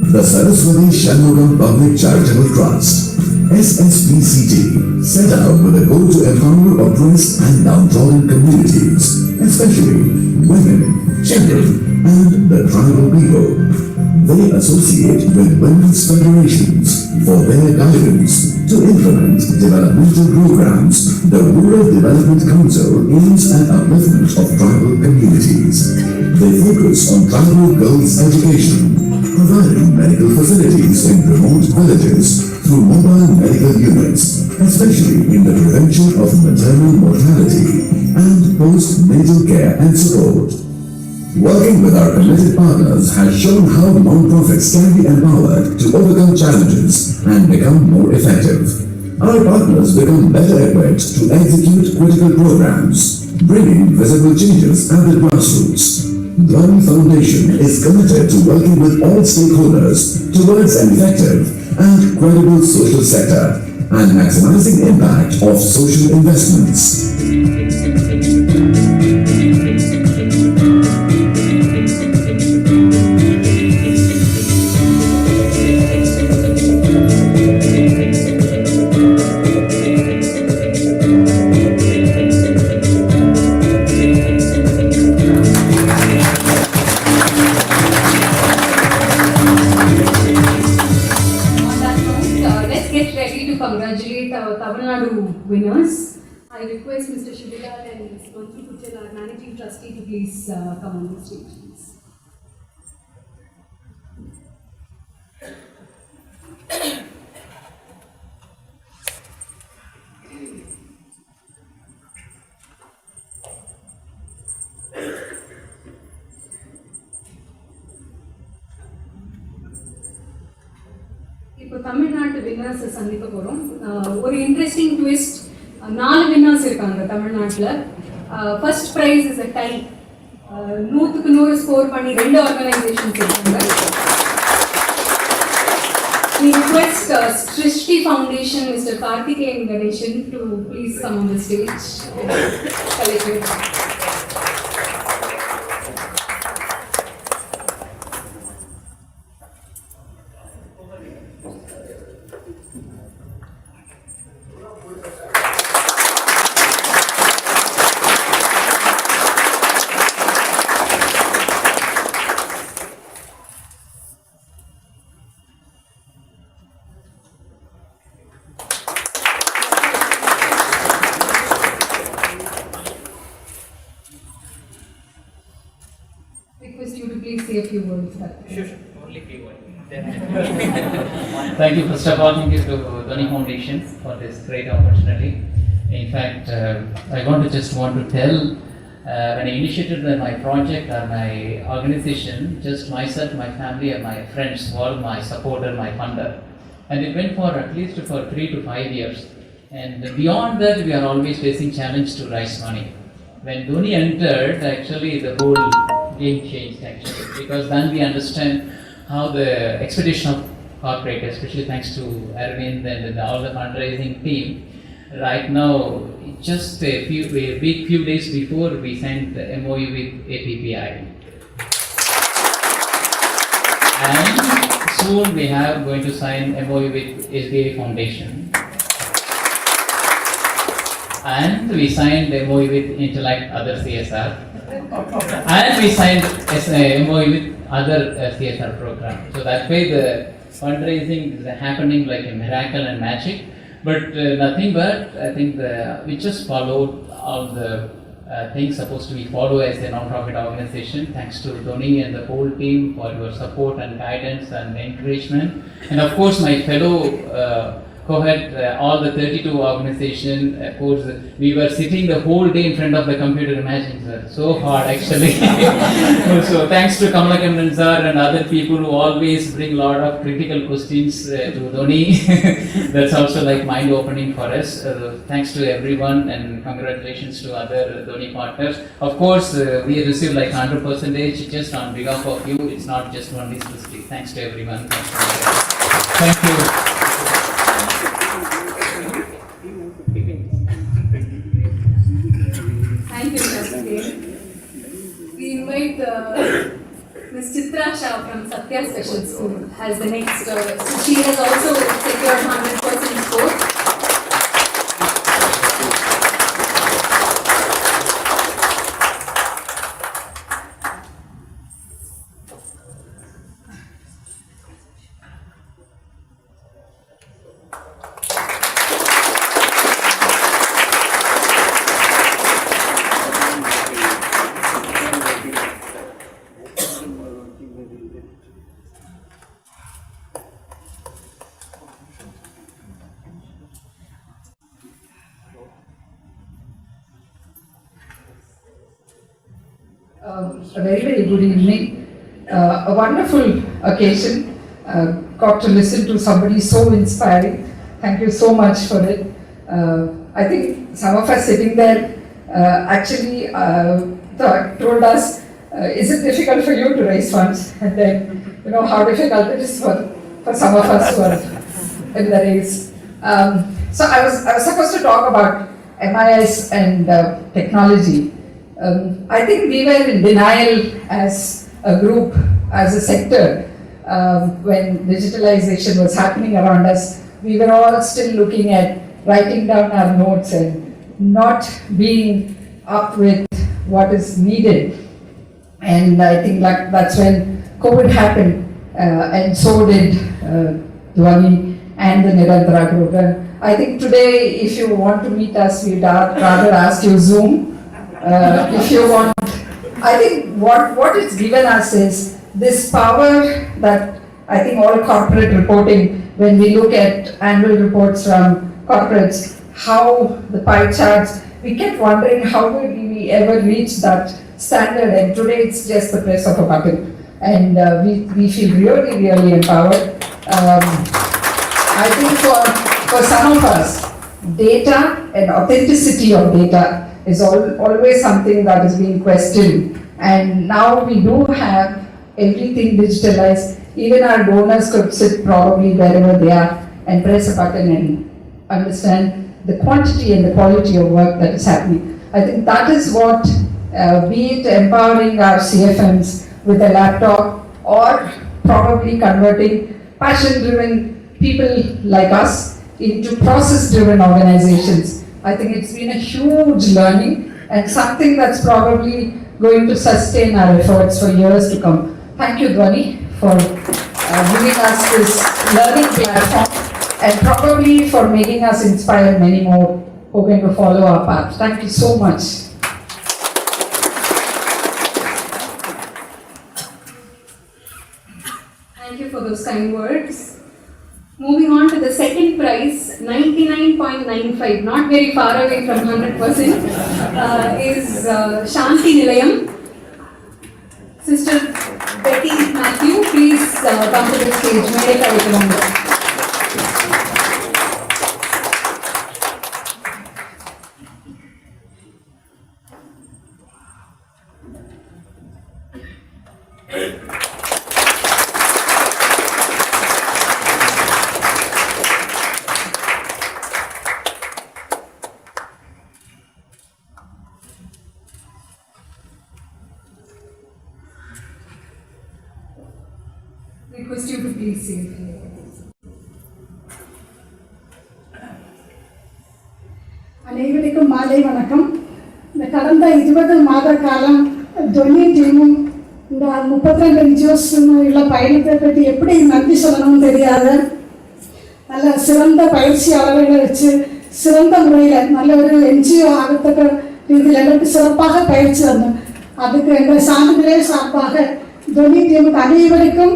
H: The Saraswati Shanmugam Public Charitable Trust, SSPCT, set out with a goal to empower oppressed and downtrodden communities, especially women, children, and the tribal people. They associate with women's federations for their guidance to implement developmental programs. The Rural Development Council aims at upliftment of tribal communities. They focus on tribal girls' education, providing medical facilities in remote villages through mobile medical units, especially in the prevention of maternal mortality and postnatal care and support. Working with our committed partners has shown how non-profits can be empowered to overcome challenges and become more effective. Our partners become better equipped to execute critical programs, bringing visible changes at the grassroots. Dhwani Foundation is committed to working with all stakeholders towards an effective and credible social sector and maximizing impact of social investments.
J: Congratulate our Tamil Nadu winners. I request Mr. Shibulal and Ms. Manju, our managing trustee, to please come on the stage, please. இப்போ தமிழ்நாட்டு winners சந்திக்க போகிறோம். ஒரு interesting twist, 4 winners இருக்காங்க தமிழ்நாட்டில். First prize is a tie. 100க்கு 100 score பண்ணி 2 organisations இருக்காங்க. We request Srishti Foundation, Mr. Karthikeyan Ganeshan, to please come on the stage and collect your request you to please say a few words.
E: Sure. Only few
K: Thank you. First of all, thank you to Dhwani Foundation for this great opportunity. In fact, I just want to tell, when I initiated my project or my organization, just myself, my family and my friends were my supporter, my funder. And it went for at least for 3 to 5 years. And beyond that, we are always facing challenge to raise money. When Dhwani entered, actually the whole game changed actually, because then we understand how the expectation of corporate, especially thanks to Arvind and all the fundraising team. Right now, just a few days before, we signed the MOU with APPI. And soon we are going to sign MOU with SBI Foundation. And we signed MOU with Intellect, other CSR. And we signed MOU with other CSR program. So that way the fundraising is happening like a miracle and magic. But nothing but, I think we just followed all the things supposed to be followed as a non-profit organization. Thanks to Dhwani and the whole team for your support and guidance and encouragement. And of course my fellow co-head, all the 32 organization, of course, we were sitting the whole day in front of the computer, imagine sir, so hard actually. So thanks to Kamalakandan sir and other people who always bring a lot of critical questions to Dhwani. That's also like mind-opening for us. Thanks to everyone and congratulations to other Dhwani partners. Of course, we received like 100% just on behalf of you. It's not just only specific. Thanks to everyone. Thank you.
J: Thank you, Mr. We invite Ms. Chitra Shah from Satya Special School as the next. She has also secured 100% score.
L: A very, very good evening. A wonderful occasion. Got to listen to somebody so inspiring. Thank you so much for it. I think some of us sitting there actually told us, is it difficult for you to raise funds? And then, you know, how difficult it is for some of us who are in the race. So I was supposed to talk about MIS and technology. I think we were in denial as a group, as a sector, when digitalization was happening around us. We were all still looking at writing down our notes and not being up with what is needed. And I think that's when COVID happened, and so did Dhwani and the Niranthara program. I think today, if you want to meet us, we'd rather ask you Zoom. If you want, I think what it's given us is this power that I think all corporate reporting, when we look at annual reports from corporates, how the pie charts, we kept wondering how would we ever reach that standard, and today it's just the press of a button, and we feel really, really empowered. I think for some of us, data and authenticity of data is always something that is being questioned, and now we do have everything digitalized. Even our donors could sit probably wherever they are and press a button and understand the quantity and the quality of work that is happening. I think that is what, be it empowering our CFMs with a laptop or probably converting passion-driven people like us into process-driven organizations. I think it's been a huge learning and something that's probably going to sustain our efforts for years to come. Thank you, Dhwani, for giving us this learning platform and probably for making us inspire many more who are going to follow our path. Thank you so much.
J: And Thank you for those kind words. Moving on to the second prize, 99.95, not very far away from 100%, is Shanti Nilayam. Sister Betty Matthew, please come to the stage. May I come to request you to please say.
M: அனைவருக்கும் மாலை வணக்கம். இந்த கடந்த 20 மாத காலம் துவனி டீமும் இந்த 32 NGOs உள்ள பயணத்தை பற்றி எப்படி நன்றி சொல்லணும்னு தெரியாத நல்ல சிறந்த பயிற்சியாளர்களை வச்சு சிறந்த முறையில் நல்ல ஒரு NGO ஆகத்தக்க ரீதியில் எங்களுக்கு சிறப்பாக பயிற்சி வந்தோம். அதுக்கு எங்கள் சான்றிதழே சார்பாக துவனி டீமுக்கு அனைவருக்கும்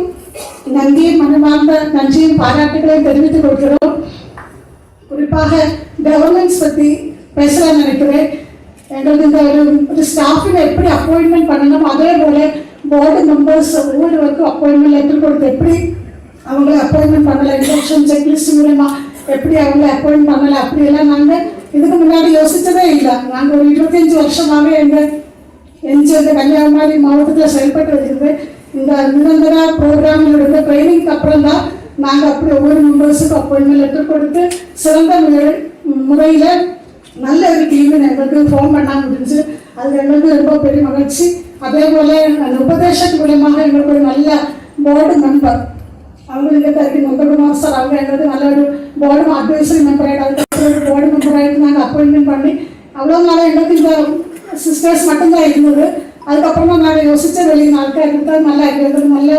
M: நன்றியும் மனமார்ந்த நன்றியும் பாராட்டுகளையும் தெரிவித்துக் கொள்கிறோம். குறிப்பாக கவர்னன்ஸ் பற்றி பேசலாம்னு நினைக்கிறேன். எங்களுக்கு இந்த ஒரு ஸ்டாஃபில் எப்படி அப்பாயின்மெண்ட் பண்ணணும், அதே போல போர்டு மெம்பர்ஸ் ஒவ்வொருவருக்கும் அப்பாயின்மெண்ட் லெட்டர் கொடுத்து எப்படி அவங்களை அப்பாயின்மெண்ட் பண்ணலை, இன்ஸ்ட்ரக்ஷன் செக்லிஸ்ட் மூலமா எப்படி அவங்கள அப்பாயின்ட் பண்ணலை, அப்படியெல்லாம் நாங்கள் இதுக்கு முன்னாடி யோசிச்சதே இல்லை. நாங்கள் ஒரு 25 வருஷமாகவே எங்கள் என்ஜிஓ கன்னியாகுமரி மாவட்டத்தில் செயல்பட்டு வருகிறது. இந்த நிரந்தரா ப்ரோக்ராமில் ட்ரைனிங்க்கு அப்புறம் தான் நாங்கள் அப்படி ஒவ்வொரு மெம்பர்ஸுக்கும் அப்பாயின்மெண்ட் லெட்டர் கொடுத்து சிறந்த முறையில் நல்ல ஒரு டீம் எங்களுக்கு ஃபார்ம் பண்ண முடிஞ்சு. அது எங்களுக்கு ரொம்ப பெரிய மகிழ்ச்சி. அதே போல் அந்த உபதேசத்து மூலமாக எங்களுக்கு ஒரு நல்ல போர்டு மெம்பர் அவங்களுக்கு தருக்கு நந்தகுமார் சார், அவங்க எங்களுக்கு நல்ல ஒரு போர்டு அட்வைசரி மெம்பர் ஆகிட்டு அதுக்கப்புறம் போர்டு மெம்பர் ஆகிட்டு நாங்கள் அப்பாயின்மெண்ட் பண்ணி அவ்வளோ நாளாக எங்களுக்கு இந்த சிஸ்டர்ஸ் மட்டும்தான் இருந்தது. அதுக்கப்புறமா நாங்கள் யோசித்த வெளியே நாட்கள் இருந்தால் நல்லா இருக்கிறது, நல்ல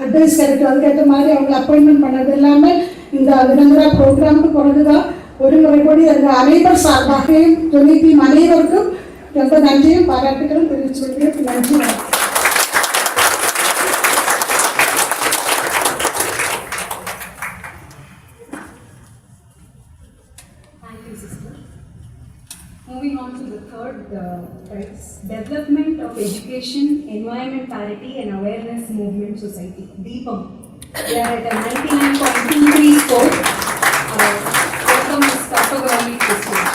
M: அட்வைஸ் கிடைக்கும். அதுக்கேற்ற மாதிரி அவங்களை அப்பாயின்மெண்ட் பண்ணது எல்லாமே இந்த நிரந்தர ப்ரோக்ராமுக்கு பிறகுதான் ஒரு முறை கூடி எங்கள் அனைவர் சார்பாகவும் துணை டீம் அனைவருக்கும் ரொம்ப நன்றியும் பாராட்டுகளும் தெரிவித்து கொள்கிறேன். நன்றி.
J: Moving on to the third prize, Development of Education, Environment Parity and Awareness Movement Society, DEEPAM. We are at a 99.23 score. Welcome Ms. Dhwani to the stage.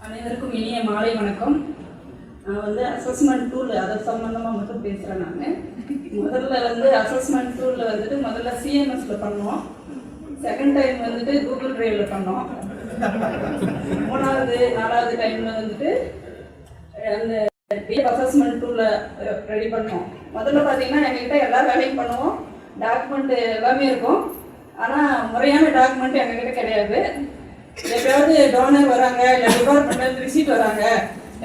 N: அனைவருக்கும் இனிய மாலை வணக்கம். நான் அசஸ்மெண்ட் டூல் அதை சம்பந்தமாக மட்டும் பேசுகிறேன். நான் முதல்ல அசஸ்மெண்ட் டூலில் முதல்ல சிஎம்எஸ்ல பண்ணோம். செகண்ட் டைம் கூகுள் டிரைவில் பண்ணோம். மூணாவது 4வது டைமில் அந்த அசஸ்மெண்ட் டூலில் ரெடி பண்ணோம். முதல்ல பார்த்தீங்கன்னா எங்ககிட்ட எல்லா வேலையும் பண்ணுவோம், டாக்குமெண்ட் எல்லாமே இருக்கும். ஆனால் முறையான டாக்குமெண்ட் எங்ககிட்ட கிடையாது. எப்பயாவது டோனர் வராங்க, இல்லை டிபார்ட்மெண்ட் ரிசீட் வராங்க,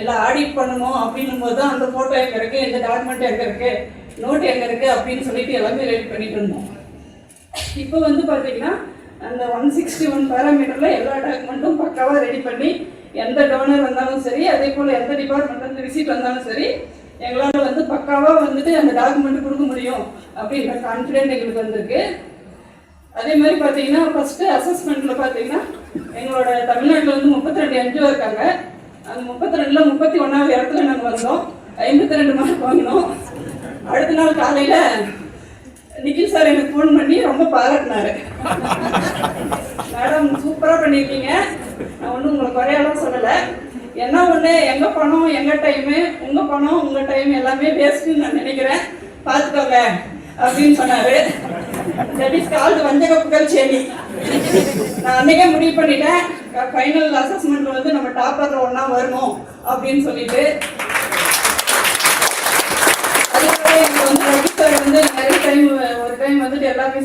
N: இல்லை ஆடிட் பண்ணணும் அப்படின்னும் போது தான் அந்த ஃபோட்டோ எங்கே இருக்குது, இந்த டாக்குமெண்ட் எங்கே இருக்குது, நோட் எங்கே இருக்குது அப்படின்னு சொல்லிட்டு எல்லாமே ரெடி பண்ணிட்டு இருந்தோம். இப்போ பார்த்தீங்கன்னா அந்த 161 பேராமீட்டரில் எல்லா டாக்குமெண்ட்டும் பக்காவாக ரெடி பண்ணி எந்த டோனர் வந்தாலும் சரி, அதே போல் எந்த டிபார்ட்மெண்ட் ரிசீட் வந்தாலும் சரி, எங்களால் பக்காவாக அந்த டாக்குமெண்ட் கொடுக்க முடியும் அப்படின்ற கான்ஃபிடென்ட் எங்களுக்கு வந்திருக்கு. அதே மாதிரி பார்த்தீங்கன்னா ஃபஸ்ட்டு அசஸ்மெண்ட்டில் பார்த்தீங்கன்னா எங்களோட தமிழ்நாட்டில் 32 NGO இருக்காங்க. அந்த 32ல் 31வது இடத்துல நாங்கள் வந்தோம். 52 மார்க் வாங்கினோம். அடுத்த நாள் காலையில் நிக்கில் சார் எனக்கு ஃபோன் பண்ணி ரொம்ப பாராட்டினாரு. மேடம் சூப்பராக பண்ணியிருக்கீங்க, நான் ஒன்றும் உங்களை குறையாலாம் சொல்லலை, என்ன ஒன்று எங்கள் பணம் எங்கள் டைமு, உங்கள் பணம் உங்கள் டைம் எல்லாமே வேஸ்ட்டுன்னு நான் நினைக்கிறேன், பார்த்துக்கோங்க அப்படின்னு சொன்னார். தட் இஸ் கால்டு வஞ்சகப்புகள் செடி. நான் அன்றைக்கே முடிவு பண்ணிட்டேன், ஃபைனல் அசஸ்மெண்ட்டில் நம்ம டாப்பரில் ஒன்றா வரணும் அப்படின்னு சொல்லிட்டு. அதுக்காக எங்களுக்கு ரவி சார்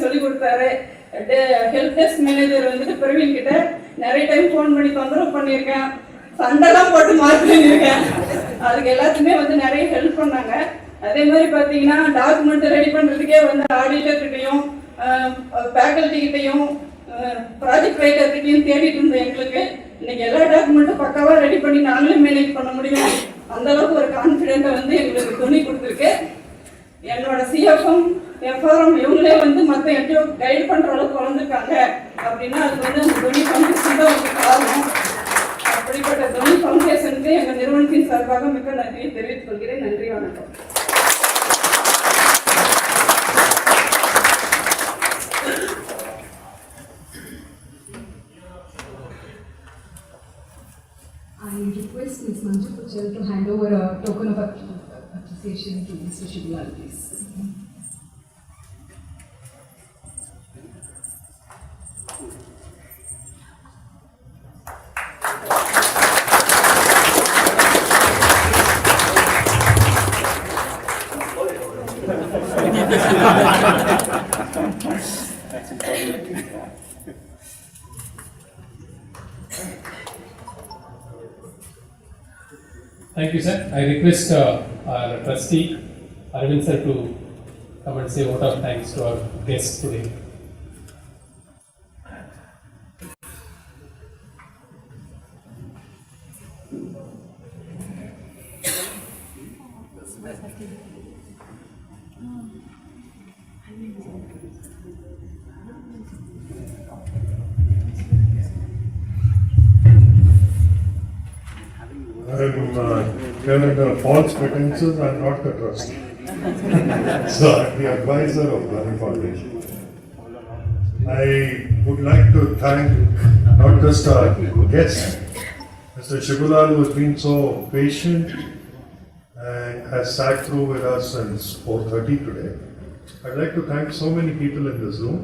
N: சொல்லி கொடுத்தாரு. ஹெல்ப் டெஸ்க் மேனேஜர் வந்துட்டு பிரவீன் கிட்ட நிறைய டைம் ஃபோன் பண்ணி தொந்தரவு பண்ணியிருக்கேன், சண்டைலாம் போட்டு மார்க் பண்ணியிருக்கேன். அதுக்கு எல்லாத்துக்குமே வந்து நிறைய ஹெல்ப் பண்ணாங்க. அதே மாதிரி பார்த்தீங்கன்னா டாக்குமெண்ட் ரெடி பண்ணுறதுக்கே வந்து ஆடிட்டர் கிட்டையும் ஃபேக்கல்ட்டி கிட்டையும் ப்ராஜெக்ட் ரைட்டர் கிட்டையும் தேடிட்டு இருந்தோம். எங்களுக்கு இன்னைக்கு எல்லா டாக்குமெண்ட்டும் பக்காவாக ரெடி பண்ணி நாங்களே மேனேஜ் பண்ண முடியும். அந்த அளவுக்கு ஒரு கான்ஃபிடென்ட்டை வந்து எங்களுக்கு துணி கொடுத்துருக்கு. என்னோட சிஎஃப்எம் எஃப்ஆர்எம் இவங்களே வந்து மற்ற என்ஜிஓ கைட் பண்ணுற அளவுக்கு வளர்ந்துருக்காங்க அப்படின்னா அதுக்கு வந்து அந்த துணி ஃபவுண்டேஷன் தான் ஒரு காரணம். அப்படிப்பட்ட துணி ஃபவுண்டேஷனுக்கு எங்கள் நிறுவனத்தின் சார்பாக மிக்க நன்றியை தெரிவித்துக் கொள்கிறேன். நன்றி, வணக்கம்.
J: I request Ms. Manju Kuchel to hand over a token of appreciation to Mr. Shibulal, please.
A: Thank you, sir. I request our trustee, Arvind sir, to come and say a vote of thanks to our guests today.
O: I'm under false pretenses, I'm not the trustee. So I'm the advisor of Dhwani Foundation. I would like to thank not just our guest, Mr. Shibulal, who has been so patient and has sat through with us since 4:30 today. I'd like to thank so many people in this room.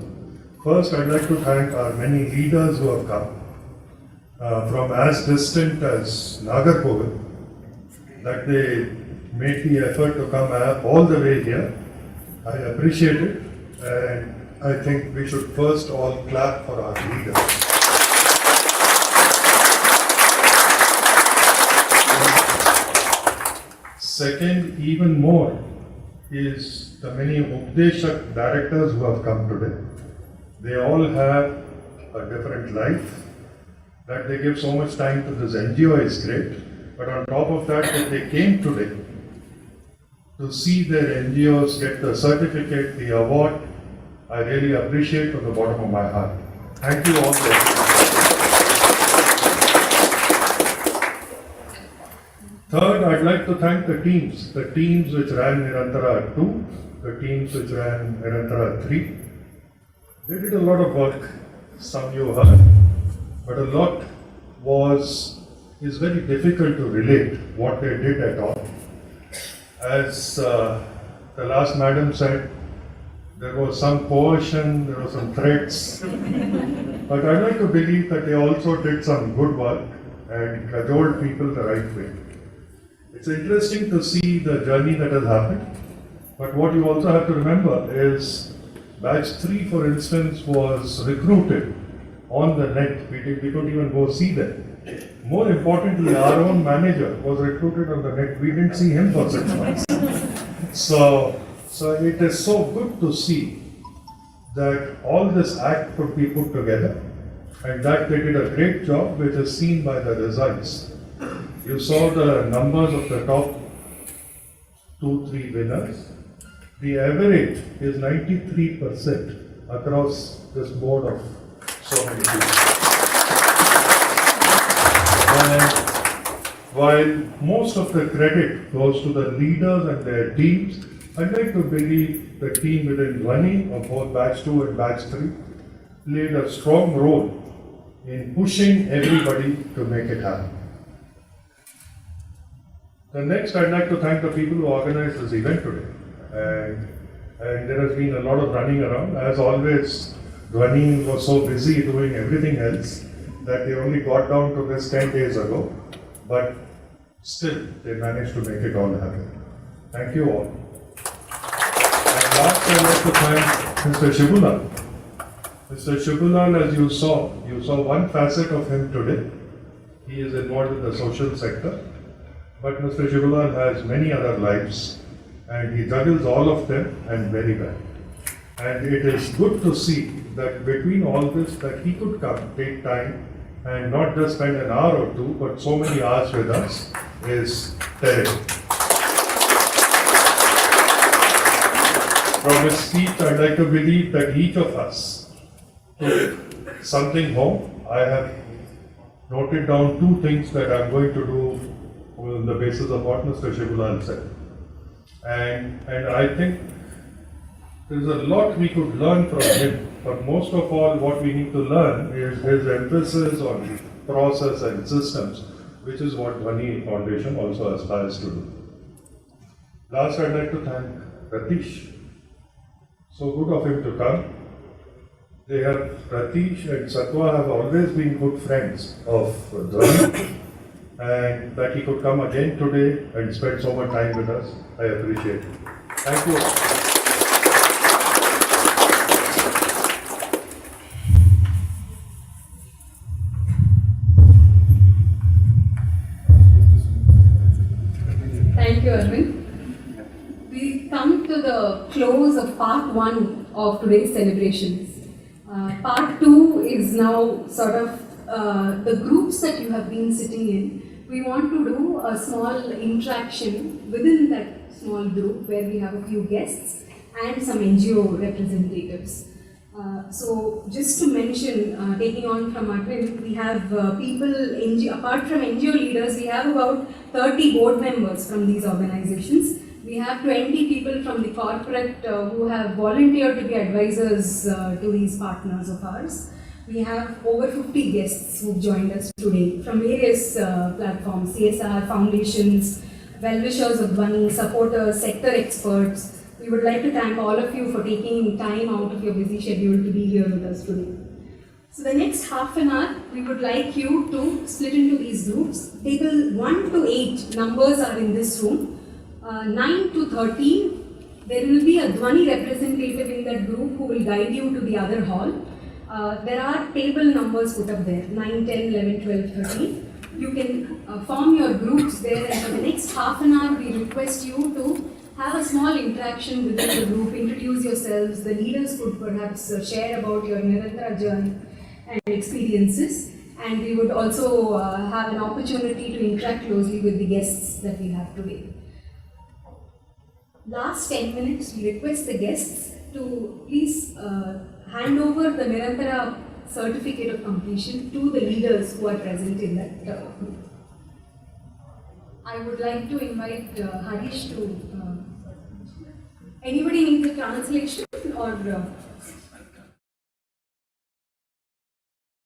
O: First, I'd like to thank our many leaders who have come. From as distant as Nagarkoil, that they made the effort to come all the way here. I appreciate it, and I think we should first all clap for our leaders. Second, even more, is the many Updeshak directors who have come today. They all have a different life. That they give so much time to this NGO is great, but on top of that they came today to see their NGOs get the certificate, the award. I really appreciate from the bottom of my heart. Thank you all. Third, I'd like to thank the teams which ran Niranthara 2, the teams which ran Niranthara 3. They did a lot of work, some you heard. But a lot is very difficult to relate what they did at all. As the last madam said, there was some coercion, there were some threats. But I'd like to believe that they also did some good work and cajoled people the right way. It's interesting to see the journey that has happened. But what you also have to remember is batch 3, for instance, was recruited on the net. We couldn't even go see them. More importantly, our own manager was recruited on the net. We didn't see him for 6 months. So it is so good to see that all this act could be put together, and that they did a great job, which is seen by the results. You saw the numbers of the top 2-3 winners. The average is 93% across this board of so many people. And while most of the credit goes to the leaders and their teams, I'd like to believe the team within Dhwani of both batch 2 and batch 3 played a strong role in pushing everybody to make it happen. The next, I'd like to thank the people who organized this event today. And there has been a lot of running around. As always, Dhwani was so busy doing everything else that they only got down to this 10 days ago, but still they managed to make it all happen. Thank you all. And last, I'd like to thank Mr. Shibulal. Mr. Shibulal, as you saw one facet of him today. He is involved in the social sector, but Mr. Shibulal has many other lives, and he juggles all of them and very well. And it is good to see that between all this, that he could come, take time, and not just spend an hour or two, but so many hours with us is terrible. From his speech, I'd like to believe that each of us took something home. I have noted down 2 things that I'm going to do on the basis of what Mr. Shibulal said. And I think there's a lot we could learn from him, but most of all what we need to learn is his emphasis on process and systems, which is what Dhwani Foundation also aspires to do. Last, I'd like to thank Ratish. So good of him to come. Ratish and Satwa have always been good friends of Dhwani, and that he could come again today and spend so much time with us, I appreciate it. Thank you.
J: Thank you, Arvind. We come to the close of part 1 of today's celebrations. Part 2 is now sort of the groups that you have been sitting in. We want to do a small interaction within that small group where we have a few guests and some NGO representatives. So just to mention, taking on from Arvind, we have people, apart from NGO leaders, we have about 30 board members from these organizations. We have 20 people from the corporate who have volunteered to be advisors to these partners of ours. We have over 50 guests who joined us today from various platforms, CSR, foundations, well-wishers of Dhwani, supporters, sector experts. We would like to thank all of you for taking time out of your busy schedule to be here with us today. So the next half an hour, we would like you to split into these groups. Table 1 to 8 numbers are in this room. 9 to 13, there will be a Dhwani representative in that group who will guide you to the other hall. There are table numbers put up there, 9, 10, 11, 12, 13. You can form your groups there, and for the next half an hour, we request you to have a small interaction within the group, introduce yourselves. The leaders could perhaps share about your Niranthara journey and experiences. And we would also have an opportunity to interact closely with the guests that we have today. Last 10 minutes, we request the guests to please hand over the Niranthara certificate of completion to the leaders who are present in that group. I would like to invite Harish to... anybody need the translation or...